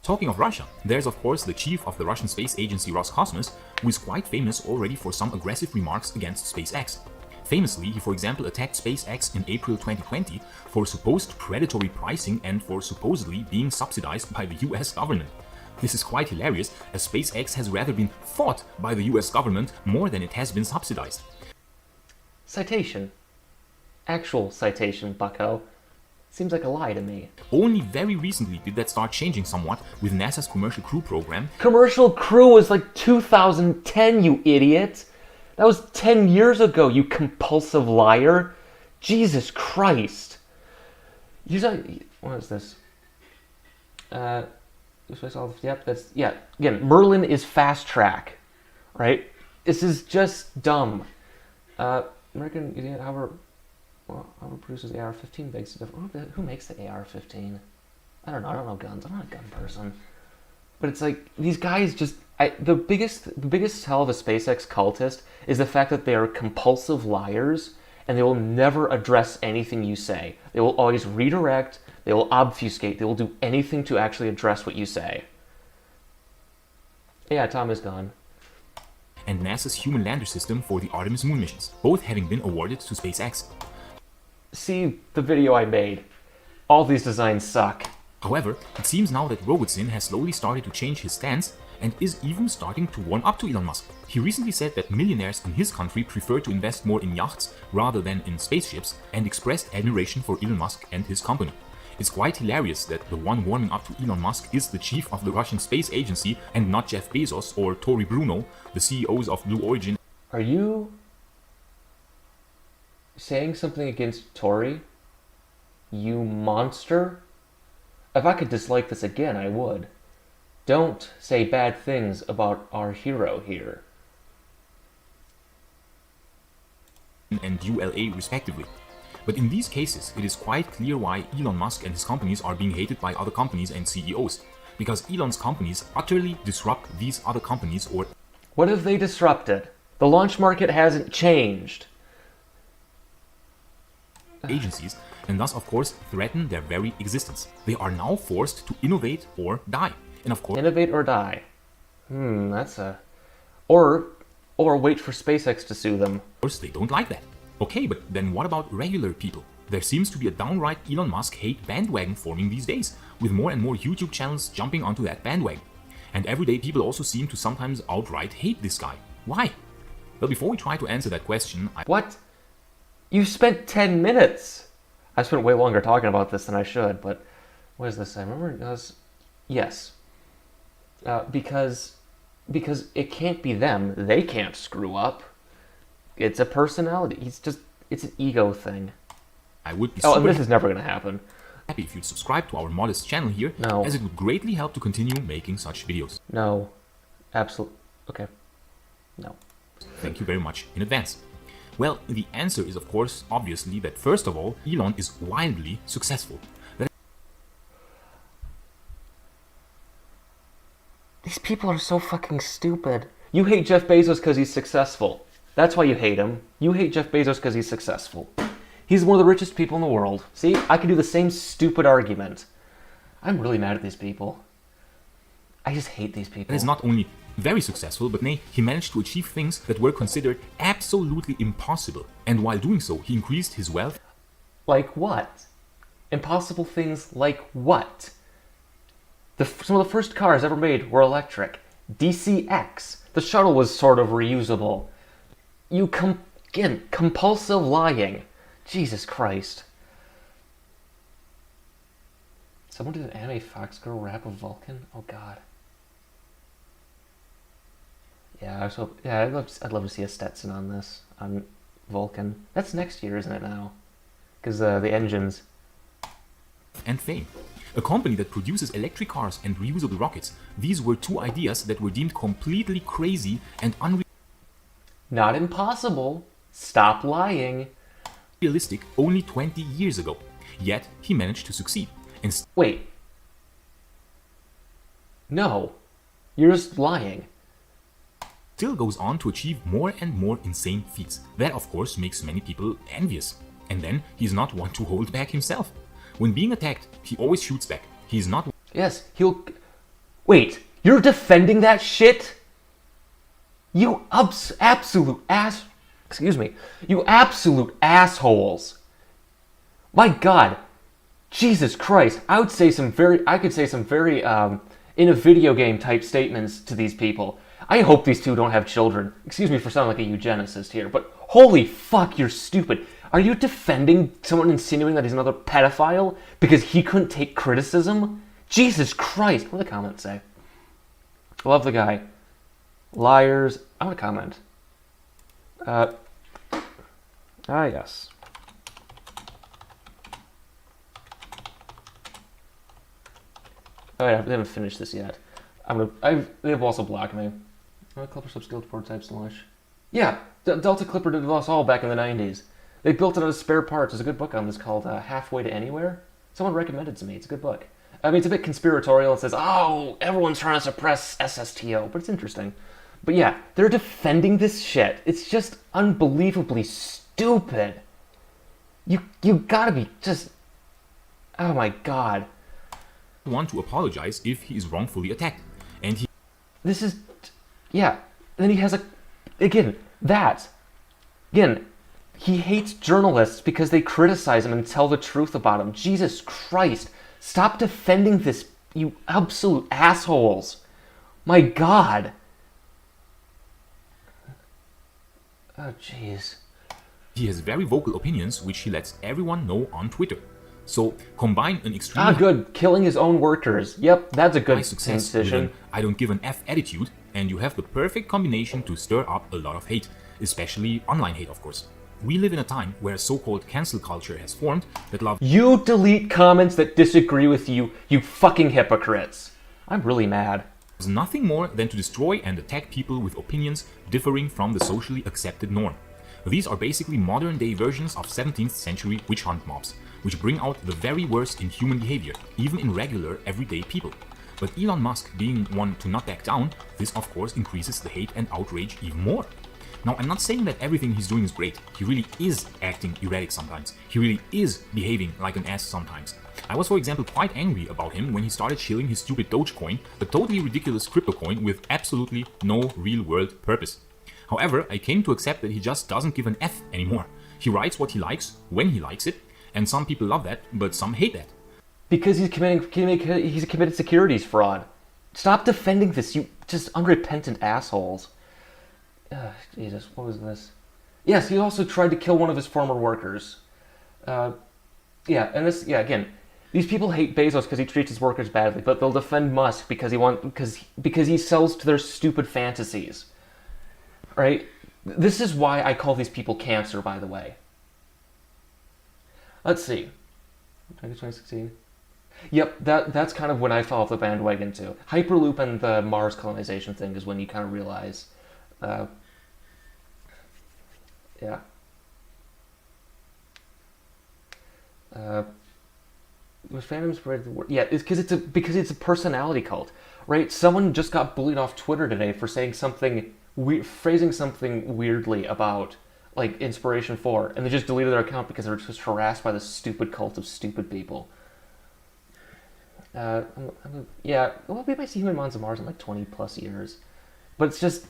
Talking of Russia, there's of course the chief of the Russian space agency Roscosmos, who is quite famous already for some aggressive remarks against SpaceX. Famously, he for example attacked SpaceX in April 2020 for supposed predatory pricing and for supposedly being subsidized by the US government. This is quite hilarious, as SpaceX has rather been fought by the US government more than it has been subsidized. Citation. Actual citation, bucko. Seems like a lie to me. Only very recently did that start changing somewhat with NASA's Commercial Crew program. Commercial Crew was like 2010, you idiot! That was 10 years ago, you compulsive liar! Jesus Christ! What is this? Yep, that's... Yeah, again, Merlin is fast track. Right? This is just dumb. American idiot, however produces the AR-15 begs to differ. Who makes the AR-15? I don't know guns. I'm not a gun person. But it's like, these guys just... The biggest tell of a SpaceX cultist is the fact that they are compulsive liars, and they will never address anything you say. They will always redirect, they will obfuscate, they will do anything to actually address what you say. Yeah, Tom is gone. And NASA's Human Lander System for the Artemis moon missions, both having been awarded to SpaceX. See the video I made. All these designs suck. However, it seems now that Rogozin has slowly started to change his stance and is even starting to warm up to Elon Musk. He recently said that millionaires in his country prefer to invest more in yachts rather than in spaceships, and expressed admiration for Elon Musk and his company. It's quite hilarious that the one warming up to Elon Musk is the chief of the Russian space agency and not Jeff Bezos or Tory Bruno, the CEOs of Blue Origin. Are you saying something against Tory? You monster? If I could dislike this again, I would. Don't say bad things about our hero here. And ULA respectively. But in these cases, it is quite clear why Elon Musk and his companies are being hated by other companies and CEOs. Because Elon's companies utterly disrupt these other companies or... What have they disrupted? The launch market hasn't changed. Agencies, and thus of course threaten their very existence. They are now forced to innovate or die. And of course... Innovate or die. That's a... Or wait for SpaceX to sue them. Of course they don't like that. Okay, but then what about regular people? There seems to be a downright Elon Musk hate bandwagon forming these days, with more and more YouTube channels jumping onto that bandwagon. And everyday people also seem to sometimes outright hate this guy. Why? Well, before we try to answer that question, What? You spent 10 minutes! I spent way longer talking about this than I should, but... What does this say? Remember it was... Yes. Because it can't be them. They can't screw up. It's a personality. It's an ego thing. I would be and this is never going to happen. Happy if you'd subscribe to our modest channel here, No. as it would greatly help to continue making such videos. No. Absolutely. Okay. No. Thank you very much in advance. Well, the answer is of course obviously that first of all, Elon is wildly successful. These people are so fucking stupid. You hate Jeff Bezos because he's successful. That's why you hate him. You hate Jeff Bezos because he's successful. He's one of the richest people in the world. See, I can do the same stupid argument. I'm really mad at these people. I just hate these people. He is not only very successful, but nay, he managed to achieve things that were considered absolutely impossible. And while doing so, he increased his wealth. Like what? Impossible things like what? Some of the first cars ever made were electric. DCX. The shuttle was sort of reusable. Again, compulsive lying. Jesus Christ. Someone did an anime Fox Girl rap of Vulcan? Oh god. Yeah, I'd love to see a Stetson on this, on Vulcan. That's next year, isn't it now? Because the engines. And fame. A company that produces electric cars and reusable rockets. These were two ideas that were deemed completely crazy and Not impossible. Stop lying. unrealistic only 20 years ago. Yet, he managed to succeed. And Wait. No. You're just lying. still goes on to achieve more and more insane feats. That, of course, makes many people envious. And then, he's not one to hold back himself. When being attacked, he always shoots back. He's not... Yes, he'll... Wait, you're defending that shit? You absolute ass... Excuse me. You absolute assholes. My god. Jesus Christ. I could say some very, in a video game type statements to these people. I hope these two don't have children. Excuse me for sounding like a eugenicist here, but holy fuck, you're stupid. Are you defending someone insinuating that he's another pedophile because he couldn't take criticism? Jesus Christ. What do the comments say? I love the guy. Liars. I want to comment. Yes. Oh yeah, they haven't finished this yet. They've also blocked me. Clipper subscaled prototypes and launch. Yeah, Delta Clipper did us all back in the 90s. They built it out of spare parts. There's a good book on this called Halfway to Anywhere. Someone recommended it to me. It's a good book. I mean, it's a bit conspiratorial. It says, oh, everyone's trying to suppress SSTO, but it's interesting. But yeah, they're defending this shit. It's just unbelievably stupid. You gotta be just... Oh my god. want to apologize if he is wrongfully attacked. And he... This is... Yeah. And then he has a... Again, he hates journalists because they criticize him and tell the truth about him. Jesus Christ. Stop defending this, you absolute assholes. My god. Oh, jeez. He has very vocal opinions, which he lets everyone know on Twitter. So, combine an extremely... good. Killing his own workers. Yep, that's a good success with an I don't give an F attitude, and you have the perfect combination to stir up a lot of hate, especially online hate, of course. We live in a time where a so-called cancel culture has formed that loves... You delete comments that disagree with you, you fucking hypocrites. I'm really mad. Nothing more than to destroy and attack people with opinions differing from the socially accepted norm. These are basically modern-day versions of 17th century witch hunt mobs, which bring out the very worst in human behavior, even in regular, everyday people. But Elon Musk being one to not back down, this of course increases the hate and outrage even more. Now, I'm not saying that everything he's doing is great. He really is acting erratic sometimes. He really is behaving like an ass sometimes. I was, for example, quite angry about him when he started shilling his stupid Dogecoin, a totally ridiculous crypto coin with absolutely no real-world purpose. However, I came to accept that he just doesn't give an F anymore. He writes what he likes, when he likes it, and some people love that, but some hate that. Because he's committed securities fraud. Stop defending this, you just unrepentant assholes. Jesus, what was this? Yes, he also tried to kill one of his former workers. Again, these people hate Bezos because he treats his workers badly, but they'll defend Musk because he sells to their stupid fantasies. Right? This is why I call these people cancer, by the way. Let's see. 2016. Yep, that's kind of when I fell off the bandwagon too. Hyperloop and the Mars colonization thing is when you kind of realize, was fandom spread the word? Yeah, it's because it's a personality cult, right? Someone just got bullied off Twitter today for saying something phrasing something weirdly about like Inspiration 4, and they just deleted their account because they were just harassed by this stupid cult of stupid people. Yeah, well, we might see Humans on Mars in like 20 plus years, but it's just,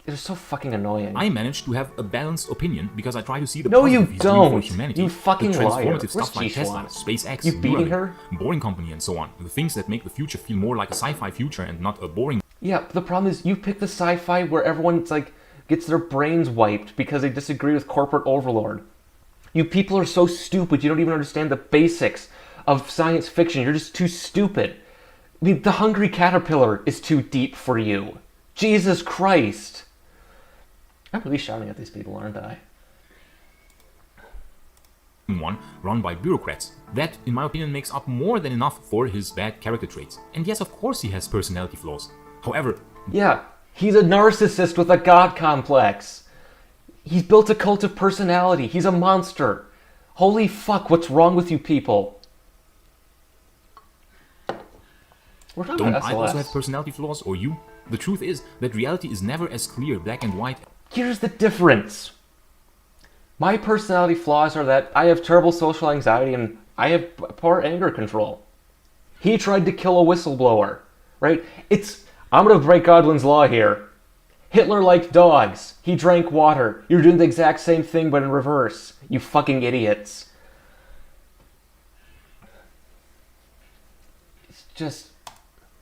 it's so fucking annoying. I managed to have a balanced opinion because I try to see the No, positive you he's doing for don't. humanity. You fucking the liar. transformative Where's stuff like Tesla, G-Schwan? SpaceX, You beating Neuralink, her? Boring Company, and so on. The things that make the future feel more like a sci-fi future and not a boring. Yeah, but the problem is you pick the sci-fi where everyone's like gets their brains wiped because they disagree with corporate overlord. You people are so stupid you don't even understand the basics of science fiction. You're just too stupid. I mean, The Hungry Caterpillar is too deep for you. Jesus Christ. I'm really shouting at these people, aren't I? One run by bureaucrats. That, in my opinion, makes up more than enough for his bad character traits. And yes, of course he has personality flaws. However, yeah, he's a narcissist with a god complex. He's built a cult of personality. He's a monster. Holy fuck, what's wrong with you people? We're talking don't about I SLS. also have personality flaws, or you? The truth is that reality is never as clear, black and white. Here's the difference. My personality flaws are that I have terrible social anxiety and I have poor anger control. He tried to kill a whistleblower, right? I'm gonna break Godwin's law here. Hitler liked dogs. He drank water. You're doing the exact same thing but in reverse. You fucking idiots. It's just...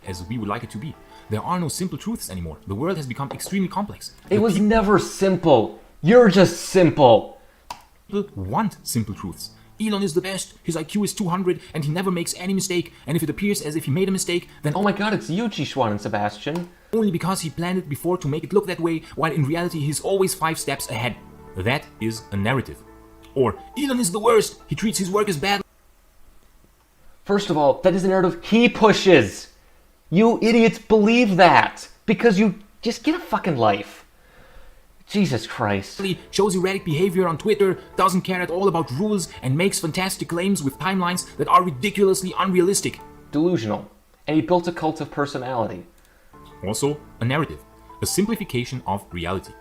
As we would like it to be. There are no simple truths anymore. The world has become extremely complex. It was never simple. You're just simple. People want simple truths. Elon is the best, his IQ is 200, and he never makes any mistake, and if it appears as if he made a mistake, then Oh my god, it's you, G-Schwan and Sebastian. only because he planned it before to make it look that way, while in reality he's always 5 steps ahead. That is a narrative. Or, Elon is the worst, he treats his workers badly. First of all, that is the narrative he pushes. You idiots believe that because you just get a fucking life. Jesus Christ. Shows erratic behavior on Twitter, doesn't care at all about rules, and makes fantastic claims with timelines that are ridiculously unrealistic. Delusional. And he built a cult of personality. Also, a narrative, a simplification of reality.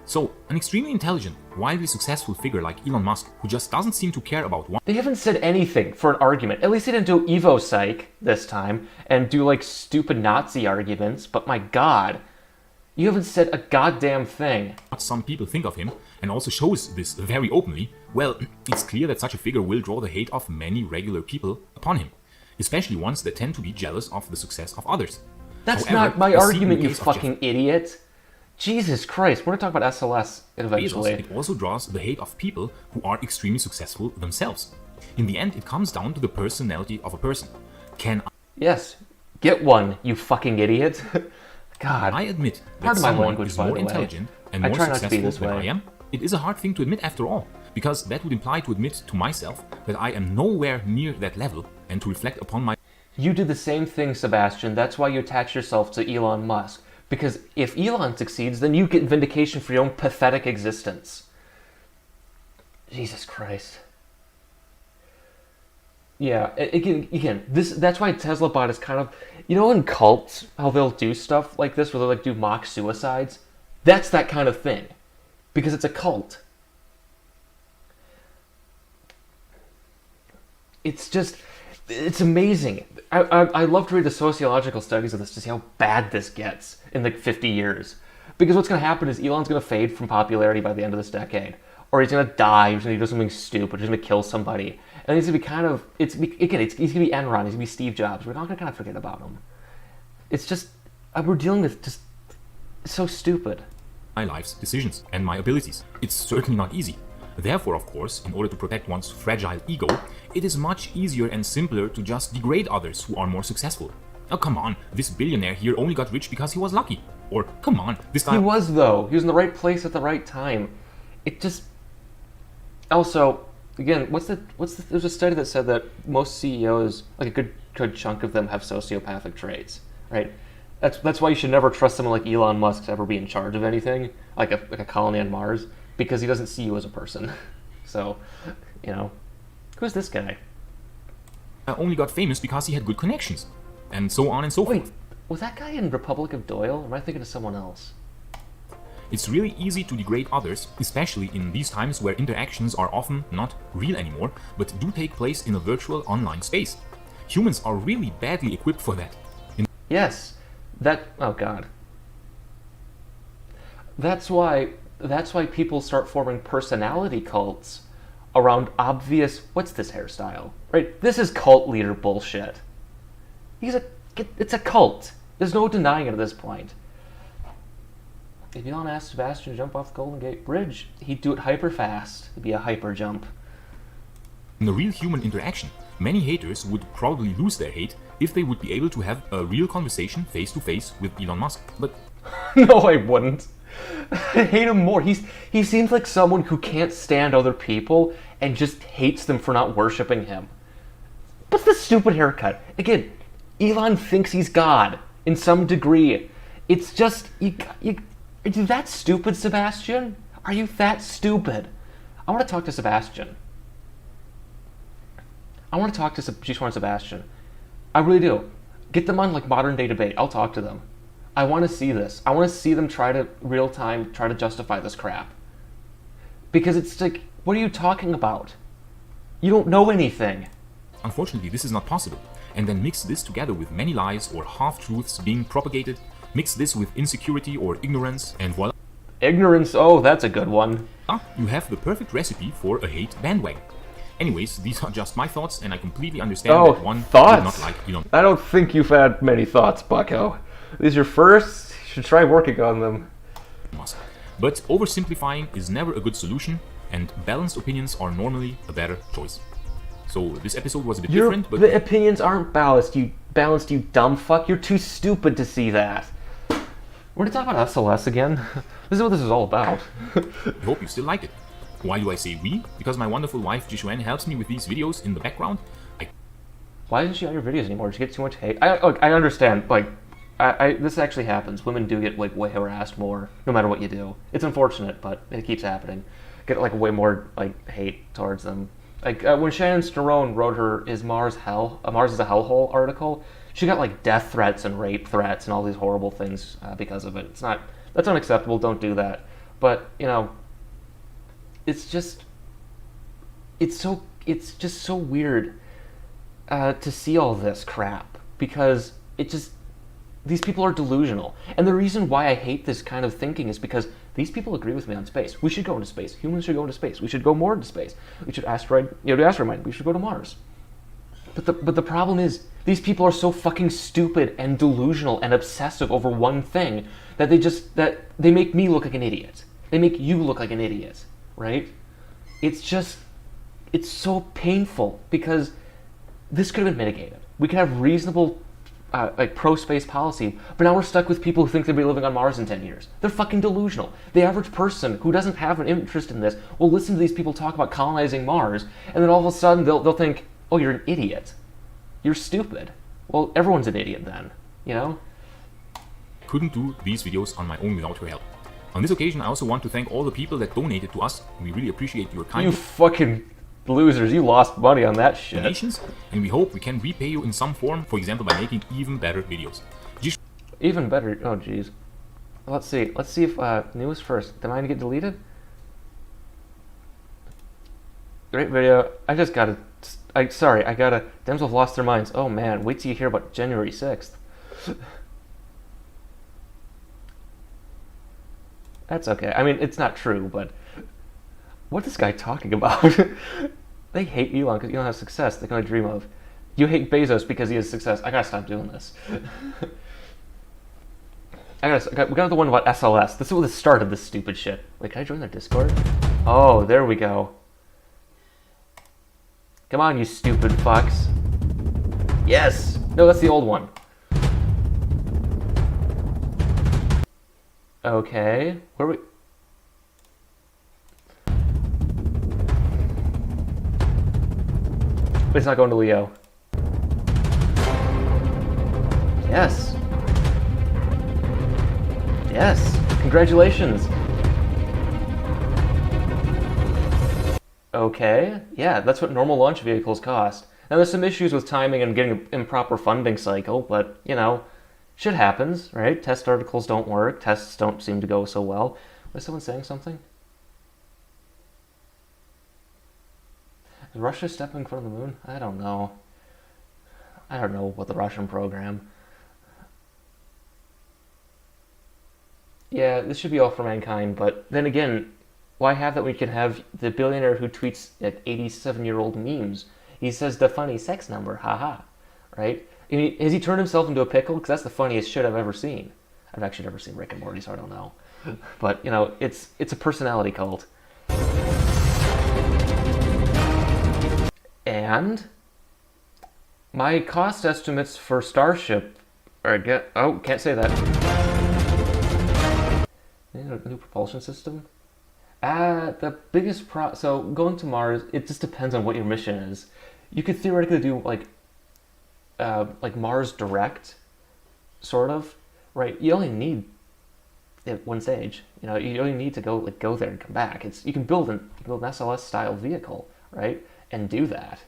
So, an extremely intelligent, wildly successful figure like Elon Musk, who just doesn't seem to care about one. They haven't said anything for an argument. At least they didn't do Evo Psych this time and do like stupid Nazi arguments, but my god. You haven't said a goddamn thing. What some people think of him, and also shows this very openly, well, it's clear that such a figure will draw the hate of many regular people upon him, especially ones that tend to be jealous of the success of others. That's However, not my as seen in argument, the you case of fucking idiot. Jesus Christ, we're gonna talk about SLS eventually. Bezos, it also draws the hate of people who are extremely successful themselves. In the end, it comes down to the personality of a person. Can Yes, get one, you fucking idiot. God. I admit that Pardon my someone language, is by more the way. intelligent and I more try not to be successful this than way. I am? It is a hard thing to admit after all, because that would imply to admit to myself that I am nowhere near that level, and to reflect upon my... You did the same thing, Sebastian. That's why you attach yourself to Elon Musk. Because if Elon succeeds, then you get vindication for your own pathetic existence. Jesus Christ. Yeah, again, that's why Tesla bot is kind of... You know in cults, how they'll do stuff like this, where they'll like do mock suicides? That's that kind of thing. Because it's a cult. It's just... It's amazing. I love to read the sociological studies of this to see how bad this gets in like 50 years. Because what's going to happen is Elon's going to fade from popularity by the end of this decade. Or he's going to die, he's going to do something stupid, he's going to kill somebody. And he's going to be kind of... he's going to be Enron, he's going to be Steve Jobs. We're not going to kind of forget about him. It's just... we're dealing with just... It's so stupid. my life's decisions and my abilities. It's certainly not easy. Therefore, of course, in order to protect one's fragile ego, it is much easier and simpler to just degrade others who are more successful. Oh, come on, this billionaire here only got rich because he was lucky. Or, come on, this guy... He was, though. He was in the right place at the right time. It just... Also, again, there's a study that said that most CEOs, like a good chunk of them, have sociopathic traits, right? That's why you should never trust someone like Elon Musk to ever be in charge of anything, like a colony on Mars, because he doesn't see you as a person. So, you know, who's this guy? only got famous because he had good connections. And so on and so Wait, forth. was that guy in Republic of Doyle? Or am I thinking of someone else? It's really easy to degrade others, especially in these times where interactions are often not real anymore, but do take place in a virtual online space. Humans are really badly equipped for that. Yes, oh god. That's why people start forming personality cults around obvious, what's this hairstyle? Right? This is cult leader bullshit. It's a cult. There's no denying it at this point. If Elon asked Sebastian to jump off the Golden Gate Bridge, he'd do it hyper fast. It'd be a hyper jump. In a real human interaction, many haters would probably lose their hate if they would be able to have a real conversation face to face with Elon Musk. But no, I wouldn't. I hate him more. He seems like someone who can't stand other people and just hates them for not worshiping him. What's the stupid haircut? Again, Elon thinks he's God in some degree. It's just are you that stupid, Sebastian? Are you that stupid? I want to talk to Sebastian. I want to talk to G1 and Sebastian. I really do. Get them on like modern day debate. I'll talk to them. I want to see this. I want to see them try to justify this crap. Because it's like, what are you talking about? You don't know anything. Unfortunately, this is not possible. And then mix this together with many lies or half-truths being propagated, mix this with insecurity or ignorance, and voila. Ignorance, oh, that's a good one. You have the perfect recipe for a hate bandwagon. Anyways, these are just my thoughts, and I completely understand that one thoughts? would not like Elon. I don't think you've had many thoughts, Bucko. These are your first. You should try working on them. Musk. But oversimplifying is never a good solution, and balanced opinions are normally a better choice. So this episode was a bit different, but the opinions aren't balanced, you dumb fuck. You're too stupid to see that. We're gonna talk about SLS again. This is what this is all about. I hope you still like it. Why do I say we? Because my wonderful wife Jishuan helps me with these videos in the background. Why isn't she on your videos anymore? Did she get too much hate? I understand. Like, this actually happens. Women do get like way harassed more, no matter what you do. It's unfortunate, but it keeps happening. Get like way more like hate towards them. Like when Shannon Sterone wrote her "Is Mars Hell? Mars is a Hellhole" article, she got like death threats and rape threats and all these horrible things because of it. That's unacceptable. Don't do that. But you know, it's just so weird to see all this crap, because these people are delusional. And the reason why I hate this kind of thinking is because these people agree with me on space. We should go into space. Humans should go into space. We should go more into space. We should asteroid mine. We should go to Mars. But the problem is, these people are so fucking stupid and delusional and obsessive over one thing that they make me look like an idiot. They make you look like an idiot, right? It's so painful, because this could have been mitigated. We could have reasonable like pro-space policy, but now we're stuck with people who think they'll be living on Mars in 10 years. They're fucking delusional. The average person who doesn't have an interest in this will listen to these people talk about colonizing Mars, and then all of a sudden they'll think, oh, you're an idiot. You're stupid. Well, everyone's an idiot then, you know? Couldn't do these videos on my own without your help. On this occasion, I also want to thank all the people that donated to us. We really appreciate your kind You fucking losers, you lost money on that shit. donations, and we hope we can repay you in some form, for example by making even better videos. Even better? Oh jeez. Let's see if news first. Did mine get deleted? Great video. I gotta Dems have lost their minds. Oh man, wait till you hear about January 6th. That's okay. I mean, it's not true, but what is this guy talking about? They hate Elon because Elon has success they can only dream of. You hate Bezos because he has success. I gotta stop doing this. We got the one about SLS. This is what the start of this stupid shit. Wait, can I join their Discord? Oh, there we go. Come on, you stupid fucks. Yes! No, that's the old one. Okay, where are we? But it's not going to Leo. Yes. Yes. Congratulations. Okay. Yeah, that's what normal launch vehicles cost. Now there's some issues with timing and getting an improper funding cycle, but, you know, shit happens, right? Test articles don't work. Tests don't seem to go so well. Was someone saying something? Is Russia stepping in front of the moon? I don't know. I don't know what the Russian program. Yeah, this should be all for mankind, but then again, why have that when you can have the billionaire who tweets at 87-year-old memes? He says the funny sex number, haha, right? I mean, has he turned himself into a pickle? Because that's the funniest shit I've ever seen. I've actually never seen Rick and Morty, so I don't know. But, you know, it's a personality cult. And my cost estimates for Starship are can't say that. A new propulsion system. The biggest so going to Mars, it just depends on what your mission is. You could theoretically do like Mars Direct, sort of, right? You only need one stage. You know, you only need to go there and come back. You can build an SLS style vehicle, right, and do that.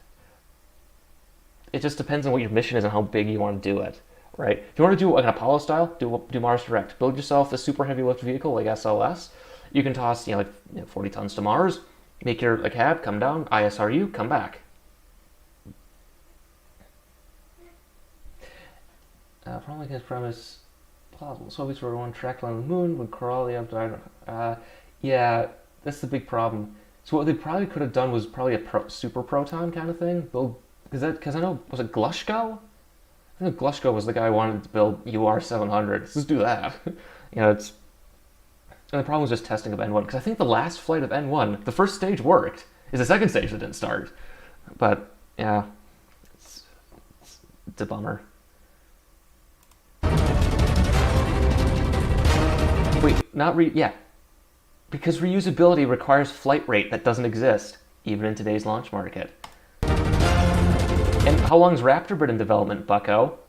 It just depends on what your mission is and how big you want to do it, right? If you want to do like an Apollo style, do Mars Direct. Build yourself a super heavy lift vehicle like SLS. You can toss 40 tons to Mars, make your cab, come down, ISRU, come back. Probably his premise plausible. Soviets were on track on the moon when Korolev died. Yeah, that's the big problem. So what they probably could have done was probably a super proton kind of thing. Because I know, was it Glushko? I think Glushko was the guy who wanted to build UR-700. Let's just do that. And the problem was just testing of N1, because I think the last flight of N1, the first stage worked. It's the second stage that didn't start. But, yeah, it's a bummer. Wait, because reusability requires flight rate that doesn't exist, even in today's launch market. And how long's Raptor been in development, bucko?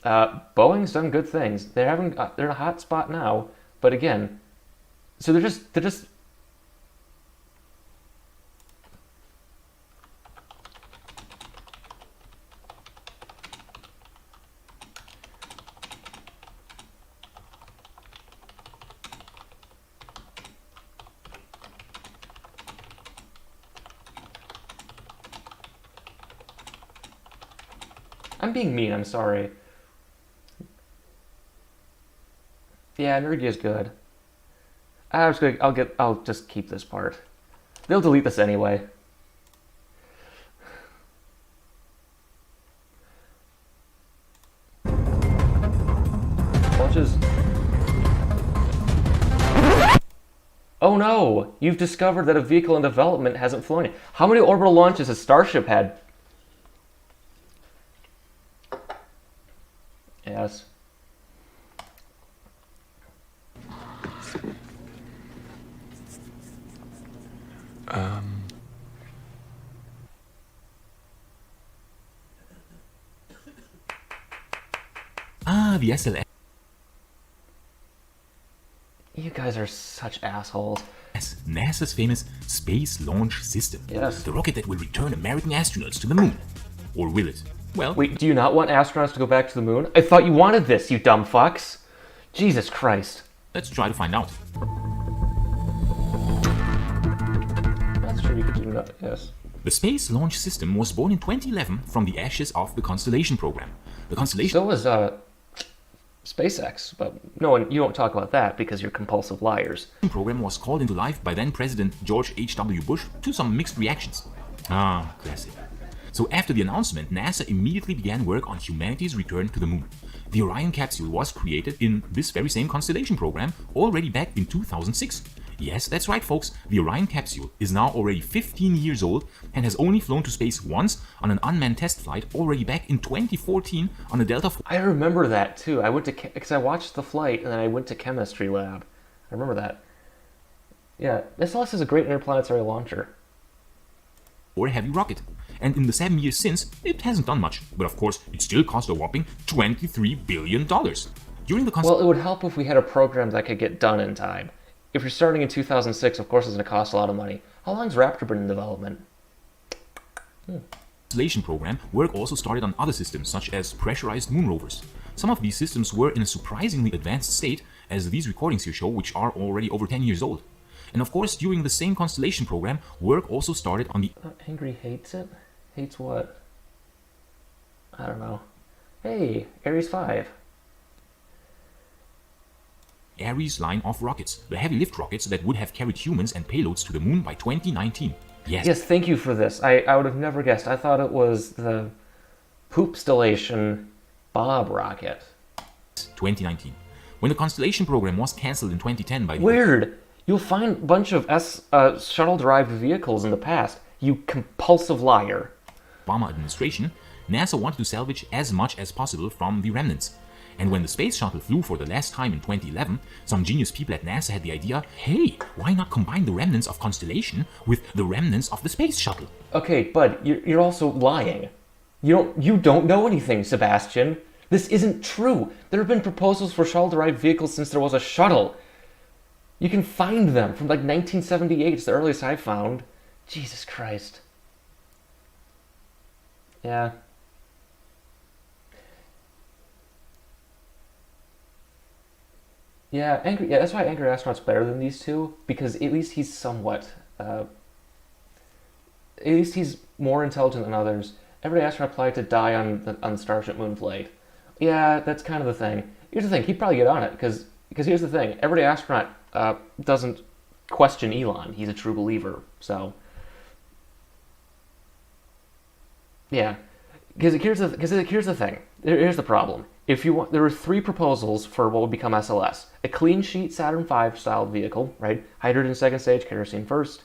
Boeing's done good things. They're in a hot spot now, but again, so they're just. I'm being mean, I'm sorry. Yeah, Nergy is good. I'll just keep this part. They'll delete this anyway. Launches. Oh no! You've discovered that a vehicle in development hasn't flown yet. How many orbital launches has Starship had? Yes. The SLS. You guys are such assholes. NASA's famous Space Launch System. Yes. The rocket that will return American astronauts to the moon. Or will it? Well... Wait, do you not want astronauts to go back to the moon? I thought you wanted this, you dumb fucks. Jesus Christ. Let's try to find out. That's true, you could do that, yes. The Space Launch System was born in 2011 from the ashes of the Constellation program. The Constellation... So was, SpaceX, but you don't talk about that because you're compulsive liars. The program was called into life by then President George H.W. Bush to some mixed reactions. Ah, classic. So after the announcement, NASA immediately began work on humanity's return to the moon. The Orion capsule was created in this very same Constellation program already back in 2006. Yes, that's right, folks. The Orion capsule is now already 15 years old and has only flown to space once on an unmanned test flight already back in 2014 on a Delta. I remember that too. I went to because I watched the flight and then I went to chemistry lab. I remember that. Yeah, SLS is a great interplanetary launcher. Or a heavy rocket. And in the 7 years since, it hasn't done much. But of course, it still cost a whopping $23 billion. During the Well, it would help if we had a program that could get done in time. If you're starting in 2006, of course it's going to cost a lot of money. How long's Raptor been in development? Constellation program, work also started on other systems such as pressurized moon rovers. Some of these systems were in a surprisingly advanced state, as these recordings here show, which are already over 10 years old. And of course, during the same constellation program, work also started on the... Angry hates it? Hates what? I don't know. Hey, Ares 5. Ares line of rockets, the heavy lift rockets that would have carried humans and payloads to the moon by 2019. Yes, thank you for this. I would have never guessed. I thought it was the Poopstellation Bob rocket. 2019. When the Constellation program was cancelled in 2010 by the... Weird! You'll find a bunch of shuttle-derived vehicles in the past. You compulsive liar. Obama administration, NASA wanted to salvage as much as possible from the remnants. And when the space shuttle flew for the last time in 2011, some genius people at NASA had the idea, hey, why not combine the remnants of Constellation with the remnants of the space shuttle? Okay, bud, you're also lying. You don't know anything, Sebastian. This isn't true. There have been proposals for shuttle-derived vehicles since there was a shuttle. You can find them from like 1978. It's the earliest I found. Jesus Christ. Yeah. Yeah, that's why Angry Astronaut's better than these two, because at least he's somewhat, at least he's more intelligent than others. Every astronaut applied to die on the Starship moon flight. Yeah, that's kind of the thing. Here's the thing, he'd probably get on it, because here's the thing, every astronaut doesn't question Elon. He's a true believer, so... Yeah. Because here's the thing. Here's the problem. There were 3 proposals for what would become SLS. A clean sheet Saturn V style vehicle, right? Hydrogen second stage, kerosene first.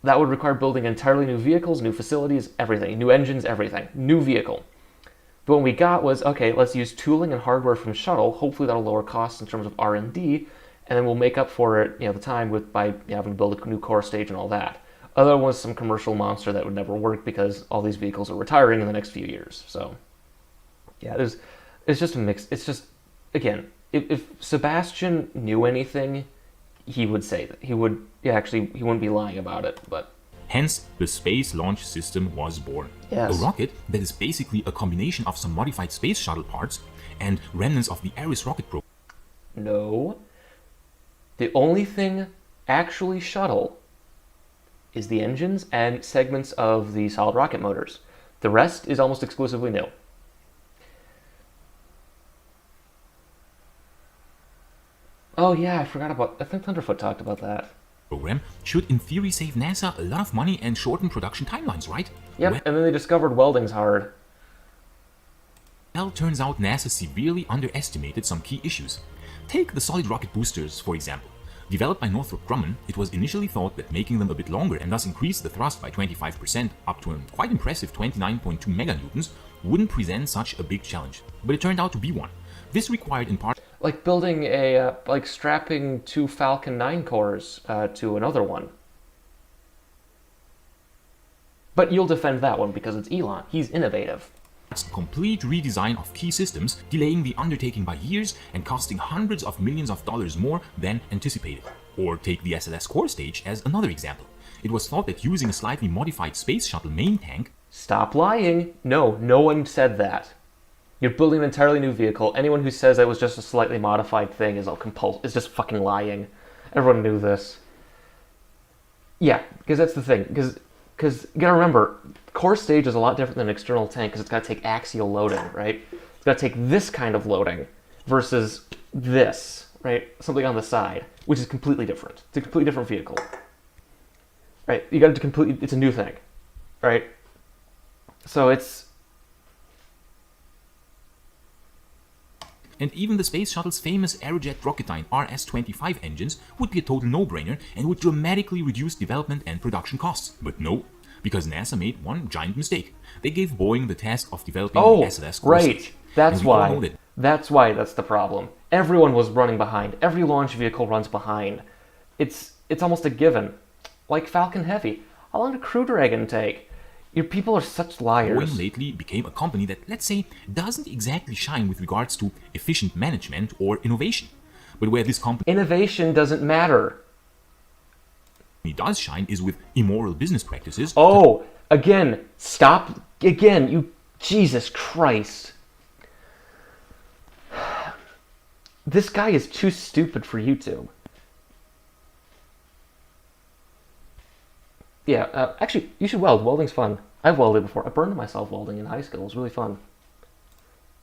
That would require building entirely new vehicles, new facilities, everything. New engines, everything. New vehicle. But what we got was, okay, let's use tooling and hardware from shuttle. Hopefully that'll lower costs in terms of R&D, and then we'll make up for it, the time by having to build a new core stage and all that. Other was some commercial monster that would never work because all these vehicles are retiring in the next few years. So, yeah, it's just a mix. It's just, again, if Sebastian knew anything, he would say that. He wouldn't be lying about it, but... Hence, the Space Launch System was born. Yes. A rocket that is basically a combination of some modified space shuttle parts and remnants of the Ares rocket program. No. The only thing actually shuttle is the engines and segments of the solid rocket motors. The rest is almost exclusively new. Oh yeah, I think Thunderfoot talked about that. Program should in theory save NASA a lot of money and shorten production timelines, right? Yep, and then they discovered welding's hard. Well, turns out NASA severely underestimated some key issues. Take the solid rocket boosters, for example. Developed by Northrop Grumman, it was initially thought that making them a bit longer and thus increase the thrust by 25% up to a quite impressive 29.2 meganewtons wouldn't present such a big challenge. But it turned out to be one. This required in part... Like building strapping 2 Falcon 9 cores to another one. But you'll defend that one because it's Elon. He's innovative. Complete redesign of key systems, delaying the undertaking by years and costing hundreds of millions of dollars more than anticipated. Or take the SLS core stage as another example. It was thought that using a slightly modified space shuttle main tank... Stop lying. No one said that. You're building an entirely new vehicle. Anyone who says that was just a slightly modified thing is just fucking lying. Everyone knew this. Yeah, because that's the thing. Because you gotta remember, core stage is a lot different than an external tank because it's got to take axial loading, right? It's got to take this kind of loading versus this, right? Something on the side, which is completely different. It's a completely different vehicle, right? You got to it's a new thing, right? So it's... And even the Space Shuttle's famous Aerojet Rocketdyne RS-25 engines would be a total no-brainer and would dramatically reduce development and production costs. But no, because NASA made one giant mistake. They gave Boeing the task of developing the SLS core stage. That's why. That's the problem. Everyone was running behind. Every launch vehicle runs behind. It's almost a given. Like Falcon Heavy. How long did Crew Dragon take? Your people are such liars. Boeing lately became a company that, let's say, doesn't exactly shine with regards to efficient management or innovation. But where this company... Innovation doesn't matter. ...does shine is with immoral business practices... Oh, again, stop. Again, you... Jesus Christ. This guy is too stupid for YouTube. Yeah, actually, you should weld. Welding's fun. I've welded before. I burned myself welding in high school. It was really fun.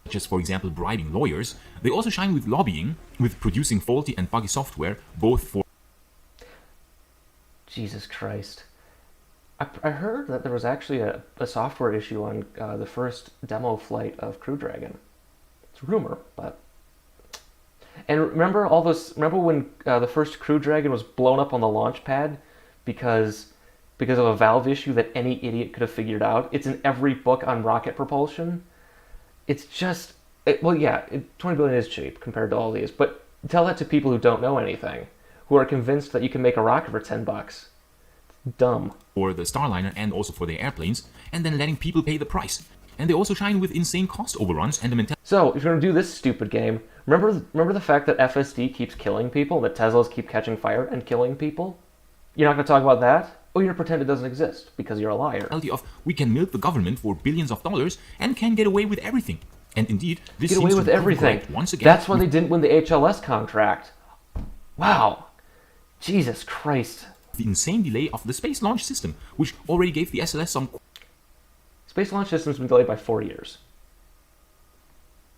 Just for example, bribing lawyers. They also shine with lobbying, with producing faulty and buggy software, both for... Jesus Christ. I heard that there was actually a software issue on the first demo flight of Crew Dragon. It's a rumor, but... And remember all those... Remember when the first Crew Dragon was blown up on the launch pad because of a valve issue that any idiot could have figured out? It's in every book on rocket propulsion. It's just... well, yeah, 20 billion is cheap compared to all these, but tell that to people who don't know anything, who are convinced that you can make a rocket for $10. It's dumb. For the Starliner and also for the airplanes, and then letting people pay the price. And they also shine with insane cost overruns and the mentality. So, if you're going to do this stupid game, remember the fact that FSD keeps killing people, that Teslas keep catching fire and killing people? You're not going to talk about that? Oh, you're going to pretend it doesn't exist because you're a liar. Of we can milk the government for billions of dollars and can get away with everything. And indeed, this get away with everything. Once again, that's why they didn't win the HLS contract. Wow. Jesus Christ. The insane delay of the Space Launch System, which already gave the SLS some... Space Launch System's been delayed by 4 years.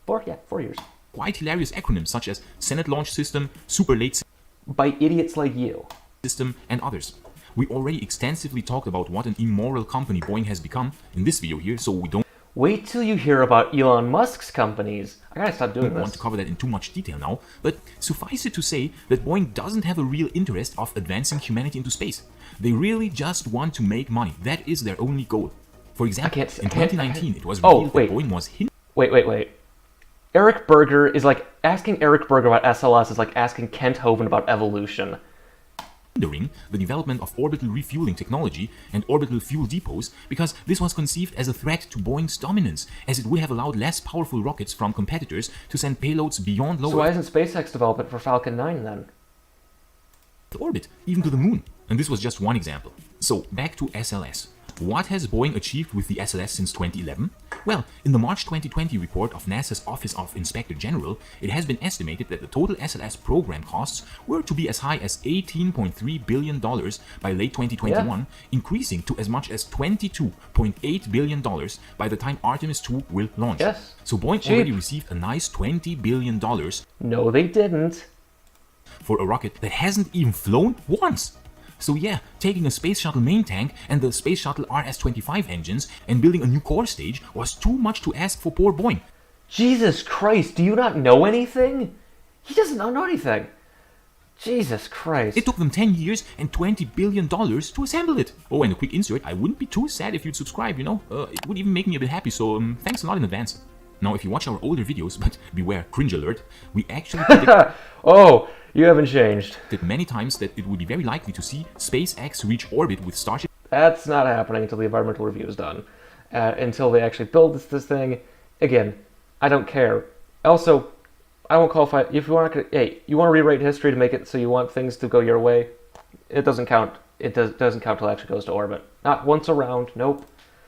4 years. Quite hilarious acronyms such as Senate Launch System, Super Late by idiots like you. System, and others. We already extensively talked about what an immoral company Boeing has become in this video here, so we don't... Wait till you hear about Elon Musk's companies. I gotta stop doing this. I don't want to cover that in too much detail now, but suffice it to say that Boeing doesn't have a real interest of advancing humanity into space. They really just want to make money. That is their only goal. For example, in 2019, it was revealed that Boeing was... Wait. Eric Berger is like... Asking Eric Berger about SLS is like asking Kent Hovind about evolution. Hindering the development of orbital refueling technology and orbital fuel depots because this was conceived as a threat to Boeing's dominance, as it would have allowed less powerful rockets from competitors to send payloads beyond low Earth. So why isn't SpaceX developing for Falcon 9 then? Orbit, even to the moon. And this was just one example. So back to SLS. What has Boeing achieved with the SLS since 2011? Well, in the March 2020 report of NASA's Office of Inspector General, it has been estimated that the total SLS program costs were to be as high as $18.3 billion by late 2021, increasing to as much as $22.8 billion by the time Artemis II will launch. Yes. So Boeing already received a nice $20 billion. No, they didn't. For a rocket that hasn't even flown once. So yeah, taking a space shuttle main tank and the space shuttle RS-25 engines and building a new core stage was too much to ask for poor Boeing. Jesus Christ, do you not know anything? He doesn't know anything. Jesus Christ. It took them 10 years and $20 billion to assemble it. Oh, and a quick insert, I wouldn't be too sad if you'd subscribe, you know? It would even make me a bit happy, so thanks a lot in advance. Now, if you watch our older videos, but beware, cringe alert, we actually predicted... Oh, you haven't changed. ...many times that it would be very likely to see SpaceX reach orbit with Starship... That's not happening until the environmental review is done. Until they actually build this thing. Again, I don't care. Also, I won't qualify... If you want to... Hey, you want to rewrite history to make it so you want things to go your way? It doesn't count. It doesn't count till it actually goes to orbit. Not once around, nope.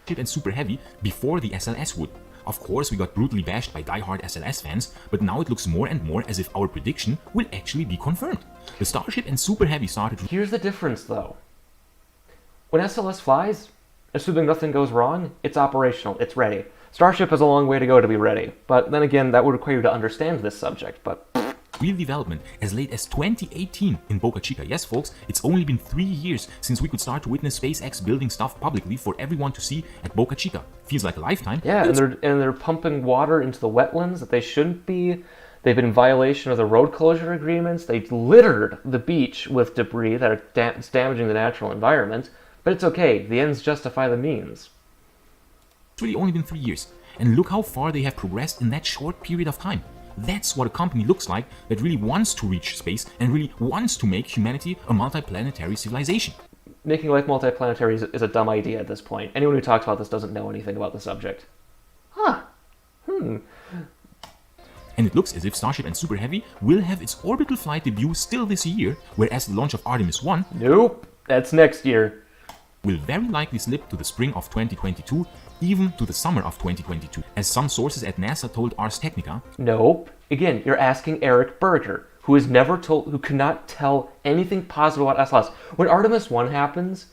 ...and Super Heavy before the SLS would. Of course, we got brutally bashed by die-hard SLS fans, but now it looks more and more as if our prediction will actually be confirmed. The Starship and Super Heavy started... Here's the difference, though. When SLS flies, assuming nothing goes wrong, it's operational, it's ready. Starship has a long way to go to be ready, but then again, that would require you to understand this subject, but... Real development as late as 2018 in Boca Chica. Yes, folks, it's only been 3 years since we could start to witness SpaceX building stuff publicly for everyone to see at Boca Chica. Feels like a lifetime. Yeah, and they're pumping water into the wetlands that they shouldn't be. They've been in violation of the road closure agreements. They littered the beach with debris that are damaging the natural environment. But it's okay. The ends justify the means. It's really only been 3 years. And look how far they have progressed in that short period of time. That's what a company looks like that really wants to reach space and really wants to make humanity a multiplanetary civilization. Making life multiplanetary is a dumb idea at this point. Anyone who talks about this doesn't know anything about the subject. And it looks as if Starship and Super Heavy will have its orbital flight debut still this year, whereas the launch of Artemis 1... Nope, that's next year. will very likely slip to the spring of 2022, even to the summer of 2022, as some sources at NASA told Ars Technica. Nope. Again, you're asking Eric Berger, who is never told, who cannot tell anything positive about SLS. When Artemis 1 happens,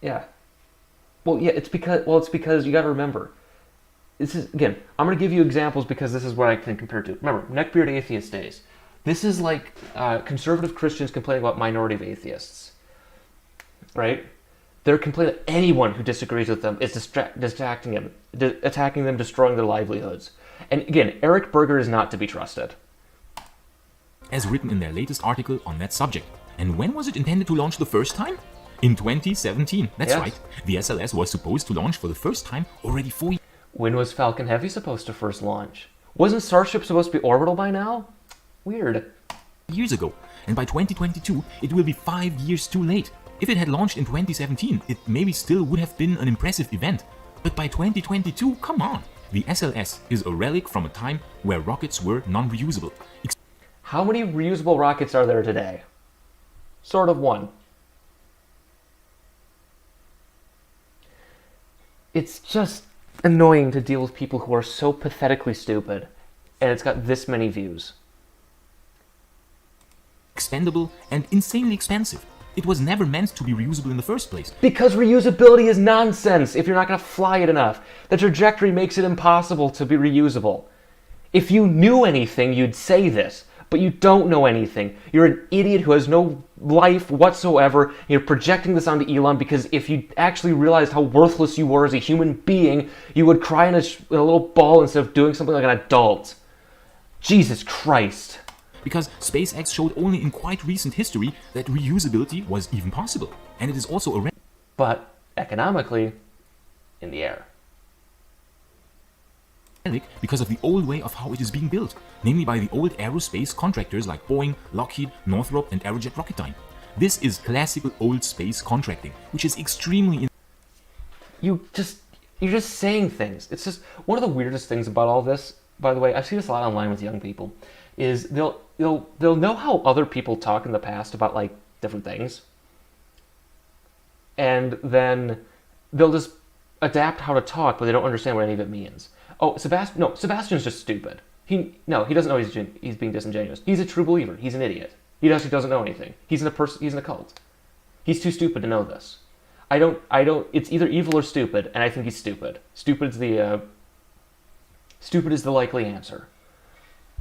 yeah. Well, yeah, it's because you got to remember. This is, again, I'm going to give you examples because this is what I can compare to. Remember, neckbeard atheist days. This is like conservative Christians complaining about minority of atheists, right? They're complaining that anyone who disagrees with them is distracting them, attacking them, destroying their livelihoods. And again, Eric Berger is not to be trusted. As written in their latest article on that subject. And when was it intended to launch the first time? In 2017. That's right. The SLS was supposed to launch for the first time already 4 years. When was Falcon Heavy supposed to first launch? Wasn't Starship supposed to be orbital by now? Weird. Years ago. And by 2022, it will be 5 years too late. If it had launched in 2017, it maybe still would have been an impressive event. But by 2022, come on. The SLS is a relic from a time where rockets were non-reusable. How many reusable rockets are there today? Sort of one. It's just annoying to deal with people who are so pathetically stupid, and it's got this many views. Expendable and insanely expensive. It was never meant to be reusable in the first place. Because reusability is nonsense if you're not going to fly it enough. The trajectory makes it impossible to be reusable. If you knew anything, you'd say this, but you don't know anything. You're an idiot who has no life whatsoever. You're projecting this onto Elon because if you actually realized how worthless you were as a human being, you would cry in a little ball instead of doing something like an adult. Jesus Christ. Because SpaceX showed only in quite recent history that reusability was even possible. And it is also a but economically, in the air. Because of the old way of how it is being built, namely by the old aerospace contractors like Boeing, Lockheed, Northrop, and Aerojet Rocketdyne. This is classical old space contracting, which is extremely... You're just saying things. It's just one of the weirdest things about all this, by the way, I see this a lot online with young people, is they'll know how other people talk in the past about like different things, and then they'll just adapt how to talk, but they don't understand what any of it means. Oh, Sebastian's just stupid. He doesn't know he's being disingenuous. He's a true believer. He's an idiot. He actually doesn't know anything. He's in a cult. He's too stupid to know this. It's either evil or stupid, and I think he's stupid. Stupid is the likely answer.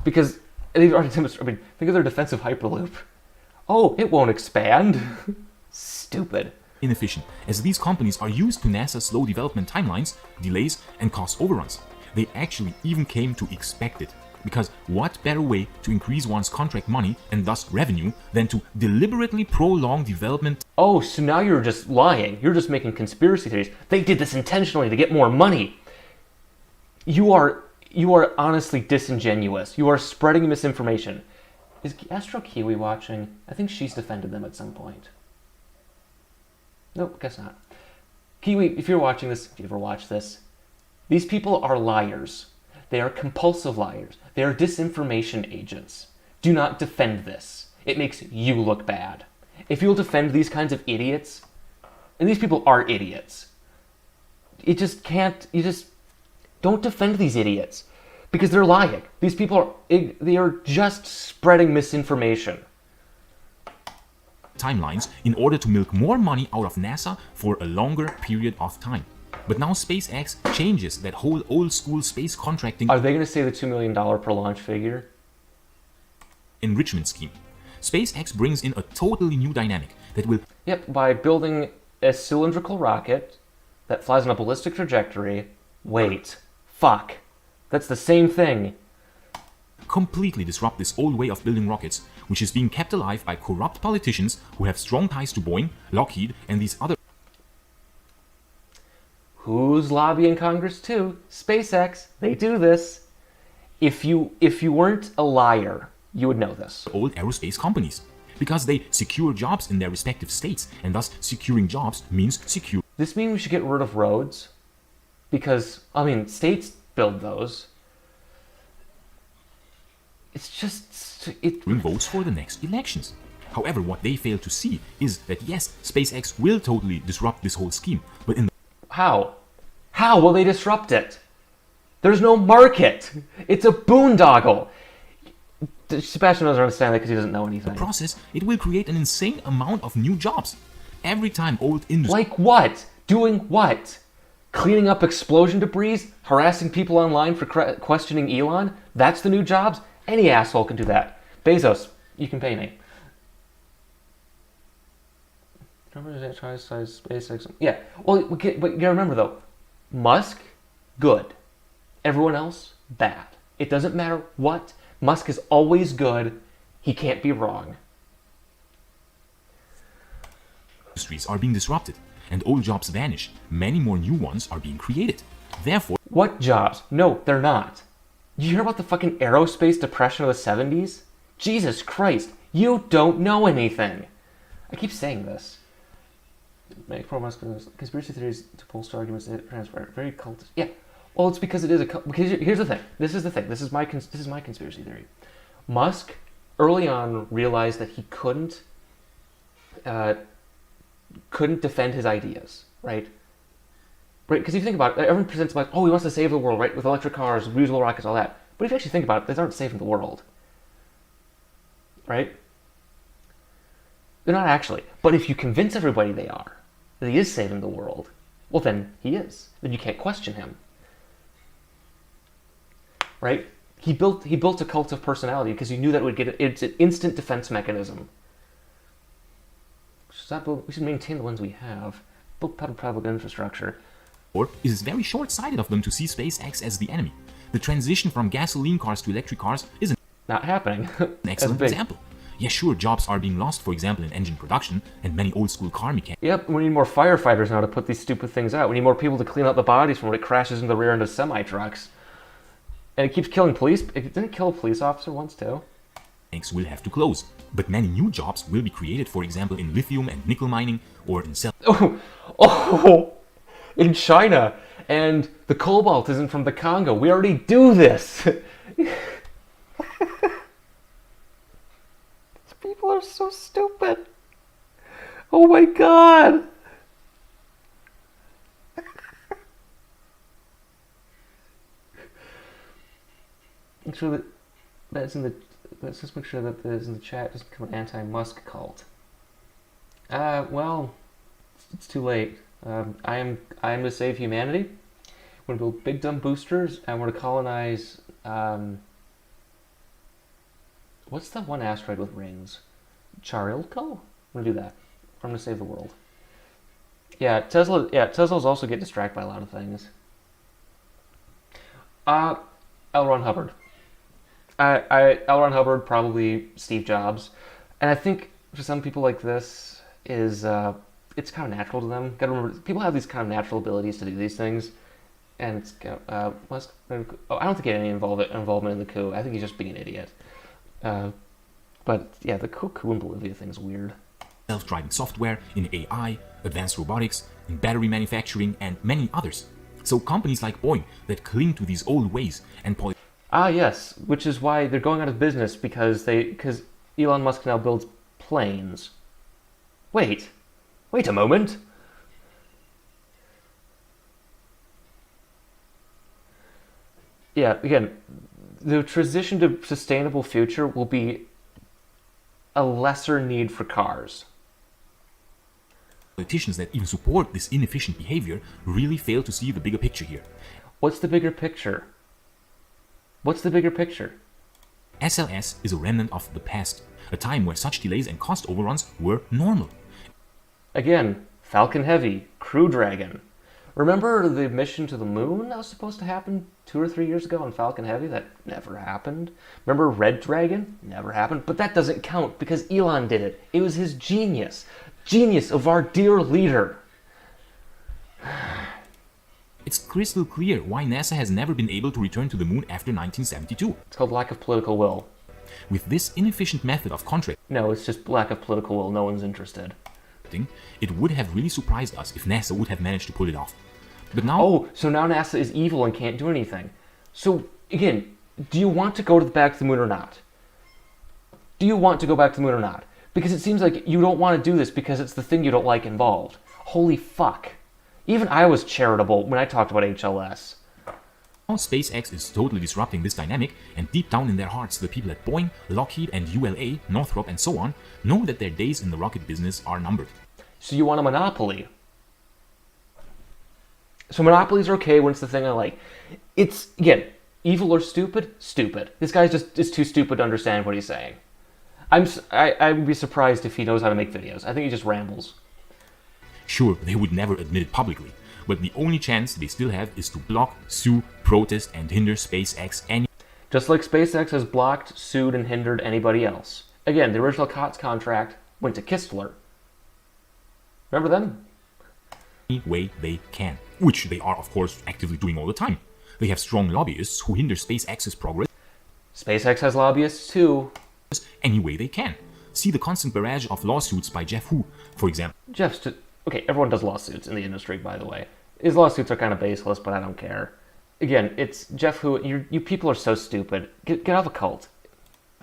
Because they've already demonstrated, think of their defensive hyperloop. Oh, it won't expand. Stupid. Inefficient, as these companies are used to NASA's slow development timelines, delays, and cost overruns. They actually even came to expect it. Because what better way to increase one's contract money and thus revenue than to deliberately prolong development? Oh, so now you're just lying. You're just making conspiracy theories. They did this intentionally to get more money. You are honestly disingenuous. You are spreading misinformation. Is Astro Kiwi watching? I think she's defended them at some point. Nope, guess not. Kiwi, if you're watching this, if you ever watch this, these people are liars. They are compulsive liars. They are disinformation agents. Do not defend this. It makes you look bad. If you'll defend these kinds of idiots, and these people are idiots, you just don't defend these idiots because they're lying. These people they are just spreading misinformation. Timelines in order to milk more money out of NASA for a longer period of time. But now SpaceX changes that whole old school space contracting. Are they going to say the $2 million per launch figure? Enrichment scheme. SpaceX brings in a totally new dynamic that will... Yep, by building a cylindrical rocket that flies on a ballistic trajectory. Wait. Fuck. That's the same thing. Completely disrupt this old way of building rockets, which is being kept alive by corrupt politicians who have strong ties to Boeing, Lockheed, and these other... Who's lobbying Congress too? SpaceX. They do this. If you weren't a liar, you would know this. Old aerospace companies. Because they secure jobs in their respective states, and thus securing jobs means secure... This means we should get rid of roads? Because, states build those. It's just... Bring votes for the next elections. However, what they fail to see is that yes, SpaceX will totally disrupt this whole scheme, but in the How? How will they disrupt it? There's no market. It's a boondoggle. Sebastian doesn't understand that because he doesn't know anything. process, it will create an insane amount of new jobs. Every time old industry Like what? Doing what? Cleaning up explosion debris? Harassing people online for questioning Elon? That's the new jobs? Any asshole can do that. Bezos, you can pay me. Remember try size SpaceX? Yeah. Well, but you gotta remember though, Musk, good. Everyone else, bad. It doesn't matter what. Musk is always good. He can't be wrong. industries are being disrupted, and old jobs vanish. Many more new ones are being created. Therefore, What jobs? No, they're not. You hear about the fucking aerospace depression of the 70s? Jesus Christ, you don't know anything. I keep saying this. Make pro-Musk conspiracy theories to bolster arguments that transpire. Very cultist. Yeah. Well, it's because it is a because here's the thing. This is the thing. This is my conspiracy theory. Musk early on realized that he couldn't defend his ideas, right? Right? Because if you think about it, everyone presents like, oh, he wants to save the world, right? With electric cars, reusable rockets, all that. But if you actually think about it, they aren't saving the world, right? They're not actually. But if you convince everybody they are, that he is saving the world, well, then he is. Then you can't question him. Right? He built a cult of personality because he knew that it would get it's an instant defense mechanism. We should maintain the ones we have. Build public infrastructure. it is very short-sighted of them to see SpaceX as the enemy. The transition from gasoline cars to electric cars is Not happening. an excellent example. Yeah, sure, jobs are being lost, for example, in engine production, and many old-school car mechanics Yep, we need more firefighters now to put these stupid things out. We need more people to clean out the bodies from when it crashes into the rear end of semi-trucks. And it keeps killing police. It didn't kill a police officer once, too. will have to close. But many new jobs will be created, for example, in lithium and nickel mining, or in cell In China. And the cobalt isn't from the Congo. We already do this. These people are so stupid. Oh my god. Make sure that that's in the. Let's just make sure that there's in the chat doesn't become an anti-Musk cult. Well, it's too late. I am to save humanity. We're gonna build big dumb boosters, and we're gonna colonize. What's the one asteroid with rings? Charilko? I'm gonna do that. I'm gonna save the world. Yeah, Tesla. Yeah, Teslas also get distracted by a lot of things. L. Ron Hubbard. L. Ron Hubbard, probably Steve Jobs, and I think for some people like this is it's kind of natural to them. Gotta remember, people have these kind of natural abilities to do these things, and it's Musk. Oh, I don't think he had any involvement in the coup. I think he's just being an idiot. But yeah, the coup in Bolivia thing is weird. self-driving software, in AI, advanced robotics, in battery manufacturing, and many others. So companies like Boeing that cling to these old ways and Ah, yes, which is why they're going out of business because Elon Musk now builds planes. Wait a moment. Yeah, again, the transition to sustainable future will be a lesser need for cars. politicians that even support this inefficient behavior really fail to see the bigger picture here. What's the bigger picture? What's the bigger picture? SLS is a remnant of the past, a time where such delays and cost overruns were normal. Again, Falcon Heavy, Crew Dragon. Remember the mission to the moon that was supposed to happen 2 or 3 years ago on Falcon Heavy? That never happened. Remember Red Dragon? Never happened. But that doesn't count because Elon did it. It was his genius. Genius of our dear leader. It's crystal clear why NASA has never been able to return to the moon after 1972. It's called lack of political will. With this inefficient method of contracting, No, it's just lack of political will. No one's interested. it would have really surprised us if NASA would have managed to pull it off. But now, Oh, so now NASA is evil and can't do anything. So, again, do you want to go back to the moon or not? Do you want to go back to the moon or not? Because it seems like you don't want to do this because it's the thing you don't like involved. Holy fuck. Even I was charitable when I talked about HLS. Now SpaceX is totally disrupting this dynamic, and deep down in their hearts, the people at Boeing, Lockheed, and ULA, Northrop, and so on, know that their days in the rocket business are numbered. So you want a monopoly. So monopolies are okay when it's the thing I like. It's, again, evil or stupid? Stupid. This guy's just is too stupid to understand what he's saying. I would be surprised if he knows how to make videos. I think he just rambles. Sure, they would never admit it publicly, but the only chance they still have is to block, sue, protest, and hinder SpaceX just like SpaceX has blocked, sued, and hindered anybody else. Again, the original COTS contract went to Kistler. Remember them? any way they can, which they are, of course, actively doing all the time. They have strong lobbyists who hinder SpaceX's progress. SpaceX has lobbyists too. Any way they can. See the constant barrage of lawsuits by Jeff Hu, for example. Okay, everyone does lawsuits in the industry, by the way. His lawsuits are kind of baseless, but I don't care. Again, it's Jeff Hu. You people are so stupid. Get out of a cult.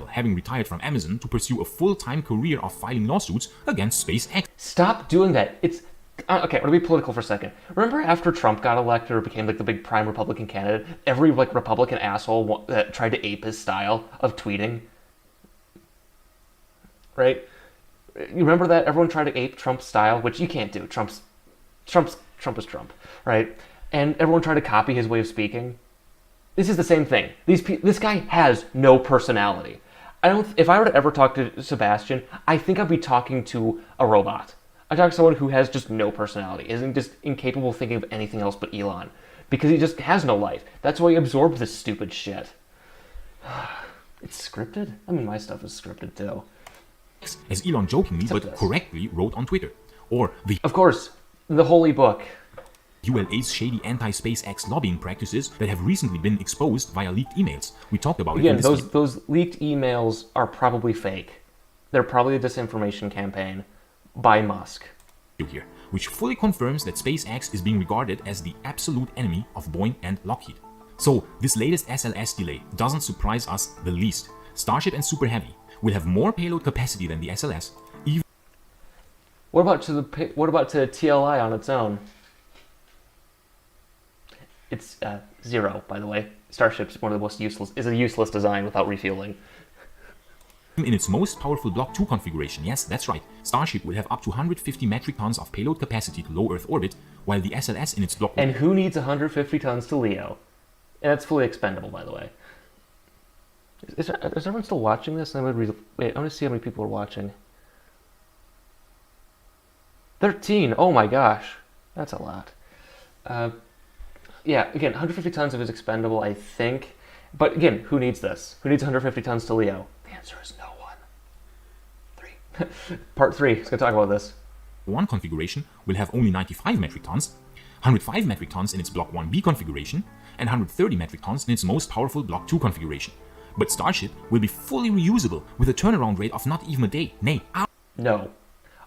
Having retired from Amazon to pursue a full-time career of filing lawsuits against SpaceX. Stop doing that. It's okay. I'm gonna be political for a second. Remember after Trump got elected or became like the big prime Republican candidate, every like Republican asshole that tried to ape his style of tweeting, right? You remember that everyone tried to ape Trump's style, which you can't do. Trump is Trump, right? And everyone tried to copy his way of speaking. This is the same thing. This guy has no personality. If I were to ever talk to Sebastian, I think I'd be talking to a robot. I talk to someone who has just no personality, isn't just incapable of thinking of anything else but Elon, because he just has no life. That's why he absorbed this stupid shit. It's scripted? I mean, my stuff is scripted too. As Elon jokingly but correctly wrote on Twitter. Or the Of course, the holy book. ULA's shady anti-SpaceX lobbying practices that have recently been exposed via leaked emails. We talked about Again, it in this those leaked emails are probably fake. They're probably a disinformation campaign by Musk. Here, which fully confirms that SpaceX is being regarded as the absolute enemy of Boeing and Lockheed. So, this latest SLS delay doesn't surprise us the least. Starship and Super Heavy will have more payload capacity than the SLS. What about to TLI on its own? It's 0, by the way. Starship's one of the most is a useless design without refueling. In its most powerful Block 2 configuration, yes, that's right, Starship will have up to 150 metric tons of payload capacity to low Earth orbit, while the SLS in its Block... And who needs 150 tons to LEO? And that's fully expendable, by the way. Is everyone still watching this? Wait, I want to see how many people are watching. 13! Oh my gosh. That's a lot. Yeah, again, 150 tons of it is expendable, I think. But again, who needs this? Who needs 150 tons to LEO? The answer is no one. 3. Part 3. Let's go talk about this. 1 configuration will have only 95 metric tons, 105 metric tons in its Block 1B configuration, and 130 metric tons in its most powerful Block 2 configuration. But Starship will be fully reusable with a turnaround rate of not even a day, nay, hours. No.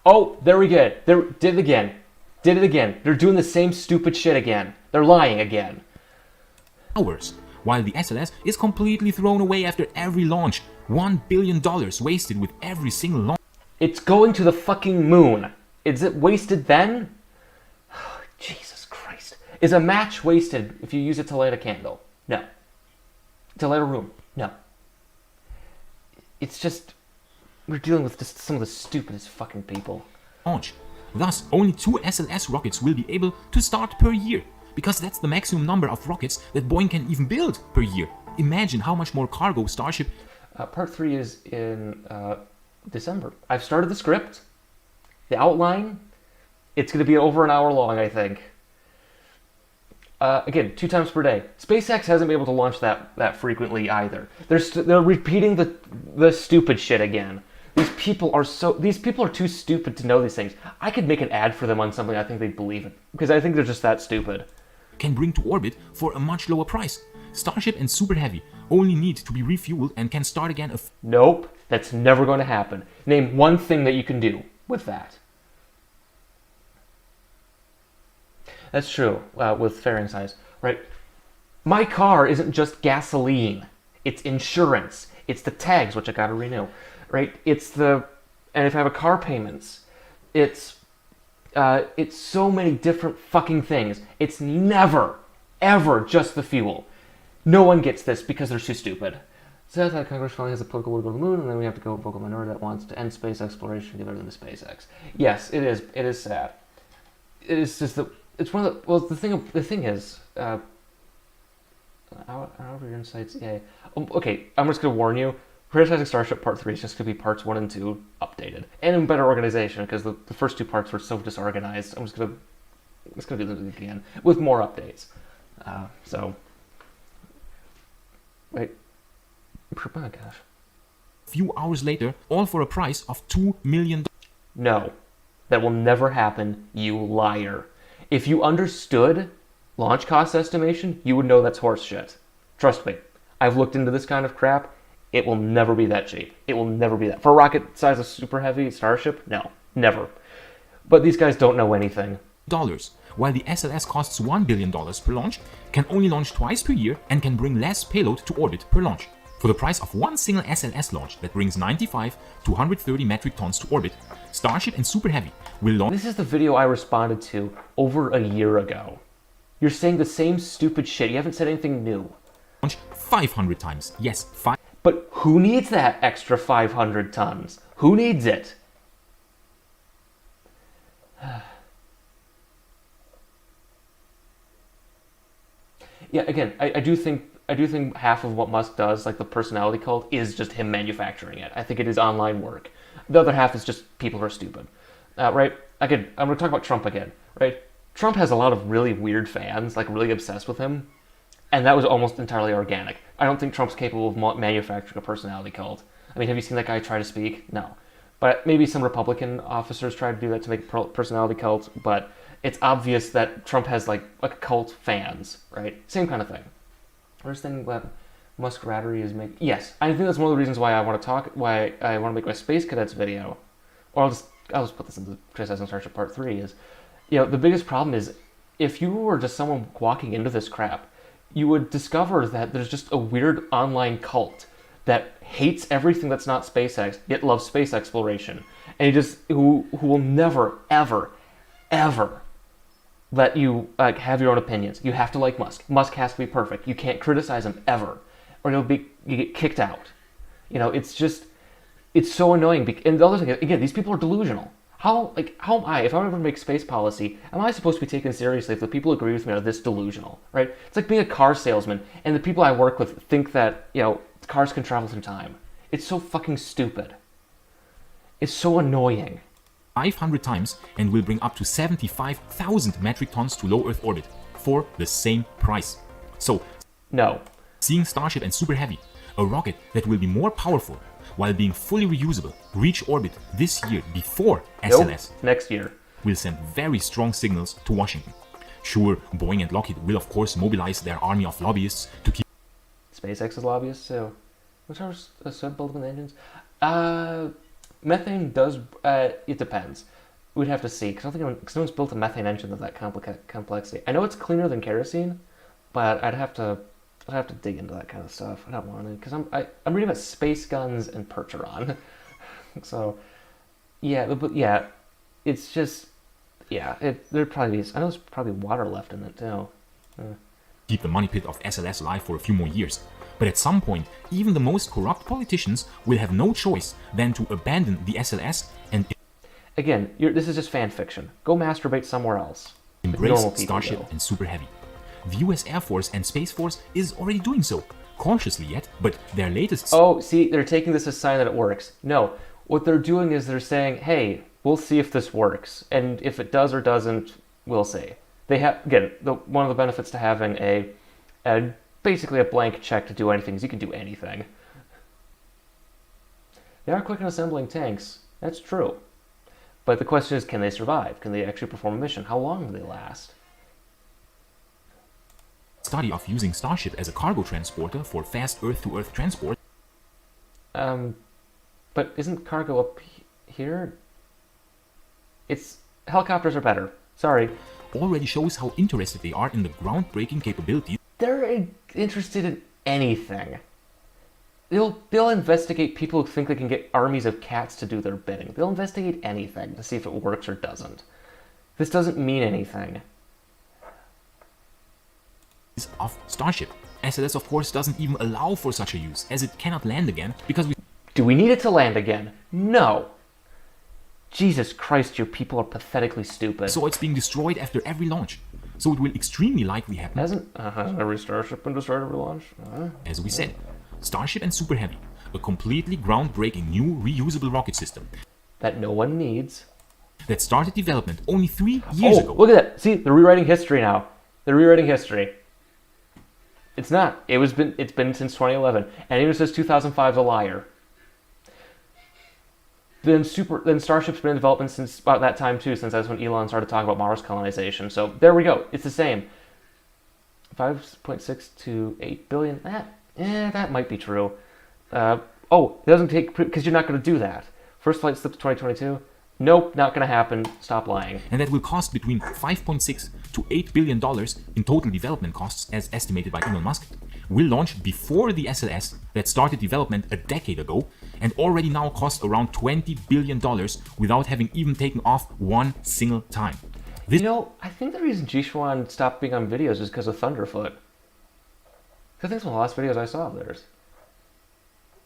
Oh, there we go. Did it again. Did it again. They're doing the same stupid shit again. They're lying again. Hours. While the SLS is completely thrown away after every launch. $1 billion wasted with every single launch. It's going to the fucking moon. Is it wasted then? Jesus Christ. Is a match wasted if you use it to light a candle? No. To light a room? No. It's just... We're dealing with just some of the stupidest fucking people. Launch. Thus, only 2 SLS rockets will be able to start per year, because that's the maximum number of rockets that Boeing can even build per year. Imagine how much more cargo Starship... Part 3 is in December. I've started the script, the outline. It's going to be over an hour long, I think. Again, 2 times per day. SpaceX hasn't been able to launch that frequently either. They're repeating the stupid shit again. These people are too stupid to know these things. I could make an ad for them on something I think they'd believe it, because I think they're just that stupid. Can bring to orbit for a much lower price. Starship and Super Heavy only need to be refueled and can start again. Nope, that's never going to happen. Name one thing that you can do with that. That's true, with fairing size, right? My car isn't just gasoline. It's insurance. It's the tags, which I gotta renew. Right? It's the And if I have a car payments, it's so many different fucking things. It's never, ever just the fuel. No one gets this because they're too stupid. So that's how Congress finally has a political will to go to the moon, and then we have to go vocal minority that wants to end space exploration, give everything to SpaceX. Yes, it is. It is sad. It is just that it's one of the. Well, the thing is, however your insights. Yeah. Okay, I'm just gonna warn you. Criticizing Starship Part 3 is just going to be Parts 1 and 2 updated. And in better organization, because the first two parts were so disorganized. I'm just going to do them again, with more updates. Wait. Oh my gosh. A few hours later, all for a price of $2 million. No. That will never happen, you liar. If you understood launch cost estimation, you would know that's horse shit. Trust me. I've looked into this kind of crap. It will never be that cheap. It will never be that. For a rocket size of super heavy Starship, no, never. But these guys don't know anything. While the SLS costs $1 billion per launch, can only launch twice per year, and can bring less payload to orbit per launch. For the price of one single SLS launch that brings 95 to 130 metric tons to orbit, Starship and Super Heavy will launch. This is the video I responded to over a year ago. You're saying the same stupid shit. You haven't said anything new. Launch 500 times. Yes, 5. But who needs that extra 500 tons? Who needs it? Yeah, again, I do think half of what Musk does, like the personality cult, is just him manufacturing it. I think it is online work. The other half is just people who are stupid. Right? Again, I'm going to talk about Trump again. Right? Trump has a lot of really weird fans, like really obsessed with him. And that was almost entirely organic. I don't think Trump's capable of manufacturing a personality cult. I mean, have you seen that guy try to speak? No. But maybe some Republican officers tried to do that to make a personality cult, but it's obvious that Trump has like cult fans, right? Same kind of thing. First thing that Musk rhetoric is making. Yes, I think that's one of the reasons why I want to make my Space Cadets video. Or I'll just put this into Criticizing Starship Part 3 is, the biggest problem is if you were just someone walking into this crap, you would discover that there's just a weird online cult that hates everything that's not SpaceX, yet loves space exploration. And who will never, ever, ever let you have your own opinions. You have to like Musk. Musk has to be perfect. You can't criticize him ever, or you get kicked out. It's so annoying. And the other thing, again, these people are delusional. How am I, if I ever make space policy, am I supposed to be taken seriously if the people who agree with me are this delusional, right? It's like being a car salesman, and the people I work with think that, cars can travel through time. It's so fucking stupid. It's so annoying. 500 times and will bring up to 75,000 metric tons to low Earth orbit for the same price. So, no. Seeing Starship and Super Heavy, a rocket that will be more powerful while being fully reusable, reach orbit this year before SLS. Nope, next year. Will send very strong signals to Washington. Sure, Boeing and Lockheed will of course mobilize their army of lobbyists to keep SpaceX's lobbyists too. Which are sub-buildable engines? Methane does. It depends. We'd have to see because no one's built a methane engine of that complexity. I know it's cleaner than kerosene, but I'd have to dig into that kind of stuff. I don't want to because I'm reading about space guns and Percheron. So but it's just there'd probably be. I know there's probably water left in it too. Keep the money pit of SLS alive for a few more years. But at some point, even the most corrupt politicians will have no choice than to abandon the SLS and again, this is just fan fiction. Go masturbate somewhere else. Embrace Starship and Super Heavy. The US Air Force and Space Force is already doing so. Cautiously yet, but their latest... Oh, see, they're taking this as a sign that it works. No, what they're doing is they're saying, hey, we'll see if this works. And if it does or doesn't, we'll see. They have, again, one of the benefits to having basically a blank check to do anything is you can do anything. They are quick in assembling tanks. That's true. But the question is, can they survive? Can they actually perform a mission? How long do they last? Study of using Starship as a cargo transporter for fast Earth-to-Earth transport. But isn't cargo up here? Helicopters are better. Sorry. Already shows how interested they are in the groundbreaking capabilities. They're interested in anything. They'll investigate people who think they can get armies of cats to do their bidding. They'll investigate anything to see if it works or doesn't. This doesn't mean anything. Of Starship. SLS of course doesn't even allow for such a use, as it cannot land again because we... Do we need it to land again? No. Jesus Christ, you people are pathetically stupid. So it's being destroyed after every launch. So it will extremely likely happen. Hasn't every Starship been destroyed every launch? As we said, Starship and Super Heavy, a completely groundbreaking new reusable rocket system that no one needs. That started development only 3 years ago. Look at that! See, they're rewriting history now. They're rewriting history. It's not. It's been since 2011, and anyone who says 2005 is a liar. Then Starship's been in development since about that time too, since that's when Elon started talking about Mars colonization. So there we go. It's the same. 5.6 to 8 billion. That might be true. It doesn't take, because you're not going to do that. First flight slipped to 2022. Nope, not going to happen. Stop lying. And that will cost between $5.6 to $8 billion in total development costs, as estimated by Elon Musk. Will launch before the SLS that started development a decade ago and already now costs around $20 billion without having even taken off one single time. I think the reason Jishuan stopped being on videos is because of Thunderfoot. I think it's one of the last videos I saw of theirs.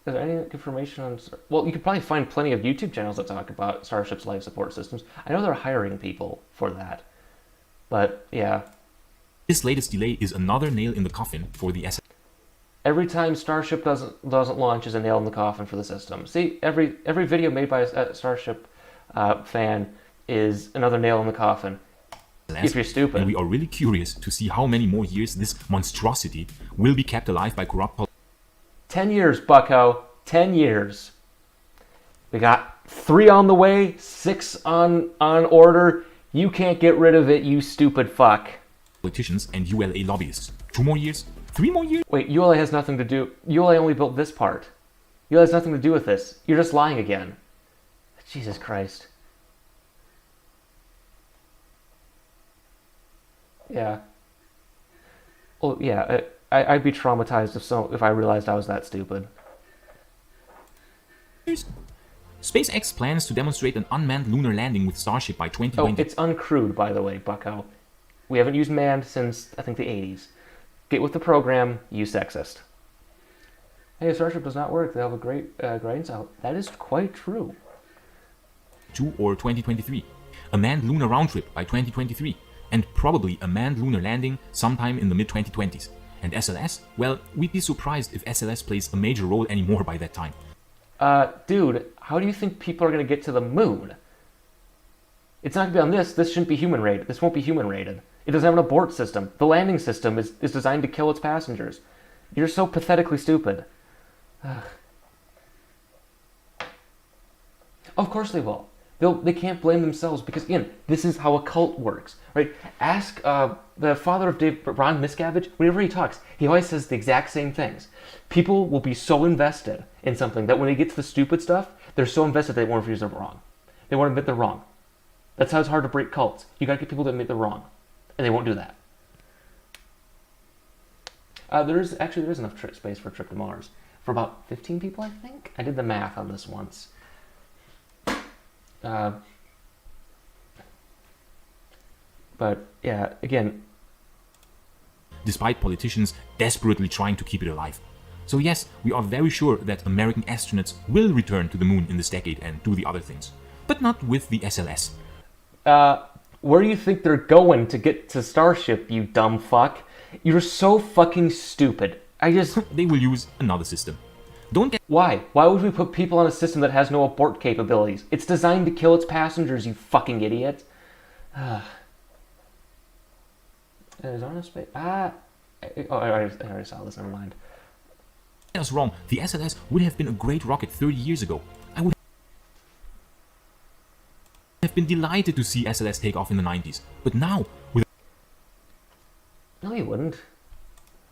Is there any information on... Well, you could probably find plenty of YouTube channels that talk about Starship's life support systems. I know they're hiring people for that. But, yeah. This latest delay is another nail in the coffin for the SLS. Every time Starship doesn't launch is a nail in the coffin for the system. See, every video made by a Starship fan is another nail in the coffin. If you're stupid. And we are really curious to see how many more years this monstrosity will be kept alive by corrupt politics. 10 years, bucko. 10 years. We got 3 on the way, 6 on order. You can't get rid of it, you stupid fuck. Politicians and ULA lobbyists. 2 more years? 3 more years? Wait, ULA has nothing to do... ULA only built this part. ULA has nothing to do with this. You're just lying again. Jesus Christ. Yeah. Well, yeah, I'd be traumatized if I realized I was that stupid. SpaceX plans to demonstrate an unmanned lunar landing with Starship by 2020. Oh, it's uncrewed, by the way, bucko. We haven't used manned since, I think, the 80s. Get with the program, you sexist. Hey, Starship does not work. They have a great guidance out. That is quite true. 2 or 2023. A manned lunar round trip by 2023. And probably a manned lunar landing sometime in the mid-2020s. And SLS? Well, we'd be surprised if SLS plays a major role anymore by that time. Dude, how do you think people are going to get to the moon? It's not going to be on this. This shouldn't be human rated. This won't be human rated. It doesn't have an abort system. The landing system is designed to kill its passengers. You're so pathetically stupid. Of course they will. They can't blame themselves because, again, this is how a cult works, right? Ask the father of Ron Miscavige. Whenever he talks, he always says the exact same things. People will be so invested in something that when they get to the stupid stuff, they're so invested they won't refuse they're wrong. They won't admit they're wrong. That's how it's hard to break cults. You gotta get people to admit they're wrong, and they won't do that. There is enough space for a trip to Mars for about 15 people, I think. I did the math on this once. But yeah, again, despite politicians desperately trying to keep it alive. So yes, we are very sure that American astronauts will return to the moon in this decade and do the other things, but not with the SLS. Where do you think they're going to get to Starship, you dumb fuck? You're so fucking stupid. They will use another system. Don't get... Why? Why would we put people on a system that has no abort capabilities? It's designed to kill its passengers, you fucking idiot. Is on a space... I already saw this, never mind. Get us wrong, the SLS would have been a great rocket 30 years ago. I would have been delighted to see SLS take off in the 90s. But now, with No, you wouldn't.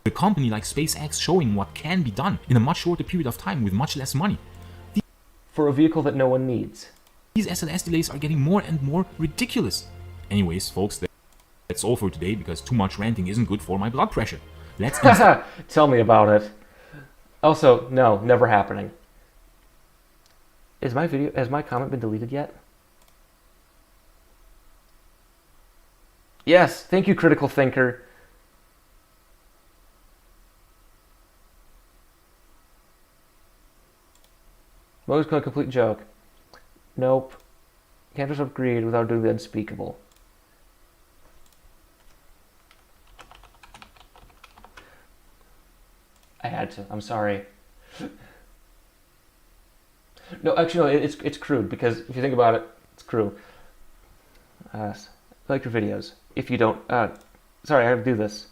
a company like SpaceX showing what can be done in a much shorter period of time with much less money, For a vehicle that no one needs. these SLS delays are getting more and more ridiculous. Anyways, folks, that's all for today because too much ranting isn't good for my blood pressure. Let's Tell me about it. Also, no, never happening. Has my comment been deleted yet? Yes, thank you, critical thinker. Mo's a complete joke. Nope. Can't just have greed without doing the unspeakable. I had to. I'm sorry. No, actually, no. It's crude because if you think about it, it's crude. I like your videos. If you don't, sorry, I have to do this.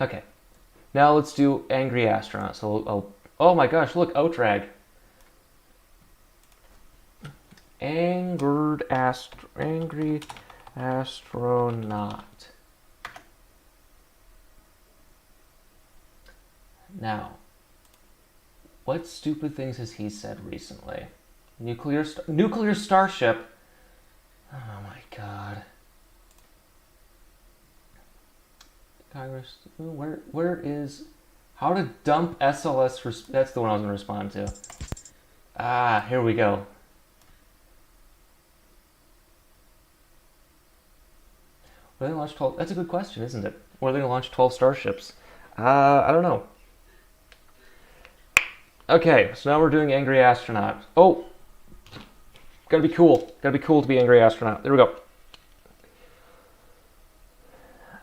Okay. Now let's do angry astronaut. So oh my gosh, look, outrag. Angry astronaut. Now, what stupid things has he said recently? Nuclear starship. Oh my god. Congress. Where is how to dump SLS? That's the one I was going to respond to. Ah, here we go. Were they going to launch 12? That's a good question, isn't it? Were they going to launch 12 starships? I don't know. Okay, so now we're doing angry astronaut. Oh, gotta be cool. Gotta be cool to be angry astronaut. There we go.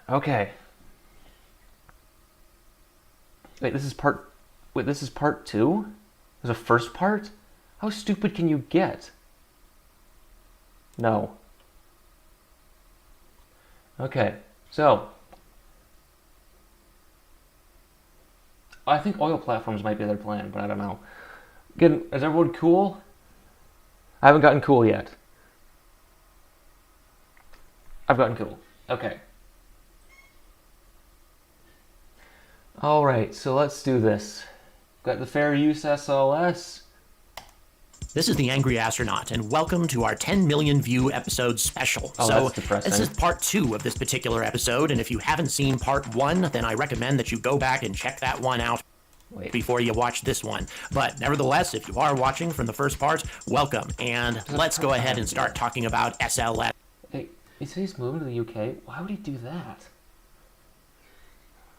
Okay. Wait, this is part 2? There's a first part? How stupid can you get? No. Okay, so I think oil platforms might be their plan, but I don't know. Again, is everyone cool? I haven't gotten cool yet. I've gotten cool. Okay. Alright, so let's do this. Got the fair use SLS. This is the Angry Astronaut, and welcome to our 10 million view episode special. Oh, so that's depressing. this is part 2 of this particular episode, and if you haven't seen part 1, then I recommend that you go back and check that one out before you watch this one. But nevertheless, if you are watching from the first part, welcome, and let's go ahead and start talking about SLS. Hey, he said he's moving to the UK? Why would he do that?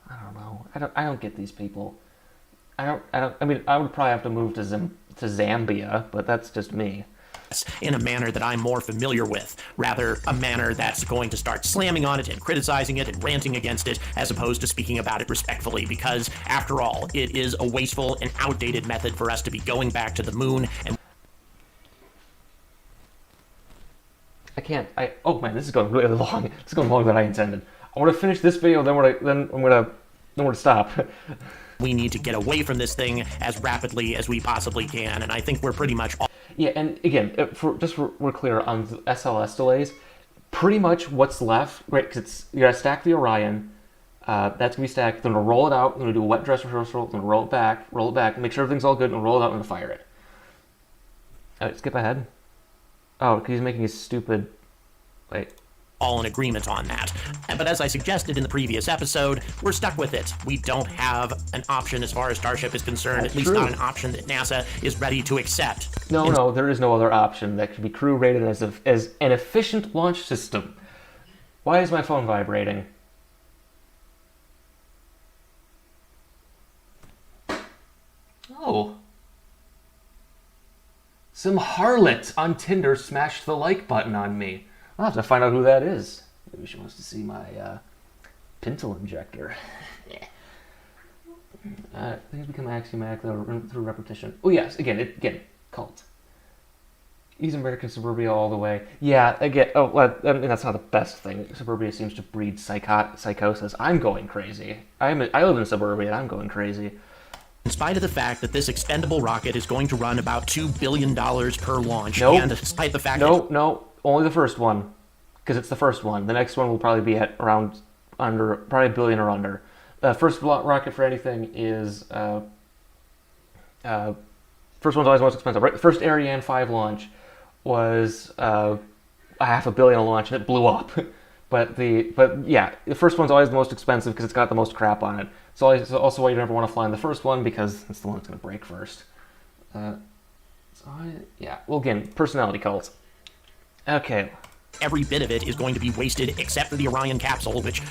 I don't know. I don't get these people. I mean, I would probably have to move to Zambia, but that's just me. In a manner that I'm more familiar with, rather a manner that's going to start slamming on it and criticizing it and ranting against it, as opposed to speaking about it respectfully, because after all, it is a wasteful and outdated method for us to be going back to the moon. And Oh man, this is going really long. This is going longer than I intended. I want to finish this video, then I'm gonna stop. we need to get away from this thing as rapidly as we possibly can, and I think we're pretty much all. Yeah, and again, we're clear on the SLS delays. Pretty much what's left, right? Because you gotta stack the Orion. That's gonna be stacked. Then we're gonna roll it out. We're gonna do a wet dress rehearsal. Then roll it back, make sure everything's all good, and roll it out and fire it. Alright, skip ahead. Oh, because he's making his stupid. Wait. All in agreement on that. But as I suggested in the previous episode, we're stuck with it. We don't have an option as far as Starship is concerned, That's at least true. not an option that NASA is ready to accept. No, there is no other option that could be crew rated as an efficient launch system. Why is my phone vibrating? Oh. Some harlot on Tinder smashed the like button on me. I'll have to find out who that is. Maybe she wants to see my pintle injector. Things become axiomatic through repetition. Oh yes, again, cult. He's American Suburbia all the way. Yeah, again, I mean, that's not the best thing. Suburbia seems to breed psychosis. I'm going crazy. I live in Suburbia and I'm going crazy. In spite of the fact that this expendable rocket is going to run about $2 billion per launch, Nope. and despite the fact No, only the first one. Because it's the first one. The next one will probably be at around probably $1 billion or under. First rocket for anything is first one's always most expensive, right? The first Ariane 5 launch was $500 million a launch, and it blew up. But yeah, the first one's always the most expensive because it's got the most crap on it. It's always also why you never want to fly in the first one because it's the one that's going to break first. Yeah, well, again, personality cult. Okay. Every bit of it is going to be wasted except for the Orion capsule, which,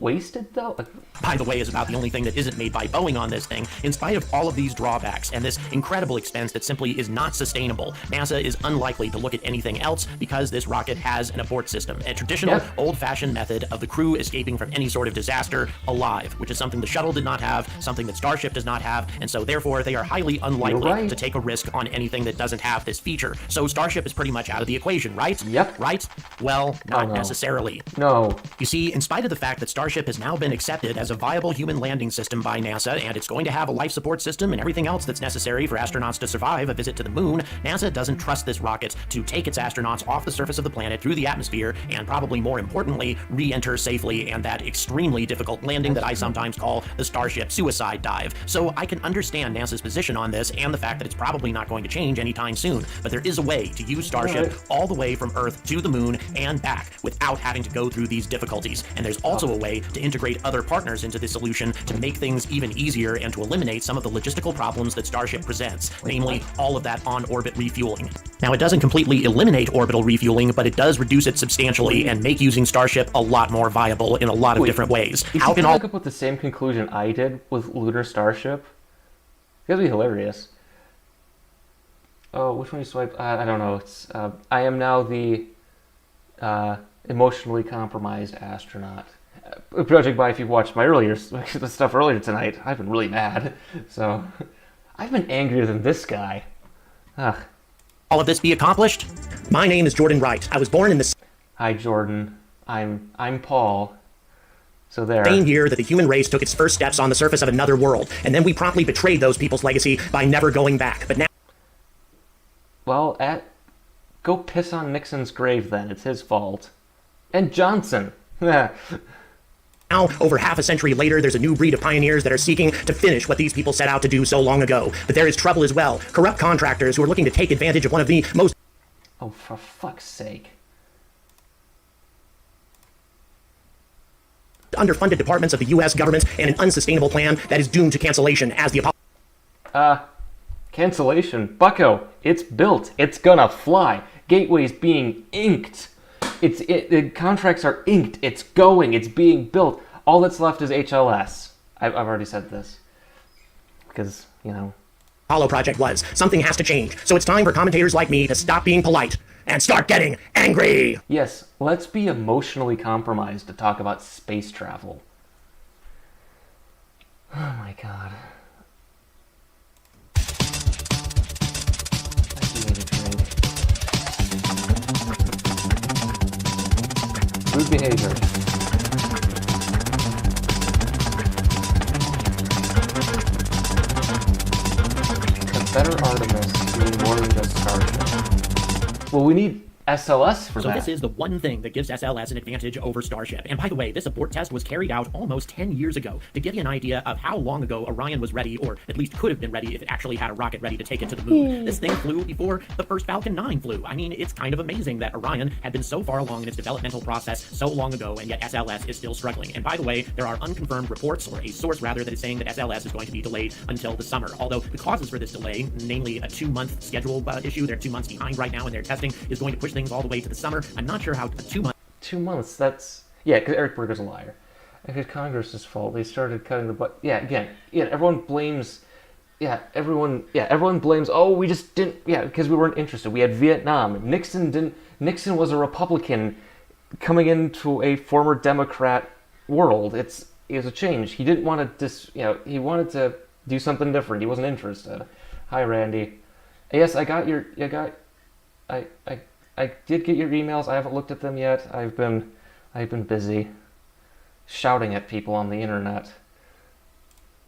Wasted, though? by the way, is about the only thing that isn't made by Boeing on this thing. In spite of all of these drawbacks and this incredible expense that simply is not sustainable, NASA is unlikely to look at anything else because this rocket has an abort system, a traditional, old-fashioned method of the crew escaping from any sort of disaster alive, which is something the shuttle did not have, something that Starship does not have, and so therefore they are highly unlikely to take a risk on anything that doesn't have this feature. So Starship is pretty much out of the equation, right? Yep. Right? Well, not necessarily. No. You see, in spite of the fact that Starship has now been accepted as a viable human landing system by NASA, and it's going to have a life support system and everything else that's necessary for astronauts to survive a visit to the moon, NASA doesn't trust this rocket to take its astronauts off the surface of the planet through the atmosphere, and probably more importantly, re-enter safely and that extremely difficult landing that I sometimes call the Starship suicide dive. So I can understand NASA's position on this and the fact that it's probably not going to change anytime soon, but there is a way to use Starship all the way from Earth to the moon and back without having to go through these difficulties. And there's also a way to integrate other partners into the solution to make things even easier and to eliminate some of the logistical problems that Starship presents, namely all of that on-orbit refueling. Now, it doesn't completely eliminate orbital refueling, but it does reduce it substantially and make using Starship a lot more viable in a lot of different ways. How can I come up with the same conclusion I did with Lunar Starship? That'd be hilarious. Oh, which one you swipe? I don't know. It's I am now the emotionally compromised astronaut. Judging by if you've watched my earlier the stuff earlier tonight, I've been really mad. So I've been angrier than this guy. Ugh. All of this be accomplished? My name is Jordan Wright. I was born in the Hi, Jordan. I'm Paul. So there. same year that the human race took its first steps on the surface of another world, and then we promptly betrayed those people's legacy by never going back. But now, well, go piss on Nixon's grave then. It's his fault. And Johnson. now, over half a century later, there's a new breed of pioneers that are seeking to finish what these people set out to do so long ago. But there is trouble as well. Corrupt contractors who are looking to take advantage of one of the most Oh, for fuck's sake. underfunded departments of the U.S. government and an unsustainable plan that is doomed to cancellation as the Cancellation. Bucko, it's built. It's gonna fly. Gateway's being inked. The contracts are inked. It's going. It's being built. All that's left is HLS. I've already said this. Because, you know. Apollo project was. Something has to change. So it's time for commentators like me to stop being polite and start getting angry. Yes, let's be emotionally compromised to talk about space travel. Oh my god. I do need a drink. Rude behavior. A better Artemis, we need more than just Starship. Well, we need SLS for So that. this is the one thing that gives SLS an advantage over Starship. And by the way, this abort test was carried out almost 10 years ago. To give you an idea of how long ago Orion was ready, or at least could have been ready if it actually had a rocket ready to take it to the moon. This thing flew before the first Falcon 9 flew. I mean, it's kind of amazing that Orion had been so far along in its developmental process so long ago, and yet SLS is still struggling. And by the way, there are unconfirmed reports, or a source rather, that is saying that SLS is going to be delayed until the summer. Although the causes for this delay, namely a 2-month schedule issue, they're 2 months behind right now in their testing, is going to push things all the way to the summer. I'm not sure how 2 months. 2 months, that's... Yeah, because Eric Berger's a liar. It's Congress's fault. They started cutting the butt. Yeah, again, everyone blames... everyone blames, oh, we just didn't... Yeah, because we weren't interested. We had Vietnam. Nixon was a Republican coming into a former Democrat world. It was a change. He didn't want to he wanted to do something different. He wasn't interested. Hi, Randy. Yes, I got your... I did get your emails. I haven't looked at them yet. I've been busy shouting at people on the internet.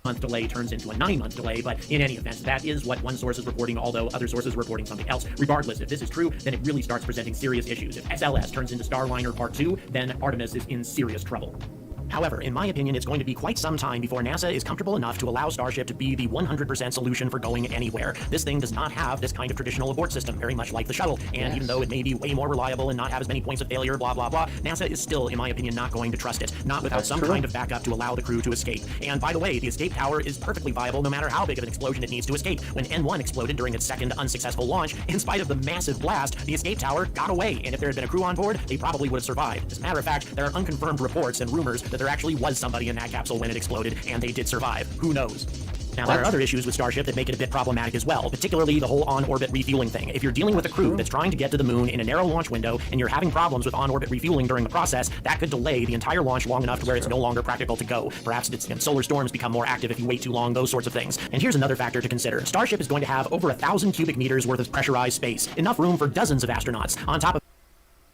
Month delay turns into a 9-month delay, but in any event, that is what one source is reporting, although other sources are reporting something else. Regardless, if this is true, then it really starts presenting serious issues. If SLS turns into Starliner Part 2, then Artemis is in serious trouble. However, in my opinion, it's going to be quite some time before NASA is comfortable enough to allow Starship to be the 100% solution for going anywhere. This thing does not have this kind of traditional abort system, very much like the shuttle. And even though it may be way more reliable and not have as many points of failure, blah, blah, blah, NASA is still, in my opinion, not going to trust it. Not without some kind of backup to allow the crew to escape. And by the way, the escape tower is perfectly viable no matter how big of an explosion it needs to escape. When N1 exploded during its second unsuccessful launch, in spite of the massive blast, the escape tower got away. And if there had been a crew on board, they probably would have survived. As a matter of fact, there are unconfirmed reports and rumors that there actually was somebody in that capsule when it exploded, and they did survive. Who knows? Now, there are other issues with Starship that make it a bit problematic as well, particularly the whole on-orbit refueling thing. If you're dealing with a crew that's trying to get to the moon in a narrow launch window, and you're having problems with on-orbit refueling during the process, that could delay the entire launch long enough to where it's no longer practical to go. Perhaps solar storms become more active if you wait too long, those sorts of things. And here's another factor to consider. Starship is going to have over 1,000 cubic meters worth of pressurized space, enough room for dozens of astronauts. On top of...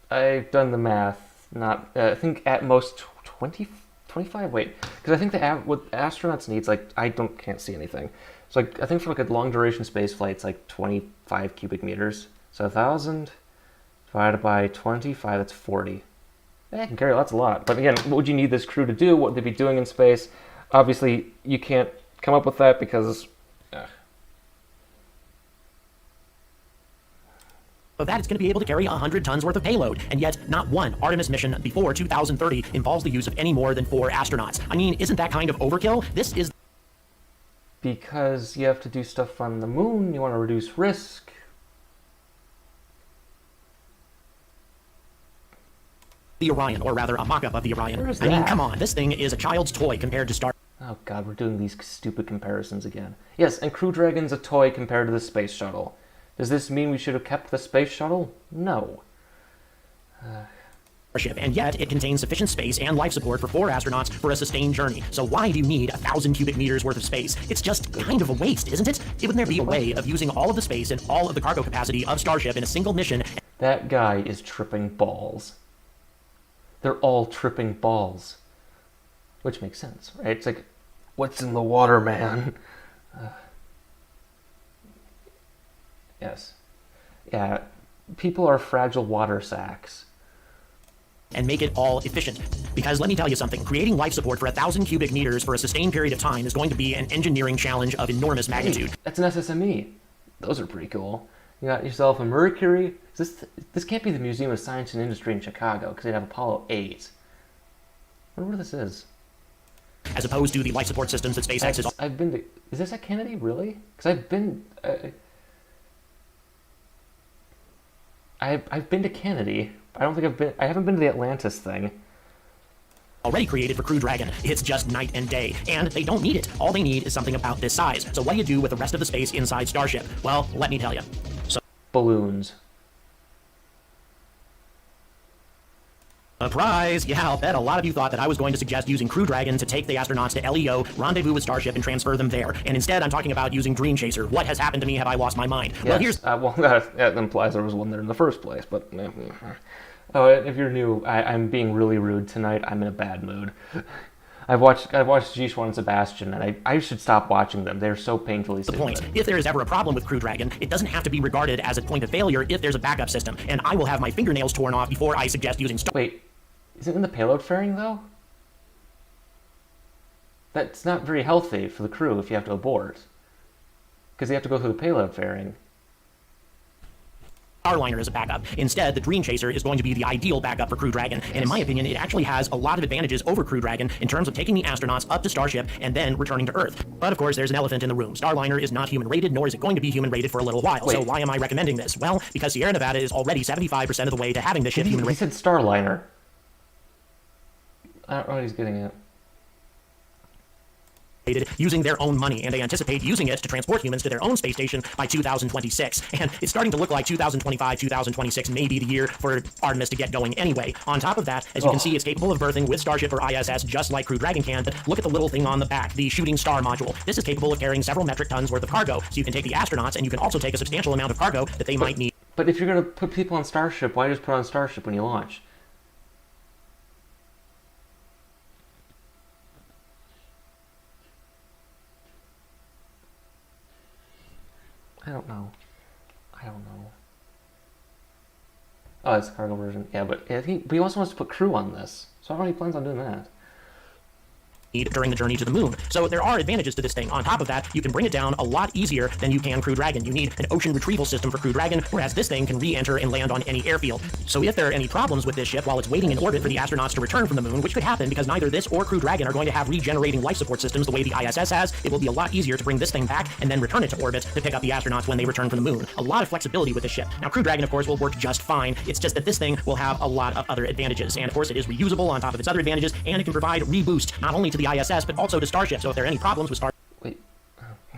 I've done the math. Not, I think at most 25? Wait, because I think what astronauts needs, like, can't see anything. So, like, I think for, like, a long-duration space flight, it's, like, 25 cubic meters. So 1,000 divided by 25, that's 40. Yeah, I can carry, that's a lot. But again, what would you need this crew to do? What would they be doing in space? Obviously, you can't come up with that because... Of that, it's going to be able to carry 100 tons worth of payload, and yet not one Artemis mission before 2030 involves the use of any more than 4 astronauts. I mean, isn't that kind of overkill? This is... Because you have to do stuff on the moon, you want to reduce risk. The Orion, or rather a mock-up of the Orion. Where is I mean, that? come on, this thing is a child's toy compared to Star... Oh god, we're doing these stupid comparisons again. Yes, and Crew Dragon's a toy compared to the space shuttle. Does this mean we should have kept the space shuttle? No. Ship, and yet it contains sufficient space and life support for 4 astronauts for a sustained journey. So why do you need 1,000 cubic meters worth of space? It's just kind of a waste, isn't it? Wouldn't there be a way of using all of the space and all of the cargo capacity of Starship in a single mission? That guy is tripping balls. They're all tripping balls. Which makes sense, right? It's like, what's in the water, man? Yes. Yeah, people are fragile water sacks. And make it all efficient. Because let me tell you something, creating life support for 1,000 cubic meters for a sustained period of time is going to be an engineering challenge of enormous magnitude. Hey, that's an SSME. Those are pretty cool. You got yourself a Mercury. This can't be the Museum of Science and Industry in Chicago, because they'd have Apollo 8. I wonder where this is. As opposed to the life support systems that SpaceX is... I've been to... Is this at Kennedy, really? Because I've been... I've been to Kennedy. I haven't been to the Atlantis thing. Already created for Crew Dragon. It's just night and day. And they don't need it. All they need is something about this size. So what do you do with the rest of the space inside Starship? Well, let me tell you. Balloons. Surprise! Yeah, I'll bet a lot of you thought that I was going to suggest using Crew Dragon to take the astronauts to LEO, rendezvous with Starship, and transfer them there. And instead, I'm talking about using Dream Chaser. What has happened to me? Have I lost my mind? Yes. Well, here's... that implies there was one there in the first place, but... Oh, if you're new, I'm being really rude tonight. I'm in a bad mood. I've watched G1 and Sebastian, and I should stop watching them. They're so painfully stupid. The point. If there is ever a problem with Crew Dragon, it doesn't have to be regarded as a point of failure if there's a backup system. And I will have my fingernails torn off before I suggest using... Wait, is it in the payload fairing, though? That's not very healthy for the crew if you have to abort. Because you have to go through the payload fairing. Starliner as a backup. Instead, the Dream Chaser is going to be the ideal backup for Crew Dragon, and in my opinion, it actually has a lot of advantages over Crew Dragon in terms of taking the astronauts up to Starship and then returning to Earth. But of course, there's an elephant in the room. Starliner is not human-rated, nor is it going to be human-rated for a little while. Wait. So why am I recommending this? Well, because Sierra Nevada is already 75% of the way to having this ship He human-rated. said Starliner. I don't know what he's getting at. Using their own money, and they anticipate using it to transport humans to their own space station by 2026. And it's starting to look like 2025, 2026 may be the year for Artemis to get going anyway. On top of that, as you can see, it's capable of berthing with Starship or ISS just like Crew Dragon can, but look at the little thing on the back, the shooting star module. This is capable of carrying several metric tons worth of cargo, so you can take the astronauts and you can also take a substantial amount of cargo that they might need. But if you're going to put people on Starship, why just put on Starship when you launch? I don't know. Oh, it's the cargo version. Yeah, but he also wants to put crew on this. So I don't know if he plans on doing that. during the journey to the moon. So there are advantages to this thing. On top of that, you can bring it down a lot easier than you can Crew Dragon. You need an ocean retrieval system for Crew Dragon, whereas this thing can re-enter and land on any airfield. So if there are any problems with this ship while it's waiting in orbit for the astronauts to return from the moon, which could happen because neither this or Crew Dragon are going to have regenerating life support systems the way the ISS has, it will be a lot easier to bring this thing back and then return it to orbit to pick up the astronauts when they return from the moon. A lot of flexibility with this ship. Now, Crew Dragon, of course, will work just fine. It's just that this thing will have a lot of other advantages. And of course, it is reusable on top of its other advantages, and it can provide reboost not only to the ISS, but also to Starship. So if there are any problems with Wait.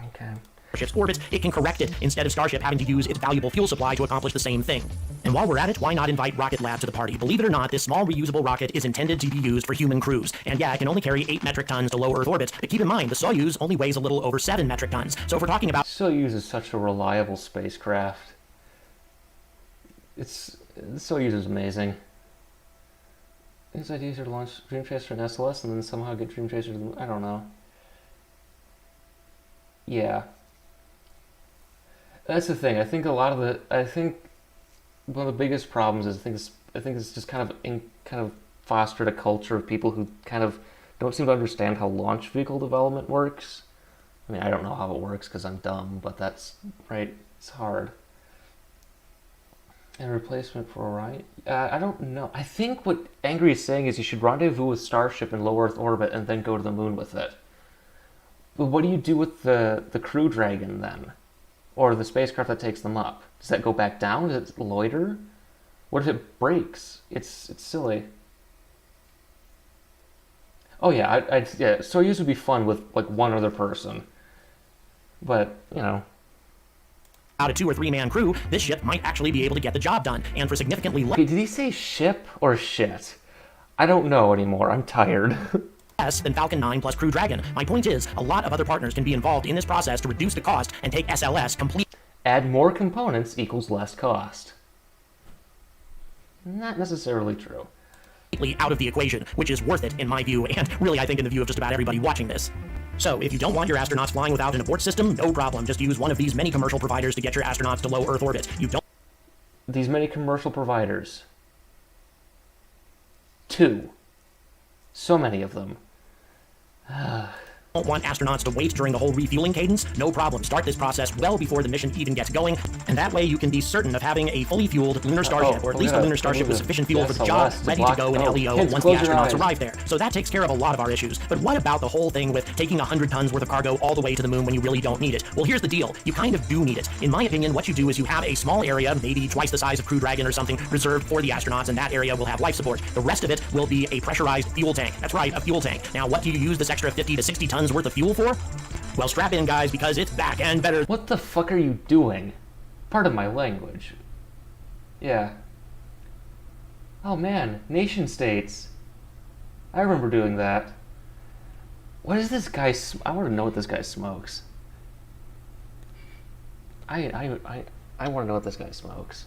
Okay. Starship's orbit, it can correct it instead of Starship having to use its valuable fuel supply to accomplish the same thing. And while we're at it, why not invite Rocket Lab to the party? Believe it or not, this small reusable rocket is intended to be used for human crews. And yeah, it can only carry 8 metric tons to low Earth orbit, but keep in mind, the Soyuz only weighs a little over 7 metric tons. So if we're talking about Soyuz is such a reliable spacecraft. Soyuz is amazing. His ideas are to launch Dream Chaser and SLS and then somehow get Dream Chaser to the moon. I don't know. Yeah. That's the thing. I think one of the biggest problems is I think it's just kind of fostered a culture of people who kind of don't seem to understand how launch vehicle development works. I mean, I don't know how it works because I'm dumb, but that's right. It's hard. And replacement for Orion? I don't know. I think what Angry is saying is you should rendezvous with Starship in low Earth orbit and then go to the moon with it. But what do you do with the Crew Dragon then? Or the spacecraft that takes them up? Does that go back down? Does it loiter? What if it breaks? It's silly. Oh yeah, yeah. Soyuz would be fun with like one other person. But, you know. out a 2 or 3 man crew, this ship might actually be able to get the job done, and for significantly less. Okay, did he say ship or shit? I don't know anymore. I'm tired. Less than Falcon 9 plus Crew Dragon. My point is, a lot of other partners can be involved in this process to reduce the cost and take SLS complete. Add more components equals less cost. Not necessarily true. Out of the equation, which is worth it in my view, and really I think in the view of just about everybody watching this. So, if you don't want your astronauts flying without an abort system, no problem. Just use one of these many commercial providers to get your astronauts to low Earth orbit. You don't. These many commercial providers. 2. So many of them. Don't want astronauts to wait during the whole refueling cadence? No problem. Start this process well before the mission even gets going, and that way you can be certain of having a fully fueled lunar starship, or at least a lunar starship with sufficient fuel for the job, ready to go in LEO once the astronauts arrive there. So that takes care of a lot of our issues. But what about the whole thing with taking 100 tons worth of cargo all the way to the moon when you really don't need it? Well, here's the deal. You kind of do need it. In my opinion, what you do is you have a small area, maybe twice the size of Crew Dragon or something, reserved for the astronauts, and that area will have life support. The rest of it will be a pressurized fuel tank. That's right, a fuel tank. Now, what do you use this extra 50 to 60 tons worth of fuel for? Well, strap in, guys, because it's back and better. What the fuck are you doing? Pardon my language. Yeah. Oh man, nation states. I remember doing that. What is this guy? I want to know what this guy smokes. I want to know what this guy smokes.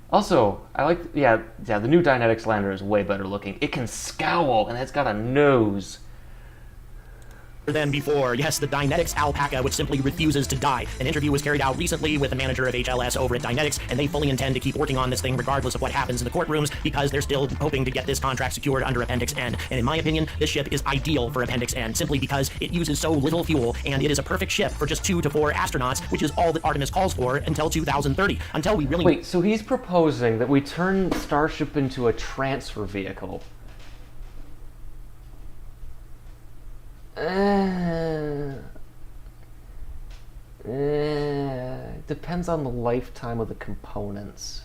Also, I like, yeah, the new Dynetics lander is way better looking. It can scowl, and it's got a nose. Than before. Yes, the Dynetics alpaca, which simply refuses to die. An interview was carried out recently with the manager of HLS over at Dynetics, and they fully intend to keep working on this thing regardless of what happens in the courtrooms, because they're still hoping to get this contract secured under Appendix N. And in my opinion, this ship is ideal for Appendix N, simply because it uses so little fuel, and it is a perfect ship for just 2 to 4 astronauts, which is all that Artemis calls for until 2030. Until we really... Wait, so he's proposing that we turn Starship into a transfer vehicle. Depends on the lifetime of the components.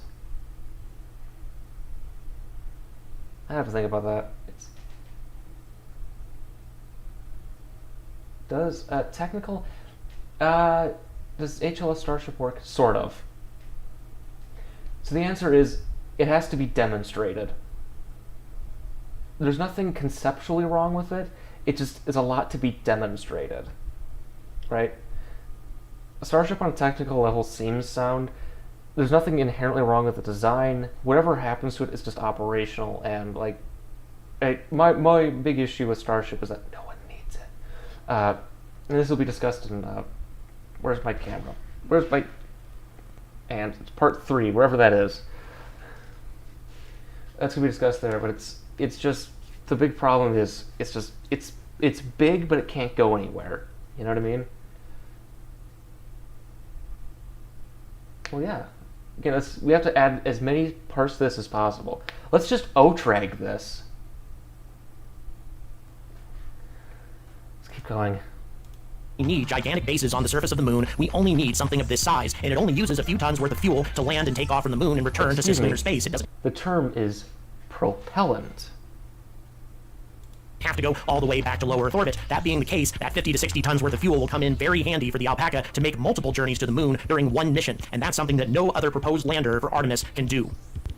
I have to think about that. Does technical? Does HLS Starship work? Sort of. So the answer is it has to be demonstrated. There's nothing conceptually wrong with it. It just is a lot to be demonstrated, right? A Starship on a technical level seems sound. There's nothing inherently wrong with the design. Whatever happens to it is just operational, and like, my big issue with Starship is that no one needs it. And this will be discussed in where's my camera? Where's my? And it's part 3, wherever that is. That's gonna be discussed there, but it's just the big problem is it's it's big, but it can't go anywhere. You know what I mean? Well, yeah. Again, we have to add as many parts to this as possible. Let's just O-trag this. Let's keep going. We need gigantic bases on the surface of the moon. We only need something of this size, and it only uses a few tons worth of fuel to land and take off from the moon and return to cislunar space. It doesn't The term is propellant. have to go all the way back to low Earth orbit. That being the case, that 50 to 60 tons worth of fuel will come in very handy for the Alpaca to make multiple journeys to the moon during one mission, and that's something that no other proposed lander for Artemis can do.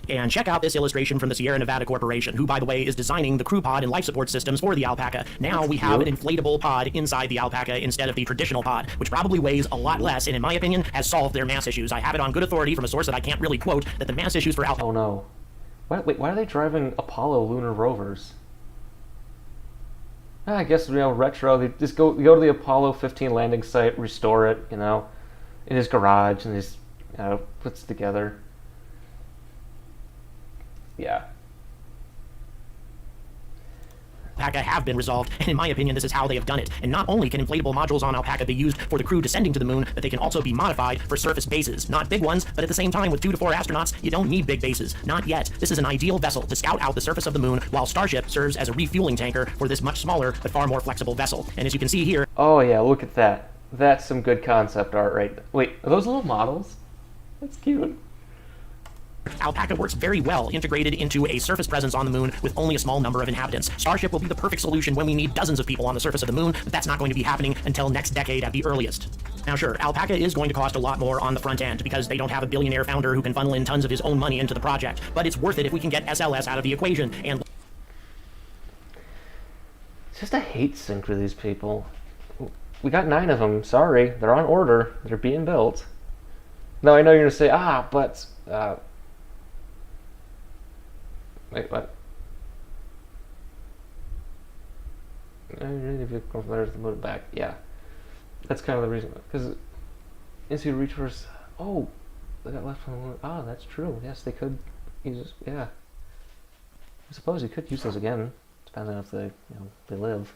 And check out this illustration from the Sierra Nevada Corporation, who, by the way, is designing the crew pod and life support systems for the Alpaca. Now we have an inflatable pod inside the Alpaca instead of the traditional pod, which probably weighs a lot less and, in my opinion, has solved their mass issues. I have it on good authority from a source that I can't really quote that the mass issues for Alpaca... Oh no. Wait, why are they driving Apollo lunar rovers? I guess, retro. They just go to the Apollo 15 landing site, restore it, in his garage, and he's, puts it together. Yeah. Alpaca have been resolved, and in my opinion, this is how they have done it. And not only can inflatable modules on Alpaca be used for the crew descending to the moon, but they can also be modified for surface bases. Not big ones, but at the same time, with 2 to 4 astronauts, you don't need big bases. Not yet. This is an ideal vessel to scout out the surface of the moon, while Starship serves as a refueling tanker for this much smaller, but far more flexible vessel. And as you can see here... Oh yeah, look at that. That's some good concept art right there. Wait, are those little models? That's cute. Alpaca works very well integrated into a surface presence on the moon with only a small number of inhabitants. Starship will be the perfect solution when we need dozens of people on the surface of the moon, but that's not going to be happening until next decade at the earliest. Now sure, Alpaca is going to cost a lot more on the front end because they don't have a billionaire founder who can funnel in tons of his own money into the project, but it's worth it if we can get SLS out of the equation. And It's just a hate sink for these people. We got 9 of them, sorry. They're on order. They're being built. No, I know you're going to say, but... Wait, what? If you come from there to move it back, yeah. That's kind of the reason. Because into reachers, they got left on the moon. That's true. Yes, they could use. Yeah. I suppose you could use those again, depending on if they live.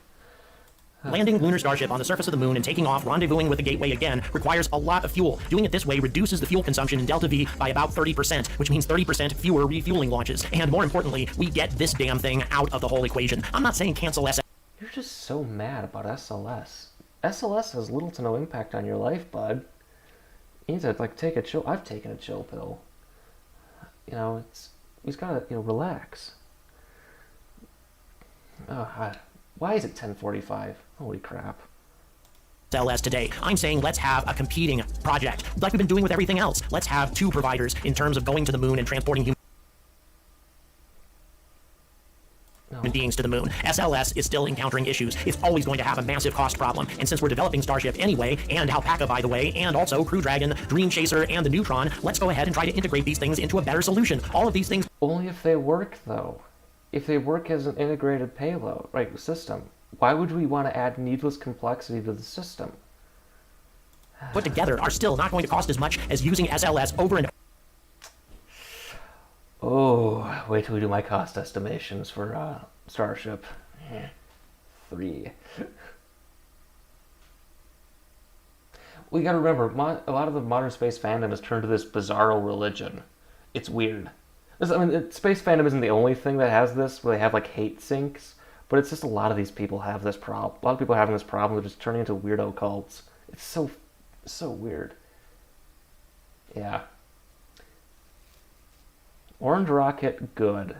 landing lunar starship on the surface of the moon and taking off, rendezvousing with the gateway again, requires a lot of fuel. Doing it this way reduces the fuel consumption in Delta V by about 30%, which means 30% fewer refueling launches. And more importantly, we get this damn thing out of the whole equation. I'm not saying cancel SLS. You're just so mad about SLS. SLS has little to no impact on your life, bud. You need to take a chill. I've taken a chill pill. You just gotta relax. Why is it 10:45? Holy crap. SLS today. I'm saying let's have a competing project, like we've been doing with everything else. Let's have two providers in terms of going to the moon and transporting human beings to the moon. SLS is still encountering issues. It's always going to have a massive cost problem. And since we're developing Starship anyway, and Alpaca by the way, and also Crew Dragon, Dream Chaser, and the Neutron, let's go ahead and try to integrate these things into a better solution. All of these things... Only if they work, though. If they work as an integrated payload, system. Why would we want to add needless complexity to the system? Put together are still not going to cost as much as using SLS over and Oh, wait till we do my cost estimations for Starship. 3. We gotta remember, a lot of the modern space fandom has turned to this bizarro religion. It's weird. Space fandom isn't the only thing that has this, where they have hate sinks, but it's just a lot of these people have this problem. A lot of people are having this problem of just turning into weirdo cults. It's so weird. Yeah. Orange rocket, good.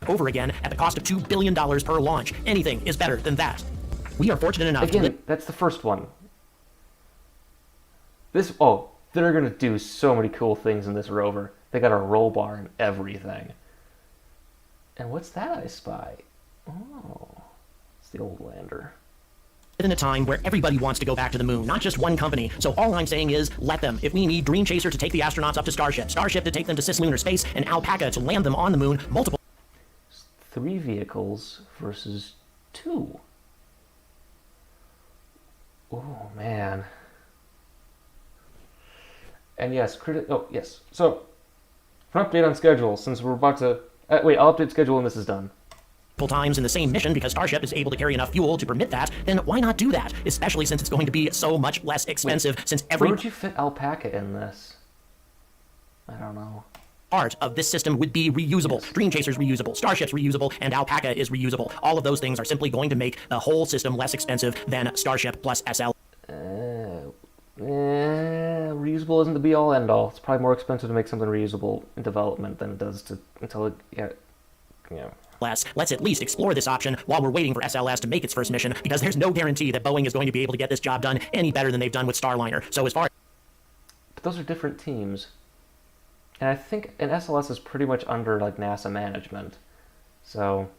over again at the cost of $2 billion per launch. Anything is better than that. We are fortunate enough to live... That's the first one. They're gonna do so many cool things in this rover. They got a roll bar and everything. And what's that I spy? Oh, it's the old lander. In a time where everybody wants to go back to the moon, not just one company. So all I'm saying is, let them. If we need Dream Chaser to take the astronauts up to Starship, Starship to take them to cislunar space, and Alpaca to land them on the moon, multiple... 3 vehicles versus 2. Oh, man. And yes, yes. So, for an update on schedule, since we're about to... wait, I'll update schedule when this is done. times in the same mission because Starship is able to carry enough fuel to permit that, then why not do that? Especially since it's going to be so much less expensive since every Where would you fit Alpaca in this? I don't know. part of this system would be reusable. Dream Chaser's reusable, Starship's reusable, and Alpaca is reusable. All of those things are simply going to make the whole system less expensive than Starship plus SL. Reusable isn't the be-all, end-all. It's probably more expensive to make something reusable in development than it does to until it, yeah. Let's at least explore this option while we're waiting for SLS to make its first mission, because there's no guarantee that Boeing is going to be able to get this job done any better than they've done with Starliner. So as far But those are different teams. And I think an SLS is pretty much under like NASA management. So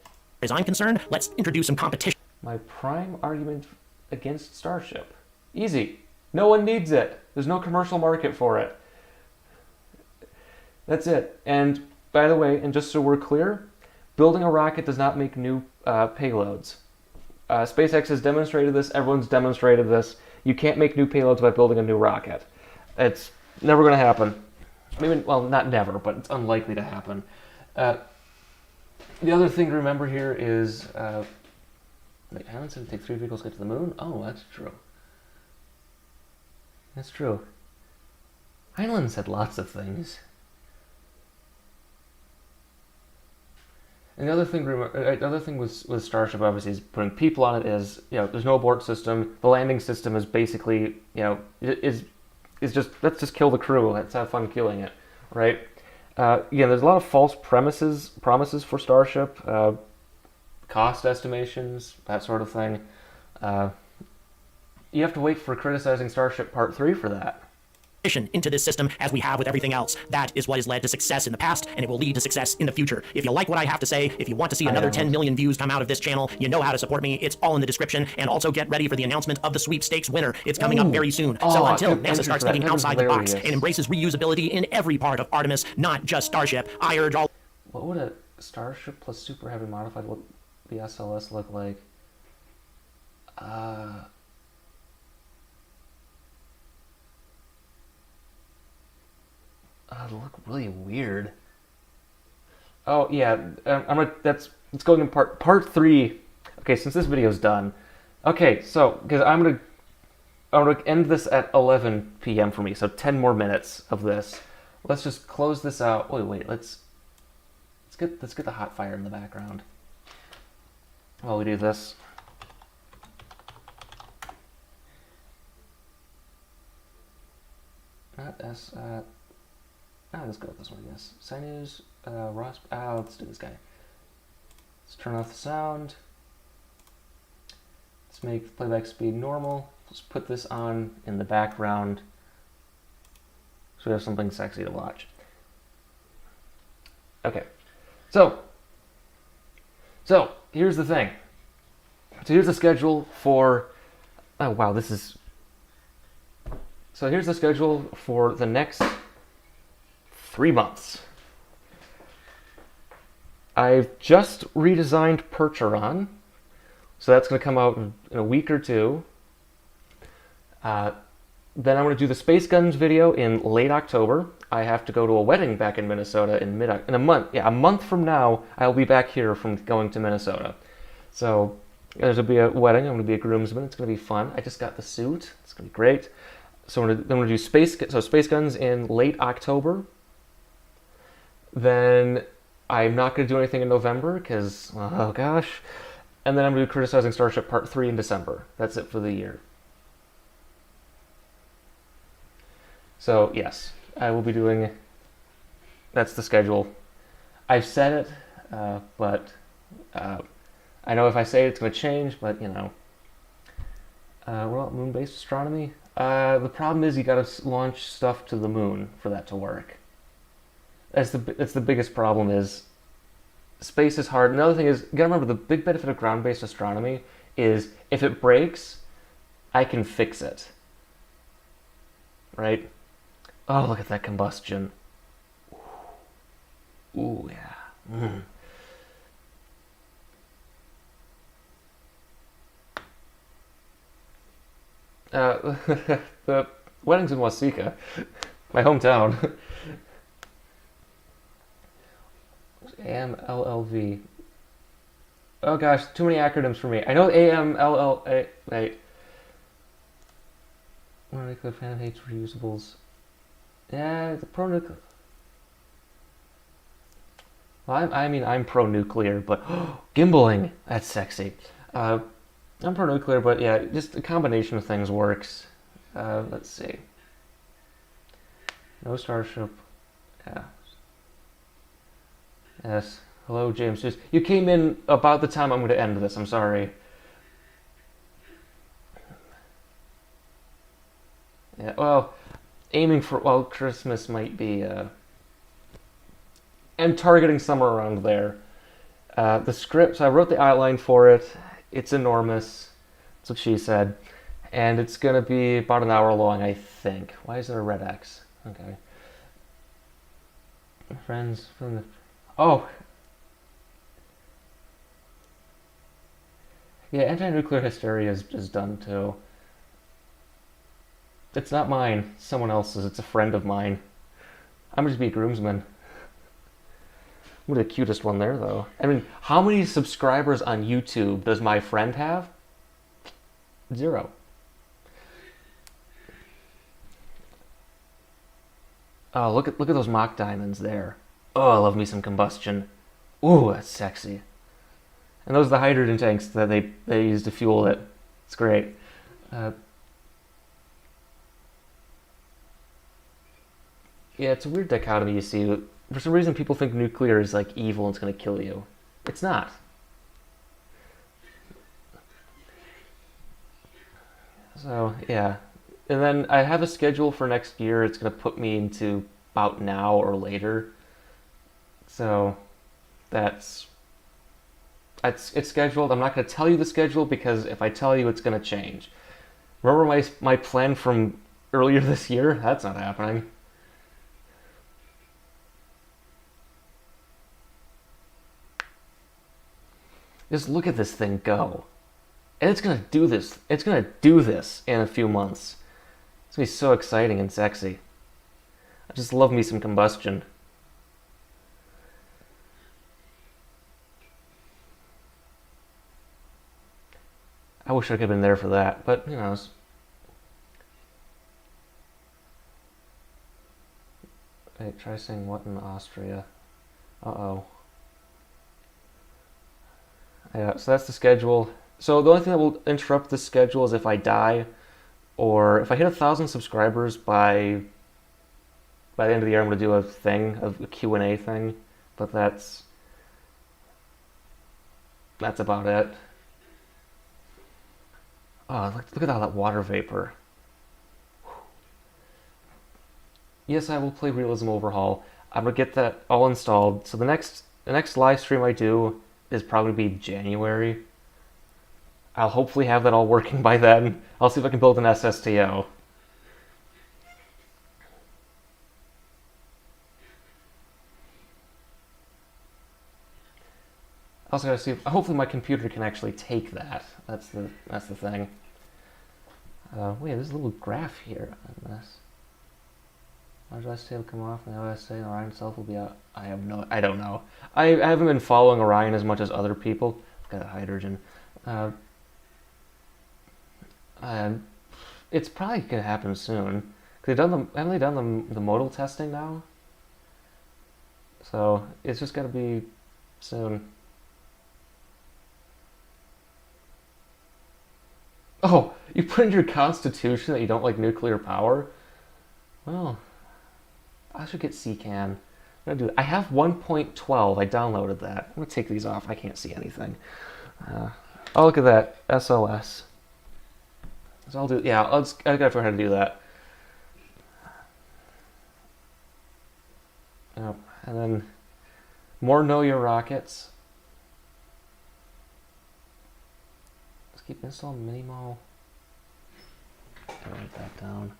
as I'm concerned, let's introduce some competition. my prime argument against Starship. Easy. No one needs it. There's no commercial market for it. That's it. And by the way, and just so we're clear, building a rocket does not make new payloads. SpaceX has demonstrated this. Everyone's demonstrated this. You can't make new payloads by building a new rocket. It's never going to happen. Maybe, well, not never, but it's unlikely to happen. The other thing to remember here is, wait, Alan said it'd take 3 vehicles to get to the moon? Oh, that's true. That's true. Heinlein said lots of things. And the other thing with Starship obviously is putting people on it is, there's no abort system. The landing system is basically, is just, let's just kill the crew. Let's have fun killing it, right? There's a lot of false promises for Starship, cost estimations, that sort of thing. You have to wait for criticizing Starship Part 3 for that. Into this system as we have with everything else. That is what has led to success in the past, and it will lead to success in the future. If you like what I have to say, if you want to see another 10 million views come out of this channel, you know how to support me. It's all in the description. And also get ready for the announcement of the sweepstakes winner. It's coming up very soon. So until NASA starts thinking outside the box and embraces reusability in every part of Artemis, not just Starship, I urge all... What would a Starship plus Super Heavy Modified the SLS look like? It'll look really weird. Oh yeah, it's going in part 3. Okay, since this video's done. Okay, so because I'm gonna end this at 11 p.m. for me, so 10 more minutes of this. Let's just close this out. Wait, let's get the hot fire in the background while we do this. Not S. Let's go with this one, I guess. Sinus, Ross. Let's do this guy. Let's turn off the sound. Let's make the playback speed normal. Let's put this on in the background so we have something sexy to watch. Okay, so here's the thing. So here's the schedule for. Oh wow, this is. So here's the schedule for the next 3 months. I've just redesigned Percheron, so that's going to come out in a week or two. Then I'm going to do the Space Guns video in late October. I have to go to a wedding back in Minnesota in a month. Yeah, a month from now, I'll be back here from going to Minnesota. So there's going to be a wedding. I'm going to be a groomsman. It's going to be fun. I just got the suit. It's going to be great. So I'm going to do Space Guns in late October. Then I'm not going to do anything in November because, oh gosh. And then I'm going to be criticizing Starship Part 3 in December. That's it for the year. So, yes, I will be doing... That's the schedule. I've said it, but I know if I say it, it's going to change, but, well, moon-based astronomy. The problem is you got to launch stuff to the moon for that to work. That's the biggest problem is space is hard. Another thing is, you gotta remember the big benefit of ground-based astronomy is if it breaks, I can fix it. Right? Oh, look at that combustion. Ooh, yeah. The wedding's in Waseca, my hometown. AMLLV. Oh gosh, too many acronyms for me. I know AMLLA. Wait. Mononuclear fan hates reusables. Yeah, the pro-nuclear. Well, I mean, I'm pro-nuclear, but gimbaling. That's sexy. I'm pro-nuclear, but yeah, just a combination of things works. Let's see. No starship. Yeah. Yes. Hello, James. Just you came in about the time I'm going to end this. I'm sorry. Yeah. Well, aiming for Christmas might be. I'm targeting somewhere around there. The script. So I wrote the outline for it. It's enormous. That's what she said, and it's gonna be about an hour long, I think. Why is there a red X? Okay. Friends from the. Oh. Yeah, anti-nuclear hysteria is done too. It's not mine. It's someone else's. It's a friend of mine. I'm gonna just be a groomsman. I'm the cutest one there, though. I mean, how many subscribers on YouTube does my friend have? 0. Oh, look at those mock diamonds there. Oh, I love me some combustion. Ooh, that's sexy. And those are the hydrogen tanks that they use to fuel it. It's great. Yeah, it's a weird dichotomy you see. For some reason, people think nuclear is like evil and it's going to kill you. It's not. So, yeah. And then I have a schedule for next year. It's going to put me into about now or later. So, it's scheduled. I'm not going to tell you the schedule because if I tell you, it's going to change. Remember my plan from earlier this year? That's not happening. Just look at this thing go. And it's gonna do this. It's gonna do this in a few months. It's gonna be so exciting and sexy. I just love me some combustion. I wish I could have been there for that, but who knows. Wait, try saying what in Austria. Uh-oh. Yeah, so that's the schedule. So the only thing that will interrupt the schedule is if I die, or if I hit 1,000 subscribers by the end of the year. I'm going to do a Q&A thing, but that's about it. Oh, look at all that water vapor. Yes, I will play Realism Overhaul. I'm gonna get that all installed. So the next live stream I do is probably be January. I'll hopefully have that all working by then. I'll see if I can build an SSTO. I also gotta see if, hopefully my computer can actually take that. That's the thing. Wait, there's a little graph here on this. Why does STL come off and the OSA and Orion itself will be out? I don't know. I haven't been following Orion as much as other people. I've got a hydrogen. It's probably gonna happen soon. Haven't they done the modal testing now? So it's just gotta be soon. Oh, you put in your constitution that you don't like nuclear power? Well, I should get CCAN. I'm gonna do it. I have 1.12. I downloaded that. I'm gonna take these off. I can't see anything. Oh, look at that. SLS. So I'll do. Yeah, I gotta figure out how to do that. Oh, and then more Know Your Rockets. Let's keep installing Minimo. Gotta write that down.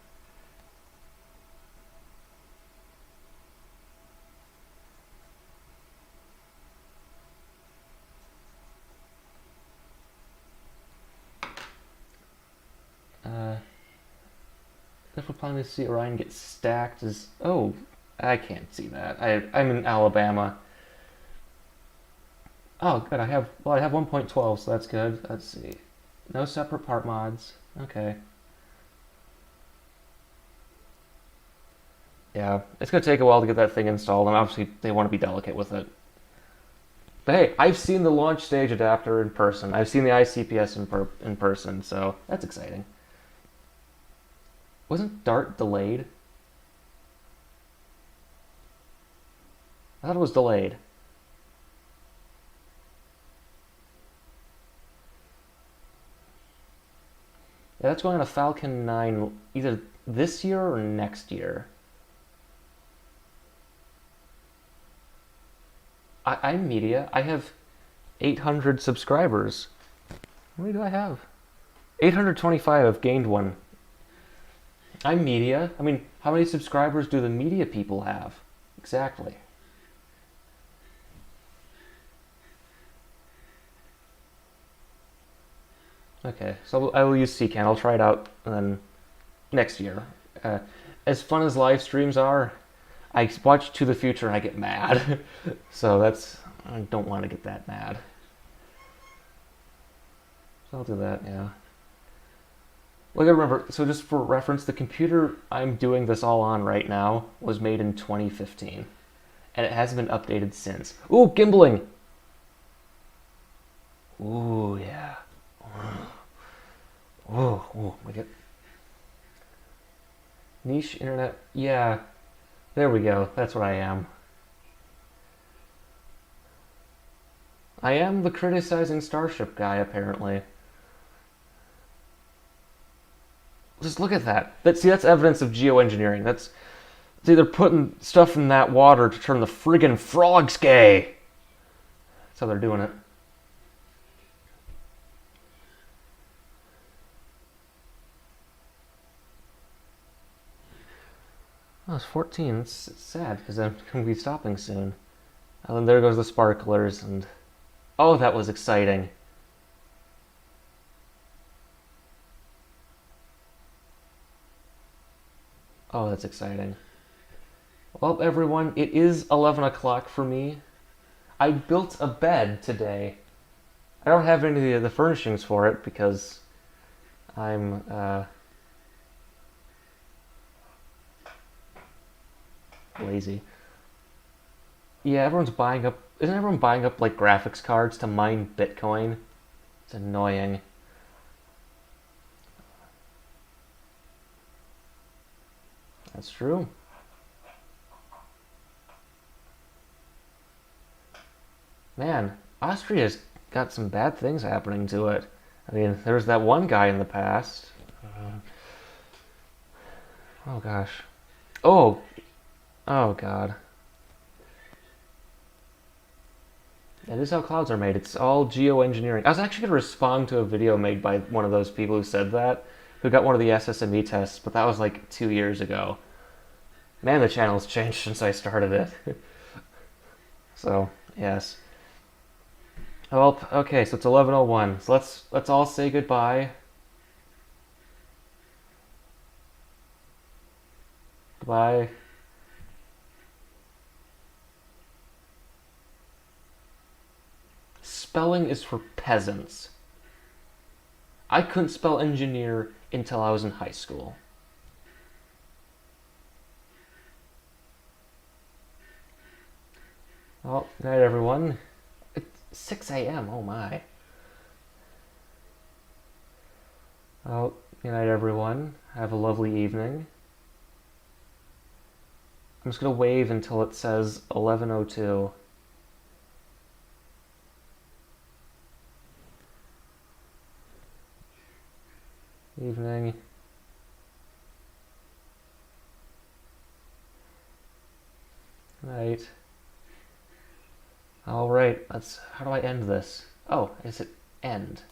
If we're planning to see Orion get stacked is... Oh, I can't see that. I'm in Alabama. Oh, good. I have 1.12, so that's good. Let's see. No separate part mods. Okay. Yeah, it's gonna take a while to get that thing installed, and obviously they want to be delicate with it. But hey, I've seen the launch stage adapter in person. I've seen the ICPS in person, so that's exciting. Wasn't Dart delayed? I thought it was delayed. Yeah, that's going on a Falcon 9 either this year or next year. I'm media. I have 800 subscribers. How many do I have? 825. I've gained one. I'm media. I mean, how many subscribers do the media people have? Exactly. Okay, so I will use CCAN. I'll try it out and then next year. As fun as live streams are, I watch To the Future and I get mad. So I don't want to get that mad. So I'll do that, yeah. Well, I gotta remember, so just for reference, the computer I'm doing this all on right now was made in 2015. And it hasn't been updated since. Ooh, gimbaling! Ooh, yeah. Oh, my God. Niche internet, yeah. There we go, that's what I am. I am the criticizing Starship guy, apparently. Just look at that. See, that's evidence of geoengineering. See, they're putting stuff in that water to turn the friggin' frogs gay. That's how they're doing it. Oh, it's 14. It's sad because I'm going to be stopping soon. And then there goes the sparklers, and oh, that was exciting. Oh, that's exciting. Well, everyone, it is 11 o'clock for me. I built a bed today. I don't have any of the furnishings for it because I'm lazy. Yeah, everyone's buying up. Isn't everyone buying up like graphics cards to mine Bitcoin? It's annoying. That's true. Man, Austria's got some bad things happening to it. I mean, there was that one guy in the past. Oh gosh. Oh. Oh god. It is how clouds are made. It's all geoengineering. I was actually going to respond to a video made by one of those people who said that, who got one of the SSME tests, but that was like 2 years ago. Man, the channel's changed since I started it. So, yes. Well, okay, so it's 11:01. So let's all say goodbye. Goodbye. Spelling is for peasants. I couldn't spell engineer until I was in high school. Well, good night, everyone. It's 6 a.m. Oh my. Well, good night, everyone. Have a lovely evening. I'm just gonna wave until it says 11:02. Evening. Night. All right. How do I end this? Oh, is it end?